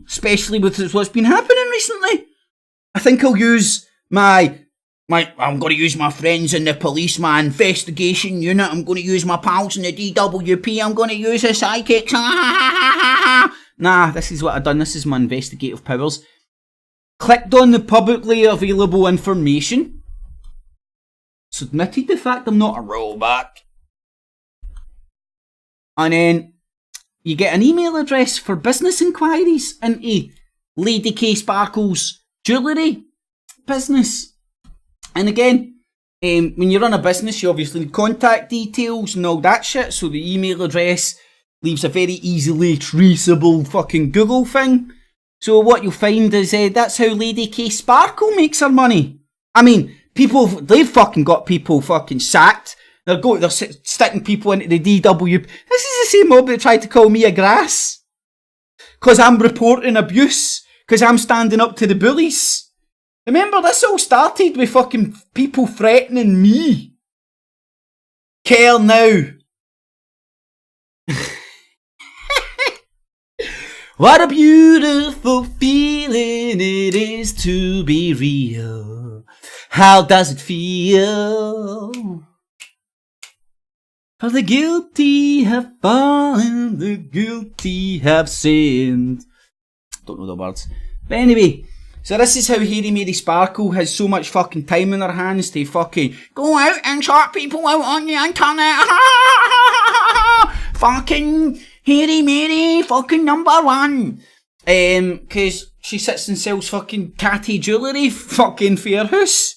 Especially with what's been happening recently. I think I'll use my I'm going to use my friends in the police, my investigation unit. I'm going to use my pals in the DWP. I'm going to use a psychic. Nah, this is what I've done. This is my investigative powers. Clicked on the publicly available information. Submitted the fact I'm not a robot. And then you get an email address for business inquiries into Lady K Sparkle's jewellery business. And again, when you run a business, you obviously need contact details and all that shit, so the email address leaves a very easily traceable fucking Google thing. So what you'll find is that's how Lady K Sparkle makes her money. I mean, they've fucking got people fucking sacked. They're sticking people into the DW. This is the same mob that tried to call me a grass. Because I'm reporting abuse. Because I'm standing up to the bullies. Remember, this all started with fucking people threatening me. Care now. What a beautiful feeling it is to be real. How does it feel? For the guilty have fallen, the guilty have sinned. Don't know the words. But anyway, so this is how Hairy Mary Sparkle has so much fucking time in her hands to fucking go out and sort people out on the internet. Fucking Hairy Mary, fucking #1. Cause she sits and sells fucking catty jewellery, fucking Fairhouse.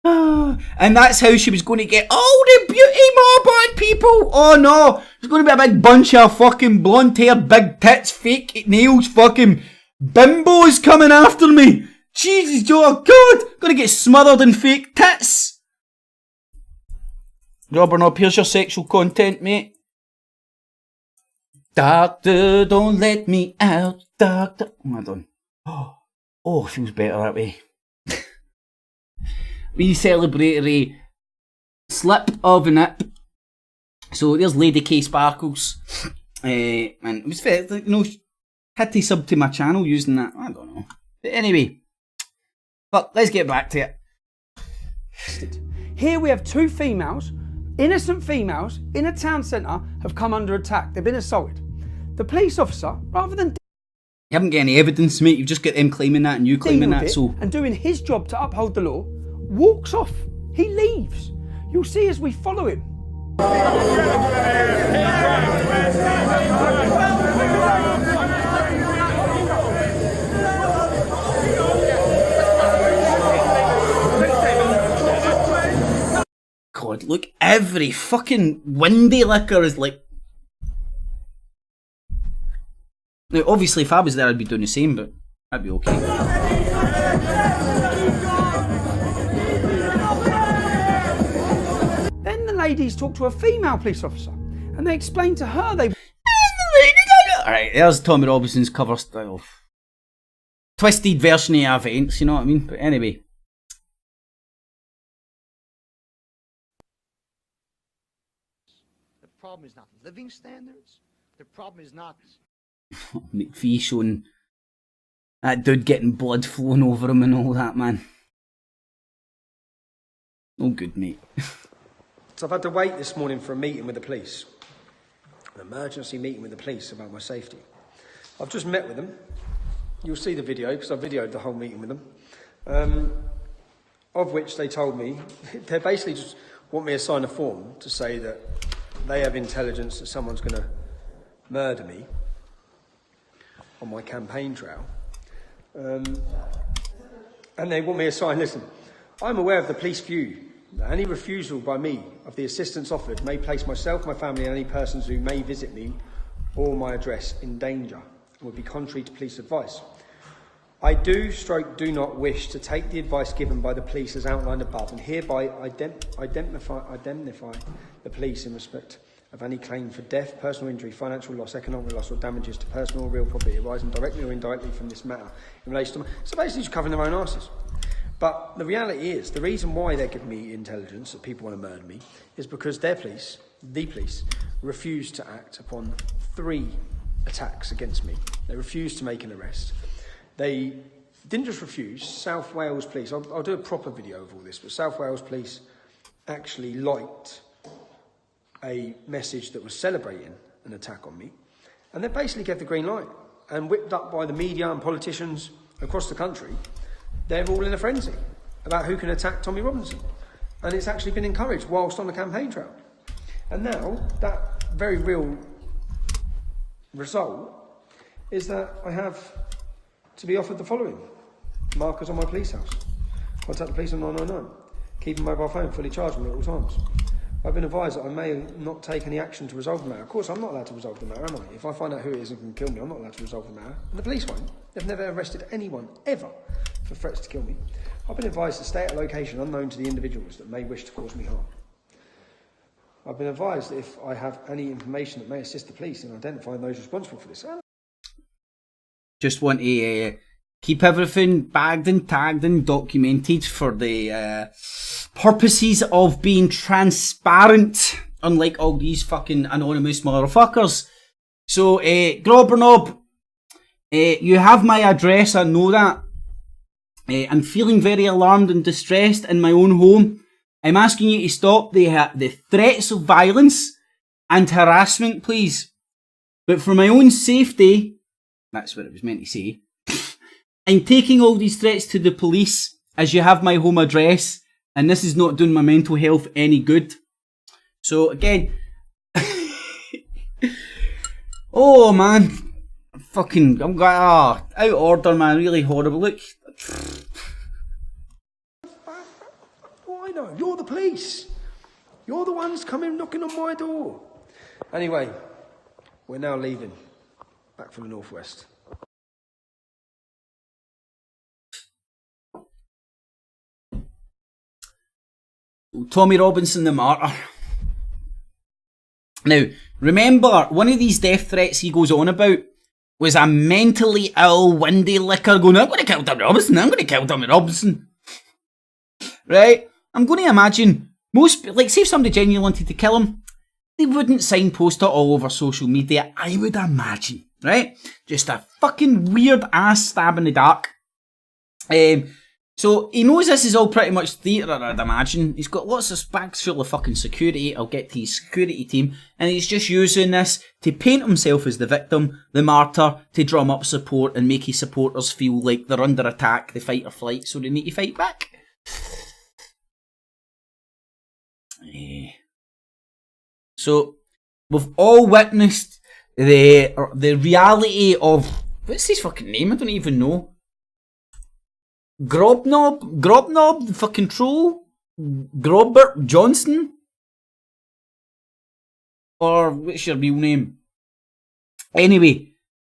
And that's how she was going to get all the beauty mob on people. Oh no, there's going to be a big bunch of fucking blonde hair, big tits, fake nails, fucking bimbos coming after me. Jesus, oh God, gonna get smothered in fake tits. Robert up, here's your sexual content, mate. Doctor, don't let me out, doctor. Oh, I'm done. Oh, feels better that way. We celebrate slip of a nip. So there's Lady K Sparkles. And it was fair, you know, had to sub to my channel using that. I don't know. But anyway. But let's get back to it. Here we have two females, innocent females, in a town centre have come under attack. They've been assaulted. The police officer, rather than you haven't got any evidence, mate. You've just got them claiming that and you claiming that. So and doing his job to uphold the law, walks off. He leaves. You'll see as we follow him. God, look, every fucking windy liquor is like. Now, obviously, if I was there, I'd be doing the same, but I'd be okay. Then the ladies talk to a female police officer and they explain to her they. Alright, there's Tommy Robinson's cover style. Twisted version of events, you know what I mean? But anyway. The problem is not living standards. The problem is not. McPhee showing that dude getting blood flowing over him and all that, man. No good, mate. So I've had to wait this morning for a meeting with the police. An emergency meeting with the police about my safety. I've just met with them. You'll see the video because I videoed the whole meeting with them. Of which they told me, they basically just want me to sign a form to say that they have intelligence that someone's going to murder me on my campaign trail. And they want me to sign, listen, I'm aware of the police view that any refusal by me of the assistance offered may place myself, my family and any persons who may visit me or my address in danger and would be contrary to police advice. I do not wish to take the advice given by the police as outlined above and hereby indemnify the police in respect of any claim for death, personal injury, financial loss, economic loss or damages to personal or real property arising directly or indirectly from this matter in relation to my... So basically just covering their own asses. But the reality is, the reason why they're giving me intelligence that people want to murder me is because their police, the police, refused to act upon 3 attacks against me. They refused to make an arrest. They didn't just refuse. South Wales Police, I'll do a proper video of all this, but South Wales Police actually liked a message that was celebrating an attack on me, and they basically gave the green light. And whipped up by the media and politicians across the country, they're all in a frenzy about who can attack Tommy Robinson. And it's actually been encouraged whilst on the campaign trail. And now, that very real result is that I have to be offered the following. Markers on my police house. Contact the police on 999. Keep a mobile phone fully charged at all times. I've been advised that I may not take any action to resolve the matter. Of course, I'm not allowed to resolve the matter, am I? If I find out who it is and can kill me, I'm not allowed to resolve the matter. And the police won't. They've never arrested anyone, ever, for threats to kill me. I've been advised to stay at a location unknown to the individuals that may wish to cause me harm. I've been advised that if I have any information that may assist the police in identifying those responsible for this. Just want to keep everything bagged and tagged and documented for the purposes of being transparent, unlike all these fucking anonymous motherfuckers. So, Grobbernob, you have my address, I know that. I'm feeling very alarmed and distressed in my own home. I'm asking you to stop the threats of violence and harassment, please. But for my own safety, that's what it was meant to say, I'm taking all these threats to the police, as you have my home address, and this is not doing my mental health any good. So again, oh man, I'm out of order, man, really horrible. Look. Oh, I know, you're the police. You're the ones coming knocking on my door. Anyway, we're now leaving, back from the northwest. Tommy Robinson, the martyr. Now, remember, one of these death threats he goes on about was a mentally ill, windy licker going, I'm going to kill Tommy Robinson, I'm going to kill Tommy Robinson. Right? I'm going to imagine most, like, say if somebody genuinely wanted to kill him, they wouldn't signpost it all over social media, I would imagine. Right? Just a fucking weird ass stab in the dark. So he knows this is all pretty much theatre, I'd imagine. He's got lots of bags full of fucking security. I'll get to his security team. And he's just using this to paint himself as the victim, the martyr, to drum up support and make his supporters feel like they're under attack, they fight or flight, so they need to fight back. So, we've all witnessed the reality of... What's his fucking name? I don't even know. Grobnob, the fucking troll? Grobbert Johnson? Or what's your real name? Anyway,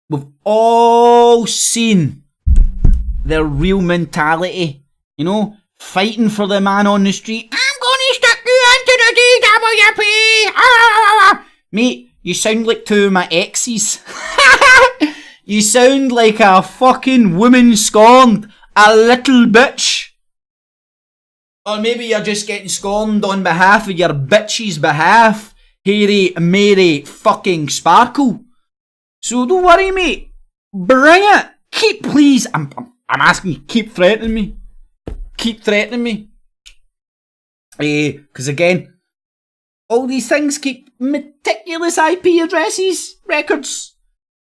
we've all seen their real mentality. You know, fighting for the man on the street. I'm gonna stick you into the DWP! Mate, you sound like two of my exes. You sound like a fucking woman scorned. A little bitch. Or maybe you're just getting scorned on behalf of your bitch's behalf. Hairy Mary fucking Sparkle. So don't worry, mate. Bring it. Please. I'm asking you, keep threatening me. Keep threatening me. Because again, all these things keep meticulous IP addresses, records.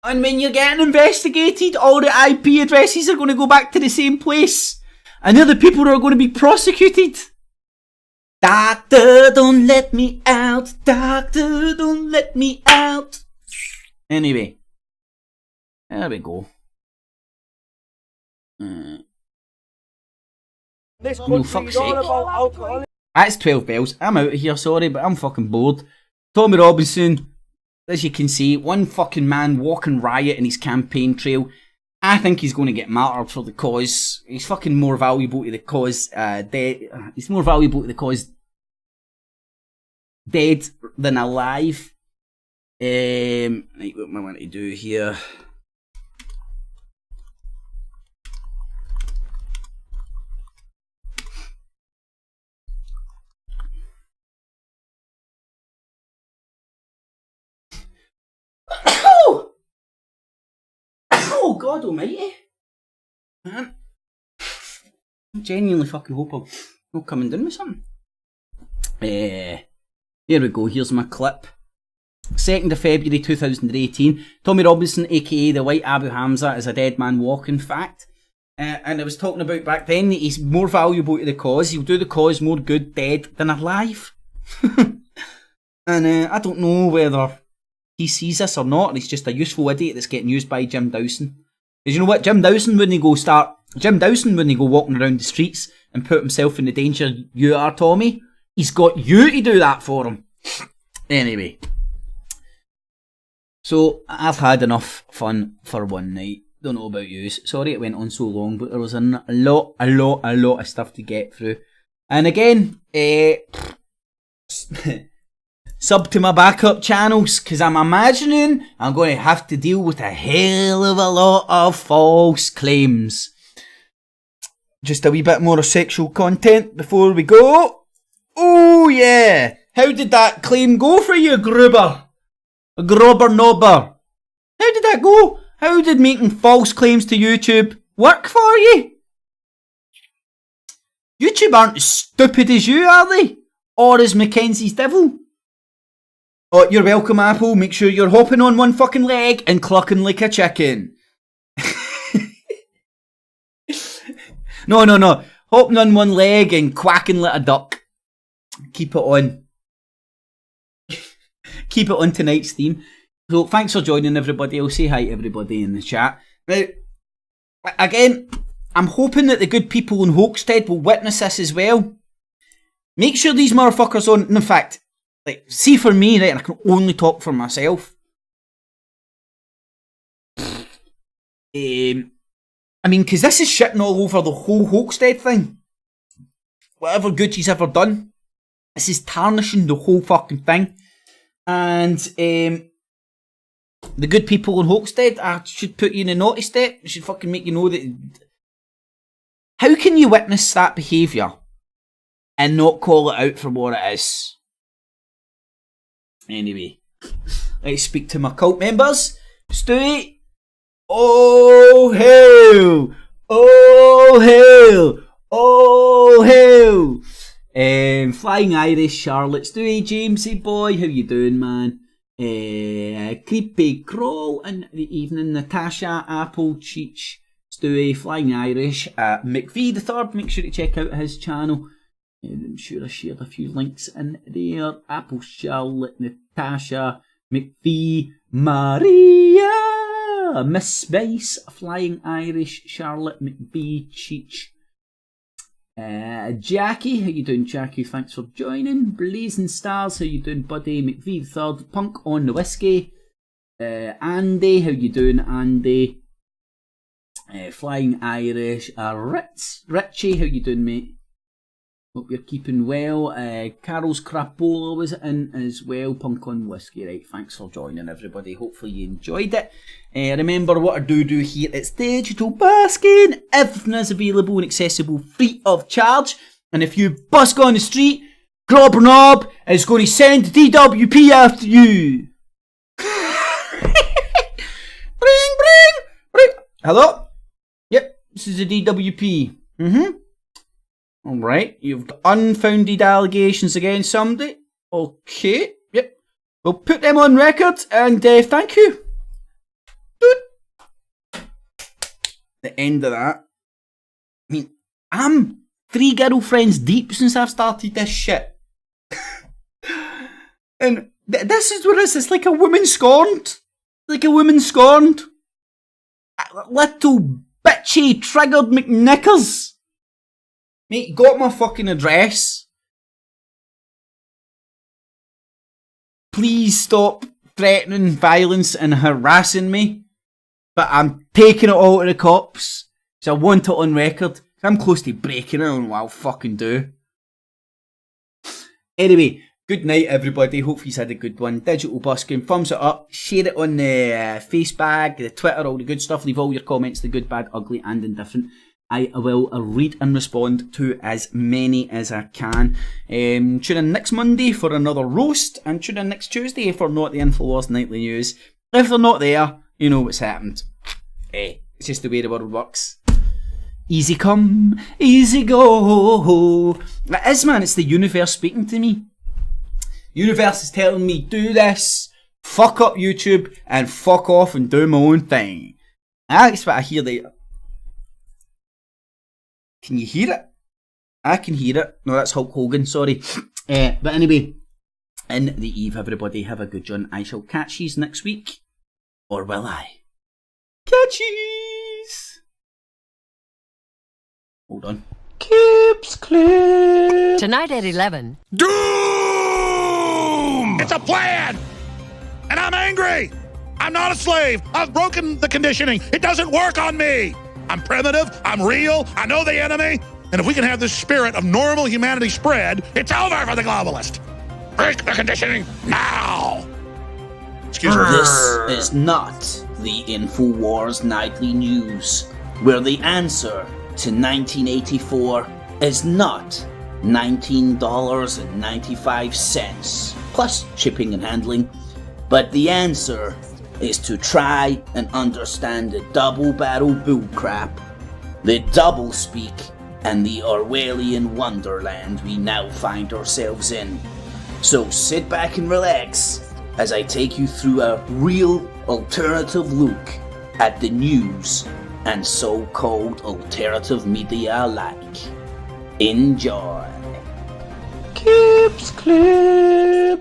And when you're getting investigated, all the IP addresses are going to go back to the same place. And the other people are going to be prosecuted. Doctor, don't let me out. Doctor, don't let me out. Anyway. There we go. This No, fuck's all sake. about alcohol. That's 12 bells. I'm out of here, sorry, but I'm fucking bored. Tommy Robinson. As you can see, one fucking man walking riot in his campaign trail. I think he's going to get martyred for the cause. He's fucking more valuable to the cause he's more valuable to the cause dead than alive. Right, what am I want to do here? Oh God Almighty, man! Genuinely fucking hope I'm not coming down with something. Here we go, here's my clip. 2nd of February 2018. Tommy Robinson, aka the White Abu Hamza, is a dead man walking fact. And I was talking about back then that he's more valuable to the cause. He'll do the cause more good dead than alive. And I don't know whether he sees this or not, and he's just a useful idiot that's getting used by Jim Dawson. Because you know what, Jim Dawson wouldn't go walking around the streets and put himself in the danger you are, Tommy. He's got you to do that for him. Anyway. So, I've had enough fun for one night. Don't know about you. Sorry it went on so long, but there was a lot of stuff to get through. And again, sub to my backup channels, because I'm imagining I'm going to have to deal with a hell of a lot of false claims. Just a wee bit more of sexual content before we go. Oh yeah! How did that claim go for you, Grobber Nobber? How did that go? How did making false claims to YouTube work for you? YouTube aren't as stupid as you, are they? Or as Mackenzie's devil? Oh, you're welcome, Apple. Make sure you're hopping on one fucking leg and clucking like a chicken. No. Hopping on one leg and quacking like a duck. Keep it on. Keep it on tonight's theme. So, thanks for joining, everybody. I'll say hi to everybody in the chat. Now, again, I'm hoping that the good people in Hoaxted will witness this as well. Make sure these motherfuckers on... In fact, like, see for me, right, and I can only talk for myself. I mean, because this is shitting all over the whole Hoaxted thing. Whatever good she's ever done. This is tarnishing the whole fucking thing. And, the good people in Hoaxted, I should put you in a naughty step. I should fucking make you know that... How can you witness that behaviour and not call it out for what it is? Anyway, let's speak to my cult members. Stewie. Oh hell! Oh hell! Oh hell! Flying Irish, Charlotte, Stewie, Jamesy boy, how you doing, man? Creepy Crawl in the evening, Natasha, Apple, Cheech, Stewie, Flying Irish, McVie the Third. Make sure to check out his channel. I'm sure I shared a few links in there. Apple, Charlotte, Natasha, McVie, Maria, Miss Spice, Flying Irish, Charlotte, McVie, Cheech, Jackie, how you doing, Jackie? Thanks for joining. Blazing Stars, how you doing, buddy? McVie Third, Punk on the Whiskey, Andy, how you doing, Andy? Flying Irish, Richie, how you doing, mate? Hope you're keeping well. Carol's Crapola was in as well. Punk on Whiskey, right? Thanks for joining, everybody. Hopefully you enjoyed it. Remember what I do here. It's digital basking. Everything is available and accessible free of charge. And if you busk on the street, Grob Knob is going to send DWP after you. Bring. Hello? Yep, this is a DWP. Alright, you've got unfounded allegations against somebody. Okay, yep. We'll put them on record and thank you. The end of that. I mean, I'm 3 girlfriends deep since I've started this shit. And this is what it is. It's like a woman scorned. Like a woman scorned. Little bitchy triggered McKnickers. Mate, you got my fucking address. Please stop threatening violence and harassing me. But I'm taking it all to the cops. So I want it on record. I'm close to breaking it, and what I'll fucking do. Anyway, good night, everybody. Hope you've had a good one. Digital busking, thumbs it up, share it on the Facebook, the Twitter, all the good stuff. Leave all your comments, the good, bad, ugly, and indifferent. I will read and respond to as many as I can. Tune in next Monday for another roast, and tune in next Tuesday for Not the InfoWars Nightly News. If they're not there, you know what's happened. It's just the way the world works. Easy come, easy go. It is, man. It's the universe speaking to me. Universe is telling me, do this, fuck up YouTube, and fuck off and do my own thing. That's what I hear there. Can you hear it? I can hear it. No, that's Hulk Hogan, sorry. But anyway, in the eve, everybody have a good one. I shall catch yous next week. Or will I? Catch yous! Hold on. Kips Clip. Tonight at 11. Doom! It's a plan! And I'm angry! I'm not a slave! I've broken the conditioning! It doesn't work on me! I'm primitive, I'm real, I know the enemy, and if we can have this spirit of normal humanity spread, it's over for the globalist! Break the conditioning now! Excuse me. This is not the InfoWars Nightly News, where the answer to 1984 is not $19.95 plus shipping and handling, but the answer is to try and understand the double barrel bullcrap, the double speak, and the Orwellian wonderland we now find ourselves in. So sit back and relax as I take you through a real alternative look at the news and so-called alternative media alike. Enjoy. Kips Clip.